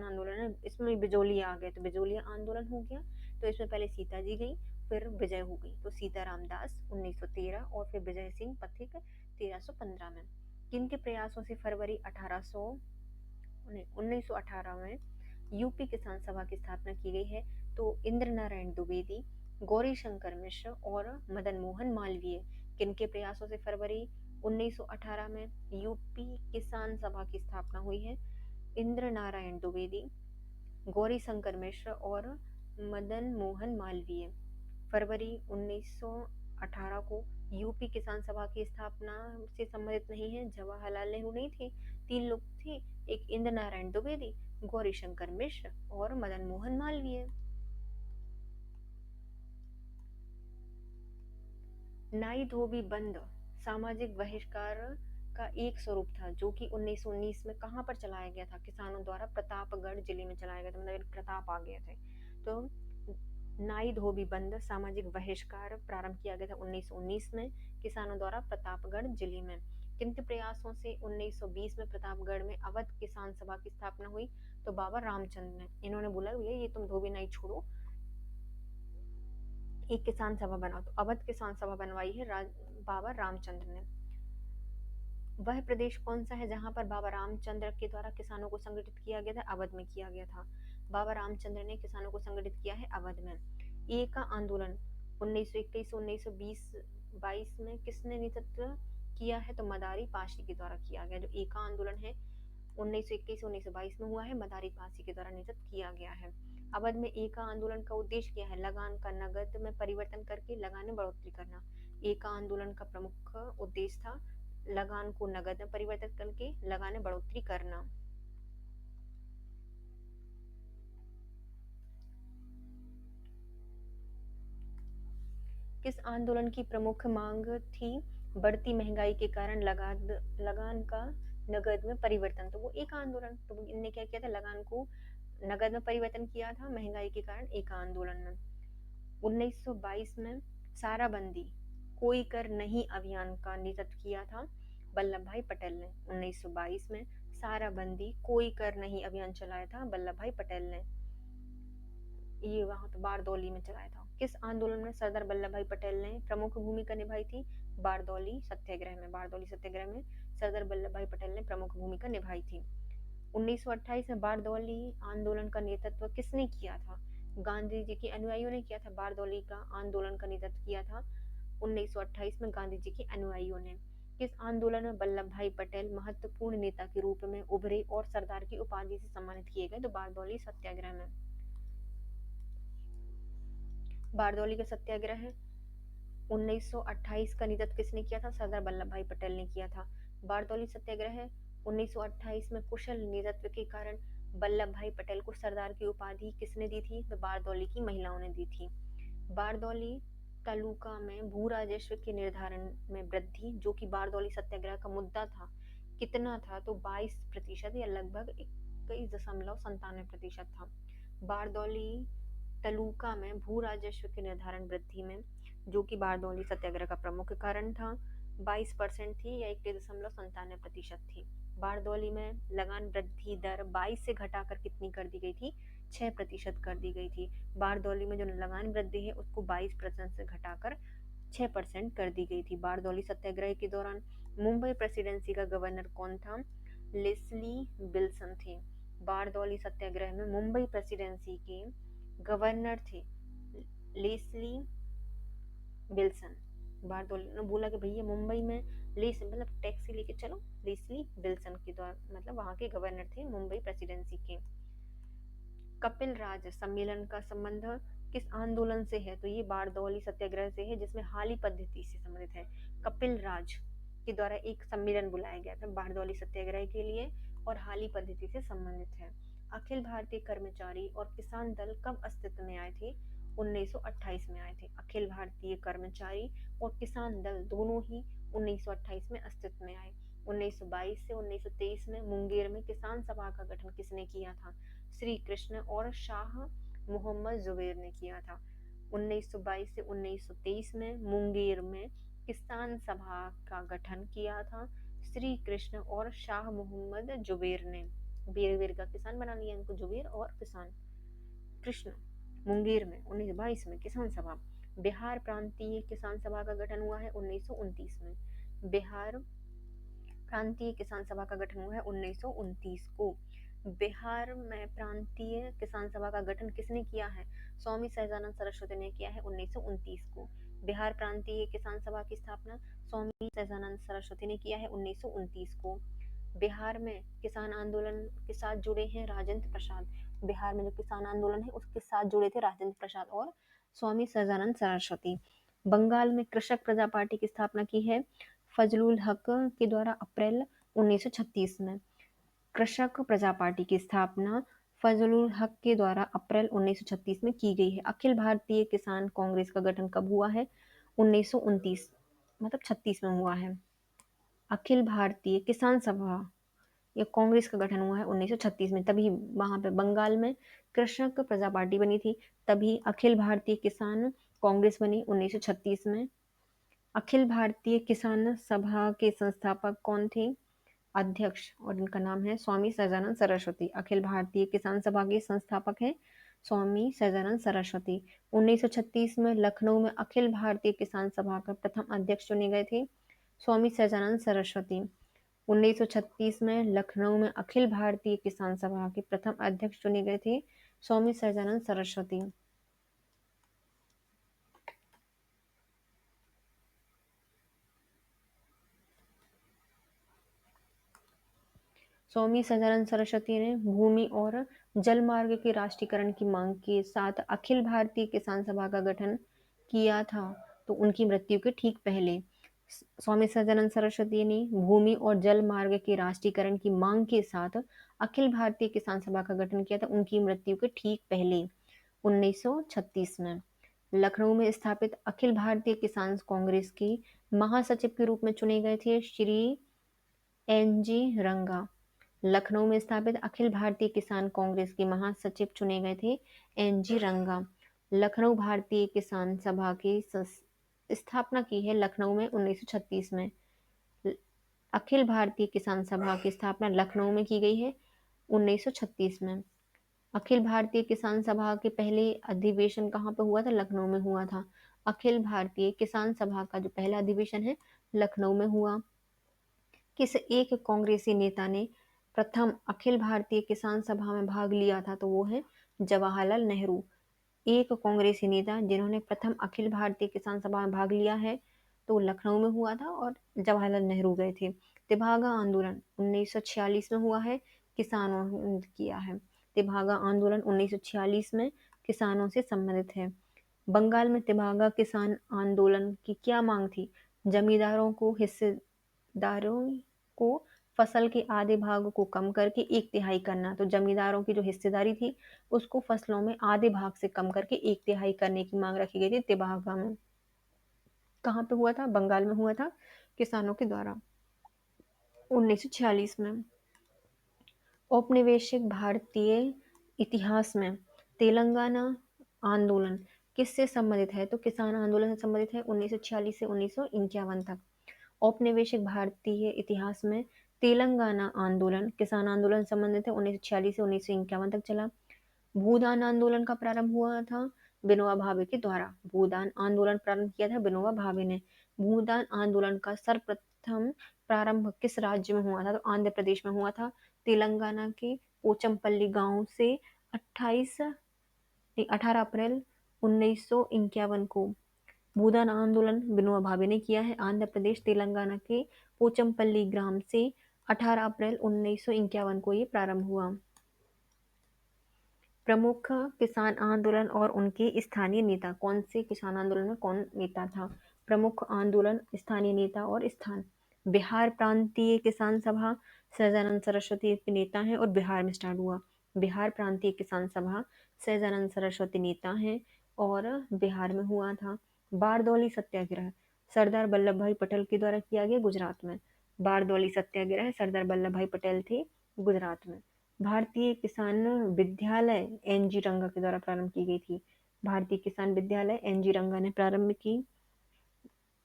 आंदोलन है, इसमें बिजोलिया आ गए तो बिजोलिया आंदोलन हो गया। तो इसमें पहले सीता जी गई फिर विजय हो गई, तो सीताराम दास 1913 और फिर विजय सिंह पथिक 1315 में। किनके प्रयासों से फरवरी 1800 1918 में यूपी किसान सभा की स्थापना की गई है। तो इंद्र नारायण द्विवेदी, गौरी शंकर मिश्र और मदन मोहन मालवीय किनके प्रयासों से फरवरी 1918 में यूपी किसान सभा की स्थापना हुई है? इंद्र नारायण द्विवेदी, गौरी शंकर मिश्र और मदन मोहन मालवीय फरवरी 1918 को यूपी किसान सभा की स्थापना से संबंधित नहीं है। जवाहरलाल नेहरू नहीं थे, तीन लोग थे, एक इंद्र नारायण द्विवेदी, गौरी शंकर मिश्र और मदन मोहन मालवीय। नाई धोबी बंद सामाजिक बहिष्कार का एक स्वरूप था जो कि 1919 में कहाँ पर चलाया गया था? किसानों द्वारा प्रतापगढ़ जिले में चलाया गया था, मतलब प्रताप आ गए थे। तो नाई धोबी बंद सामाजिक बहिष्कार प्रारंभ किया गया था 1919 में किसानों द्वारा प्रतापगढ़ जिले में। किनके प्रयासों से 1920 में प्रतापगढ़ में अवध किसान सभा की स्थापना हुई? तो बाबा रामचंद्र ने। इन्होंने बोला भैया ये तुम धोबी नाई छोड़ो, एक किसान सभा बनाओ। तो अवध किसान सभा बनवाई है बाबा रामचंद्र ने। वह प्रदेश कौन सा है जहां पर बाबा रामचंद्र के द्वारा किसानों को संगठित किया गया था? अवध में किया गया था। बाबा रामचंद्र ने किसानों को संगठित किया है अवध में। एका आंदोलन 1921 1920 22 में किसने नेतृत्व किया है? तो मदारी पाशी के द्वारा किया गया। जो एका आंदोलन है 1921 1922 में हुआ है, मदारी पासी के द्वारा नेतृत्व किया गया है। अवध में एका आंदोलन का उद्देश्य क्या है? लगान का नगद में परिवर्तन करके लगान में बढ़ोतरी करना। एका आंदोलन का प्रमुख उद्देश्य था लगान को नगद में परिवर्तित करके लगान में बढ़ोतरी करना। किस आंदोलन की प्रमुख मांग थी? बढ़ती महंगाई के कारण लगान का नगद में परिवर्तन। तो वो एक आंदोलन, तो इनने क्या किया था? लगान को नगद में परिवर्तन किया था महंगाई के कारण एक आंदोलन में। 1922 में साराबंदी कोई कर नहीं अभियान का नेतृत्व किया था वल्लभ भाई पटेल ने। 1922 में साराबंदी कोई कर नहीं अभियान चलाया था वल्लभ भाई पटेल ने। ये वहां पे बारदौली में चलाया था। किस आंदोलन में सरदार वल्लभ भाई पटेल ने प्रमुख भूमिका निभाई थी? बारदौली सत्याग्रह में। बारदौली सत्याग्रह में सरदार वल्लभ भाई पटेल ने प्रमुख भूमिका निभाई थी। 1928 में बारदौली आंदोलन का नेतृत्व किसने किया था? गांधी जी के अनुयायियों ने किया था। बारदौली का आंदोलन का नेतृत्व किया था 1928 में गांधी जी के अनुयायियों ने। किस आंदोलन में वल्लभ भाई पटेल महत्वपूर्ण नेता के रूप में उभरे और सरदार की उपाधि से सम्मानित किए गए? तो बारदौली सत्याग्रह में। बारदौली का सत्याग्रह 1928 का नेतृत्व किसने किया था? सरदार वल्लभ भाई पटेल ने किया था। बारदौली सत्याग्रह 1928 में कुशल नेतृत्व के कारण वल्लभ भाई पटेल को सरदार की उपाधि किसने दी थी? तो बारदौली की महिलाओं ने दी थी। बारदौली तालुका में भू राजस्व के निर्धारण में वृद्धि, जो कि बारदौली सत्याग्रह का मुद्दा था, कितना था? तो 22% या लगभग 21.97% था। बारदौली तालुका में भू राजस्व के निर्धारण वृद्धि में, जो कि बारदौली सत्याग्रह का प्रमुख कारण था, 22% थी या 21.97% थी। बारदौली में लगान वृद्धि दर 22 से घटाकर कितनी कर दी गई थी? 6% कर दी गई थी। बारदौली में जो लगान वृद्धि है उसको 22% से घटाकर 6% कर दी गई थी। बारदौली सत्याग्रह के दौरान मुंबई प्रेसिडेंसी का गवर्नर कौन था? लेस्ली विल्सन थे। बारदौली सत्याग्रह में मुंबई प्रेसिडेंसी के गवर्नर थे लेस्ली विल्सन। बारदौली ने बोला कि भैया मुंबई में मतलब टैक्सी लेके चलो, लेस्ली विल्सन के द्वारा, मतलब वहां के गवर्नर थे मुंबई प्रेसिडेंसी के। कपिल राज सम्मेलन का संबंध किस आंदोलन से है? तो ये बारदौली सत्याग्रह से है, जिसमें हाली पद्धति से संबंधित है। कपिल राज के द्वारा एक सम्मेलन बुलाया गया था बारदौली सत्याग्रह के लिए और हाली पद्धति से संबंधित है। अखिल भारतीय कर्मचारी और किसान दल कब अस्तित्व में आए थे? 1928 में आए थे। अखिल भारतीय कर्मचारी और किसान दल दोनों ही 1928 में अस्तित्व में आए। 1922 से 1923 में मुंगेर में किसान सभा का गठन किसने किया था? श्री कृष्ण और शाह मोहम्मद जुबैर ने किया था। 1922 से 1923 में मुंगेर में किसान सभा का गठन किया था श्री कृष्ण और शाह मोहम्मद जुबैर ने। बेर बेर का किसान बना लिया इनको, जुबैर और किसान कृष्ण। मुंगेर में 1922 में किसान सभा। बिहार प्रांतीय किसान सभा का गठन हुआ है 1929 में। बिहार प्रांतीय किसान सभा का गठन हुआ है 1929 को। बिहार में प्रांतीय किसान सभा का गठन किसने किया है? स्वामी सहजानंद सरस्वती ने किया है 1929 को। बिहार प्रांतीय किसान सभा की स्थापना स्वामी सहजानंद सरस्वती ने किया है 1929 को। बिहार में किसान आंदोलन के साथ जुड़े हैं राजेंद्र प्रसाद। बिहार में जो किसान आंदोलन है उसके साथ जुड़े थे राजेंद्र प्रसाद और स्वामी सहजानंद सरस्वती। बंगाल में कृषक प्रजा पार्टी की स्थापना की है फजलुल हक के द्वारा अप्रैल 1936 में। कृषक प्रजा पार्टी की स्थापना फजलुल हक के द्वारा अप्रैल 1936 में की गई है। अखिल भारतीय किसान कांग्रेस का गठन कब हुआ है? 1929 मतलब 36 में हुआ है। अखिल भारतीय किसान सभा या कांग्रेस का गठन हुआ है 1936 में, तभी वहां पे बंगाल में कृषक प्रजा पार्टी बनी थी, तभी अखिल भारतीय किसान कांग्रेस बनी 1936 में। अखिल भारतीय किसान सभा के संस्थापक कौन थे? अध्यक्ष, और इनका नाम है स्वामी सहजानंद सरस्वती। अखिल भारतीय किसान सभा के संस्थापक हैं स्वामी सहजानंद सरस्वती। 1936 में लखनऊ में अखिल भारतीय किसान सभा का प्रथम अध्यक्ष चुने गए थे स्वामी सहजानंद सरस्वती। 1936 में लखनऊ में अखिल भारतीय किसान सभा के प्रथम अध्यक्ष चुने गए थे स्वामी सहजानंद सरस्वती। स्वामी सहजानंद सरस्वती ने भूमि और जल मार्ग के राष्ट्रीयकरण की मांग के साथ अखिल भारतीय किसान सभा का गठन किया था, तो उनकी मृत्यु के ठीक पहले स्वामी सहजानंद सरस्वती ने भूमि और जल मार्ग के राष्ट्रीयकरण की मांग के साथ अखिल भारतीय किसान सभा का गठन किया था, उनकी मृत्यु के ठीक पहले 1936 में। लखनऊ में स्थापित अखिल भारतीय किसान कांग्रेस के महासचिव के रूप में चुने गए थे श्री एन जी रंगा। लखनऊ में स्थापित अखिल भारतीय किसान कांग्रेस के महासचिव चुने गए थे एन जी रंगा। लखनऊ भारतीय किसान सभा की स्थापना की है लखनऊ में 1936 में। अखिल भारतीय किसान सभा की स्थापना लखनऊ में की गई है 1936 में। अखिल भारतीय किसान सभा के पहले अधिवेशन कहाँ पे हुआ था? लखनऊ में हुआ था। अखिल भारतीय किसान सभा का जो पहला अधिवेशन है लखनऊ में हुआ। किस एक कांग्रेसी नेता ने प्रथम अखिल भारतीय किसान सभा में भाग लिया था? तो वो है जवाहरलाल नेहरू। एक कांग्रेसी नेता जिन्होंने प्रथम अखिल भारतीय किसान सभा में भाग लिया है तो लखनऊ में हुआ था और जवाहरलाल नेहरू गए थे। तेभागा आंदोलन 1946 में हुआ है, किसानों ने किया है। तेभागा आंदोलन 1946 में किसानों से संबंधित है। बंगाल में तेभागा किसान आंदोलन की क्या मांग थी? जमींदारों को हिस्सेदारों को फसल के आधे भाग को कम करके एक तिहाई करना। तो जमींदारों की जो हिस्सेदारी थी उसको फसलों में आधे भाग से कम करके एक तिहाई करने की मांग रखी गई थी तेभागा में। कहाँ पे हुआ था? बंगाल में हुआ था किसानों के द्वारा 1946 में। औपनिवेशिक भारतीय इतिहास में तेलंगाना आंदोलन किससे संबंधित है? तो किसान आंदोलन से संबंधित है 1946 से 1951 तक। औपनिवेशिक भारतीय इतिहास में तेलंगाना आंदोलन किसान आंदोलन से संबंधित है 1946 से 1951 तक चला। भूदान आंदोलन का प्रारंभ हुआ था विनोबा भावे के द्वारा। भूदान आंदोलन प्रारंभ किया था विनोबा भावे ने। भूदान आंदोलन का सर्वप्रथम प्रारंभ किस राज्य में हुआ था? तो आंध्र प्रदेश में हुआ था। तेलंगाना के पोचमपल्ली गांव से 18 अप्रैल 1951 को भूदान आंदोलन विनोबा भावे ने किया है। आंध्र प्रदेश तेलंगाना के पोचमपल्ली ग्राम से 18 अप्रैल 1951 को ये प्रारंभ हुआ। प्रमुख किसान आंदोलन और उनके स्थानीय नेता। कौन से किसान आंदोलन में कौन नेता था? प्रमुख आंदोलन, स्थानीय नेता और स्थान। बिहार प्रांतीय किसान सभा सहजानंद सरस्वती के नेता हैं और बिहार में स्टार्ट हुआ। बिहार प्रांतीय किसान सभा सहजानंद सरस्वती नेता हैं और बिहार में हुआ था। बारदौली सत्याग्रह सरदार वल्लभ भाई पटेल के द्वारा किया गया गुजरात में। बारदौली सत्याग्रह सरदार वल्लभ भाई पटेल थे गुजरात में। भारतीय किसान विद्यालय एन जी रंगा के द्वारा प्रारंभ की गई थी। भारतीय किसान विद्यालय एन जी रंगा ने प्रारंभ की।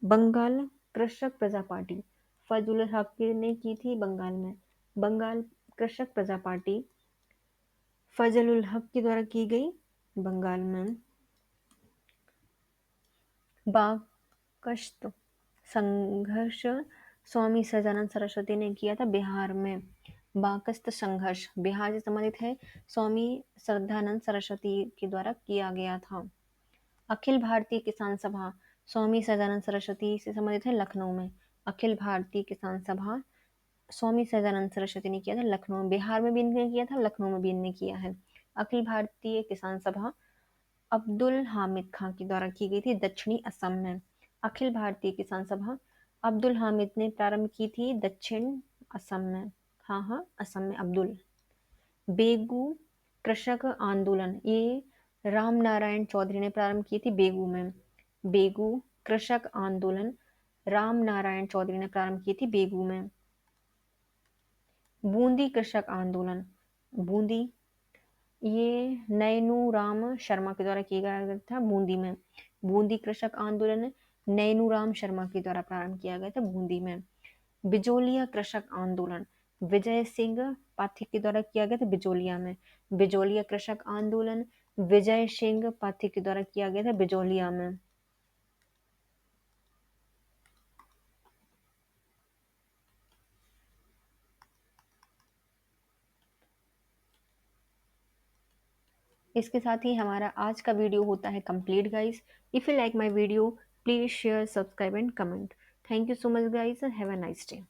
बंगाल कृषक प्रजा पार्टी फजल हक ने की थी बंगाल में। बंगाल कृषक प्रजा पार्टी फजल हक के द्वारा की गई बंगाल में। बाकश्त संघर्ष स्वामी सहजानंद सरस्वती ने किया था बिहार में। बाकस्त संघर्ष बिहार से संबंधित है, स्वामी श्रद्धानंद सरस्वती के द्वारा किया गया था। अखिल भारतीय किसान सभा स्वामी सदानंद सरस्वती से संबंधित है, लखनऊ में। अखिल भारतीय किसान सभा स्वामी सदानंद सरस्वती ने किया था लखनऊ में। बिहार में भी इनने किया था, लखनऊ में भी इनने किया है। अखिल भारतीय किसान सभा अब्दुल हामिद खां के द्वारा की गई थी, दक्षिणी असम में। अखिल भारतीय किसान सभा अब्दुल हामिद ने प्रारंभ की थी, दक्षिण असम में। हाँ हाँ, असम में अब्दुल। बेगू कृषक आंदोलन, ये राम नारायण चौधरी ने प्रारंभ की थी, बेगू में। बेगू कृषक आंदोलन राम नारायण चौधरी ने प्रारंभ की थी, बेगू में। बूंदी कृषक आंदोलन, बूंदी, ये नैनू राम शर्मा के द्वारा किया गया था, बूंदी में। बूंदी कृषक आंदोलन नैनू राम शर्मा के द्वारा प्रारंभ किया गया था, बूंदी में। बिजोलिया कृषक आंदोलन विजय सिंह पाठक के द्वारा किया गया था, बिजोलिया में। बिजोलिया कृषक आंदोलन विजय सिंह पाठक के द्वारा किया गया था, बिजोलिया में। इसके साथ ही हमारा आज का वीडियो होता है complete guys. If you like my video, please share, subscribe and comment. Thank you so much guys, have a nice day.